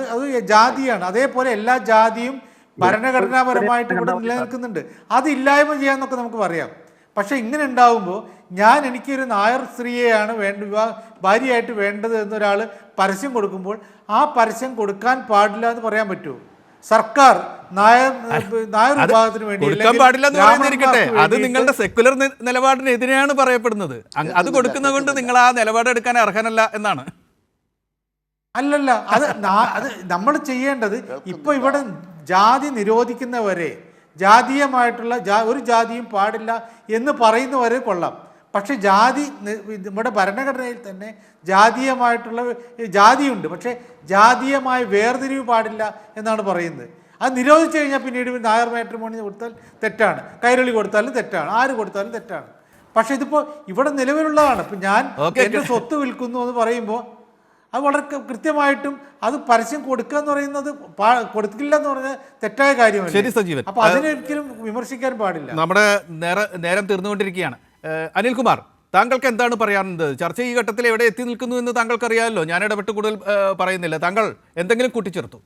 [SPEAKER 4] ജാതിയാണ്. അതേപോലെ എല്ലാ ജാതിയും ഭരണഘടനാപരമായിട്ട് ഇവിടെ നിലനിൽക്കുന്നുണ്ട്. അത് ഇല്ലായ്മ ചെയ്യാന്നൊക്കെ നമുക്ക് പറയാം. പക്ഷെ ഇങ്ങനെ ഉണ്ടാവുമ്പോൾ എനിക്കൊരു നായർ സ്ത്രീയെയാണ് ഭാര്യയായിട്ട് വേണ്ടത് എന്നൊരാൾ പരസ്യം കൊടുക്കുമ്പോൾ ആ പരസ്യം കൊടുക്കാൻ പാടില്ല എന്ന് പറയാൻ പറ്റുമോ? സർക്കാർ നായർ വിഭാഗത്തിന് വേണ്ടി
[SPEAKER 1] കൊടുക്കാൻ പാടില്ല എന്ന് പറയുന്നിരിക്കട്ടെ, അത് നിങ്ങളുടെ സെക്കുലർ നിലപാടിനെതിരെയാണ് പറയപ്പെടുന്നത്. അത് കൊടുക്കുന്നത് കൊണ്ട് നിങ്ങൾ ആ നിലപാടെടുക്കാൻ അർഹനല്ല എന്നാണ്.
[SPEAKER 4] അല്ലല്ല, അത് നമ്മൾ ചെയ്യേണ്ടത് ഇപ്പൊ ഇവിടെ ജാതി നിരോധിക്കുന്നവരെ, ജാതീയമായിട്ടുള്ള ഒരു ജാതിയും പാടില്ല എന്ന് പറയുന്നവരെ കൊള്ളാം. പക്ഷേ നമ്മുടെ ഭരണഘടനയിൽ തന്നെ ജാതിയുണ്ട്, പക്ഷേ ജാതീയമായ വേർതിരിവ് പാടില്ല എന്നാണ് പറയുന്നത്. അത് നിരോധിച്ചു കഴിഞ്ഞാൽ പിന്നീട് നായർ മാട്രിമോണി കൊടുത്താൽ തെറ്റാണ്, കൈരളി കൊടുത്താലും തെറ്റാണ്, ആര് കൊടുത്താലും തെറ്റാണ്. പക്ഷേ ഇതിപ്പോൾ ഇവിടെ നിലവിലുള്ളതാണ്. ഇപ്പം ഞാൻ എൻ്റെ സ്വത്ത് വിൽക്കുന്നു എന്ന് പറയുമ്പോൾ അത് വളരെ കൃത്യമായിട്ടും അത് പരസ്യം കൊടുക്കുക എന്ന് പറയുന്നത് കൊടുക്കില്ല എന്ന് പറഞ്ഞാൽ തെറ്റായ കാര്യമല്ല.
[SPEAKER 1] ശരി സജീവൻ,
[SPEAKER 4] അപ്പോൾ അതിനൊരിക്കലും വിമർശിക്കാൻ പാടില്ല.
[SPEAKER 1] നമ്മുടെ നേരം തീർന്നുകൊണ്ടിരിക്കുകയാണ്. അനിൽകുമാർ, താങ്കൾക്ക് എന്താണ് പറയാനുള്ളത്? ചർച്ച ഈ ഘട്ടത്തിൽ എവിടെ എത്തി നിൽക്കുന്നു എന്ന് താങ്കൾക്ക് അറിയാമല്ലോ. ഞാൻ ഇടപെട്ട് കൂടുതൽ പറയുന്നില്ല. താങ്കൾ എന്തെങ്കിലും കൂട്ടിച്ചേർത്തു?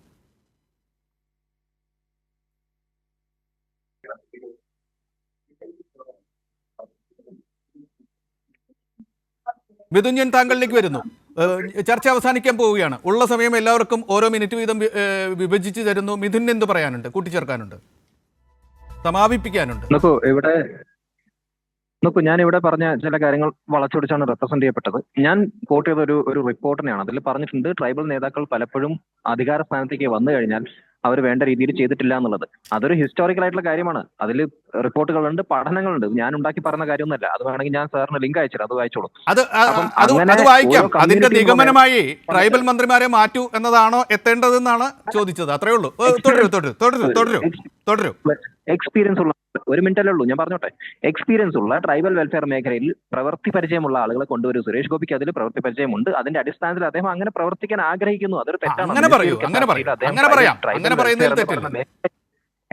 [SPEAKER 1] മിഥുൻ, ഞാൻ താങ്കളിലേക്ക് വരുന്നു. ചർച്ച അവസാനിക്കാൻ പോവുകയാണ്. ഉള്ള സമയം എല്ലാവർക്കും ഓരോ മിനിറ്റ് വീതം വിഭജിച്ച് തരുന്നു. മിഥുൻ എന്ത് പറയാനുണ്ട്, കൂട്ടിച്ചേർക്കാനുണ്ട്, സമാപിപ്പിക്കാനുണ്ട്?
[SPEAKER 3] ഞാൻ ഇവിടെ പറഞ്ഞ ചില കാര്യങ്ങൾ വളച്ചൊടിച്ചാണ് റെപ്രസെന്റ് ചെയ്യപ്പെട്ടത്. ഞാൻ കോട്ട് ചെയ്ത ഒരു റിപ്പോർട്ടിനെയാണ്. അതിൽ പറഞ്ഞിട്ടുണ്ട് ട്രൈബൽ നേതാക്കൾ പലപ്പോഴും അധികാര സ്ഥാനത്തേക്ക് വന്നു കഴിഞ്ഞാൽ അവർ വേണ്ട രീതിയിൽ ചെയ്തിട്ടില്ല എന്നുള്ളത്. അതൊരു ഹിസ്റ്റോറിക്കൽ ആയിട്ടുള്ള കാര്യമാണ്. അതിൽ റിപ്പോർട്ടുകളുണ്ട്, പഠനങ്ങളുണ്ട്. ഞാൻ ഉണ്ടാക്കി പറഞ്ഞ കാര്യമൊന്നുമല്ല. അത് വേണമെങ്കിൽ ഞാൻ സാറിന് ലിങ്ക് അയച്ചു, അത് വായിച്ചോളൂ.
[SPEAKER 1] അത് വായിക്കാം. അതിന്റെ നിഗമനമായി ട്രൈബൽ മന്ത്രിമാരെ മാറ്റൂ എന്നതാണോ എത്തേണ്ടതെന്നാണ് ചോദിച്ചത്. അത്രേ ഉള്ളൂ. തുടരൂ.
[SPEAKER 3] എക്സ്പീരിയൻസ് ഉള്ള, ഒരു മിനിറ്റല്ലേ ഉള്ളൂ, ഞാൻ പറഞ്ഞോട്ടെ. എക്സ്പീരിയൻസ് ഉള്ള ട്രൈബൽ വെൽഫെയർ മേഖലയിൽ പ്രവൃത്തി പരിചയമുള്ള ആളുകളെ കൊണ്ടുവരും. സുരേഷ് ഗോപിക്ക് അതിൽ പ്രവൃത്തി പരിചയമുണ്ട്. അതിന്റെ അടിസ്ഥാനത്തിൽ അദ്ദേഹം അങ്ങനെ പ്രവർത്തിക്കാൻ ആഗ്രഹിക്കുന്നു. അതൊരു തെറ്റാണ്.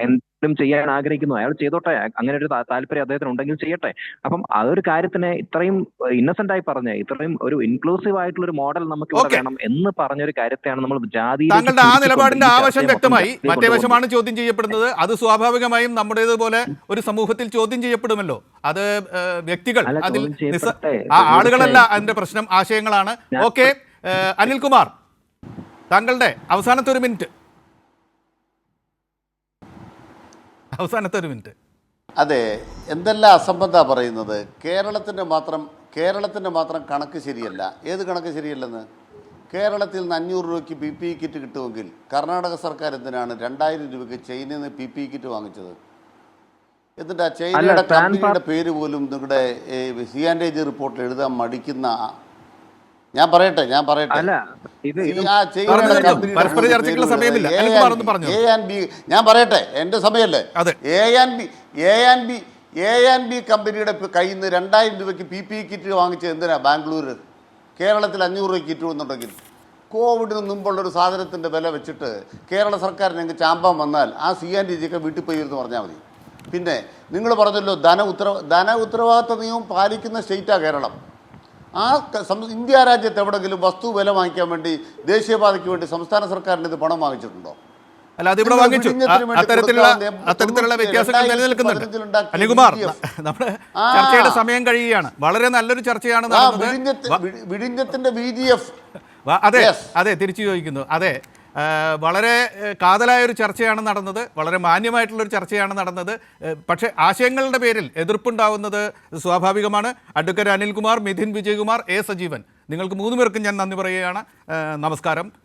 [SPEAKER 3] എന്തെങ്കിലും ചെയ്യാൻ ആഗ്രഹിക്കുന്നു, അയാൾ ചെയ്തോട്ടെ. അങ്ങനെ ഒരു താല്പര്യം അദ്ദേഹത്തിന് ഉണ്ടെങ്കിൽ ചെയ്യട്ടെ. അപ്പം അതൊരു കാര്യത്തിനെ ഇത്രയും ഇന്നസെന്റ് ആയി പറഞ്ഞ, ഇത്രയും ഒരു ഇൻക്ലൂസീവ് ആയിട്ടുള്ള ഒരു മോഡൽ നമുക്ക് വേണം എന്ന് പറഞ്ഞൊരു കാര്യത്തെയാണ് നമ്മൾ ജാതി.
[SPEAKER 1] താങ്കളുടെ ആ നിലപാടിന്റെ ആവശ്യം വ്യക്തമായി. മറ്റേ വശമാണ് ചോദ്യം ചെയ്യപ്പെടുന്നത്. അത് സ്വാഭാവികമായും നമ്മുടേതുപോലെ ഒരു സമൂഹത്തിൽ ചോദ്യം ചെയ്യപ്പെടുമല്ലോ. അത് വ്യക്തികൾ, അതിൽ ആളുകളല്ല അതിന്റെ പ്രശ്നം, ആശയങ്ങളാണ്. ഓക്കെ, അനിൽകുമാർ, താങ്കളുടെ അവസാനത്തെ ഒരു മിനിറ്റ്.
[SPEAKER 2] അതെ, എന്തെല്ലാം അസംബന്ധമാണ് പറയുന്നത്. കേരളത്തിൻ്റെ മാത്രം കണക്ക് ശരിയല്ല. ഏത് കണക്ക് ശരിയല്ലെന്ന്? കേരളത്തിൽ നിന്ന് 500 രൂപയ്ക്ക് PPE കിറ്റ് കിട്ടുമെങ്കിൽ കർണാടക സർക്കാർ എന്തിനാണ് 2000 രൂപയ്ക്ക് ചൈനയിൽ നിന്ന് PPE കിറ്റ് വാങ്ങിച്ചത്? എന്നിട്ട് ആ ചൈനയുടെ കമ്പനിയുടെ പേര് പോലും നിങ്ങളുടെ C&AG റിപ്പോർട്ടിൽ എഴുതാൻ മടിക്കുന്ന, ഞാൻ പറയട്ടെ എന്റെ സമയല്ലേ. A&B കമ്പനിയുടെ കയ്യിൽ നിന്ന് 2000 രൂപയ്ക്ക് PPE കിറ്റ് വാങ്ങിച്ചത് എന്തിനാ? ബാംഗ്ലൂർ, കേരളത്തിൽ 500 രൂപയ്ക്ക് കിറ്റ് എന്നുണ്ടെങ്കിൽ കോവിഡിന് മുമ്പുള്ളൊരു സാധനത്തിൻ്റെ വില വെച്ചിട്ട് കേരള സർക്കാരിന് എങ്കിൽ ചാമ്പാൻ വന്നാൽ ആ C&AG ഒക്കെ വീട്ടിൽ പോയി എന്ന് പറഞ്ഞാൽ മതി. പിന്നെ നിങ്ങൾ പറഞ്ഞല്ലോ ധന ഉത്തരവാദിത്ത നിയമം പാലിക്കുന്ന സ്റ്റേറ്റാണ് കേരളം. ആ ഇന്ത്യ രാജ്യത്ത് എവിടെങ്കിലും വസ്തു വില വാങ്ങിക്കാൻ വേണ്ടി ദേശീയപാതയ്ക്ക് വേണ്ടി സംസ്ഥാന സർക്കാരിന് ഇത് പണം വാങ്ങിച്ചിട്ടുണ്ടോ?
[SPEAKER 1] അല്ല, അതിവിടെ വാങ്ങിച്ചു. അത്തരത്തിലുള്ള വ്യത്യാസങ്ങൾ നിലനിൽക്കുന്നുണ്ട്. അനിൽകുമാർ, നമ്മുടെ ചർച്ചയുടെ സമയം കഴിയുകയാണ്. വളരെ നല്ലൊരു ചർച്ചയാണ് നടന്നത്.
[SPEAKER 2] വിഴിഞ്ഞത്തിന്റെ VGF.
[SPEAKER 1] അതെ, തിരിച്ചു ചോദിക്കുന്നു. അതെ, വളരെ കാതലായൊരു ചർച്ചയാണ് നടന്നത്. വളരെ മാന്യമായിട്ടുള്ളൊരു ചർച്ചയാണ് നടന്നത്. പക്ഷേ ആശയങ്ങളുടെ പേരിൽ എതിർപ്പുണ്ടാവുന്നത് സ്വാഭാവികമാണ്. Advocate Anilkumar, Mithun Vijayakumar, A. സജീവൻ, നിങ്ങൾക്ക് 3 പേർക്കും ഞാൻ നന്ദി പറയുകയാണ്. നമസ്കാരം.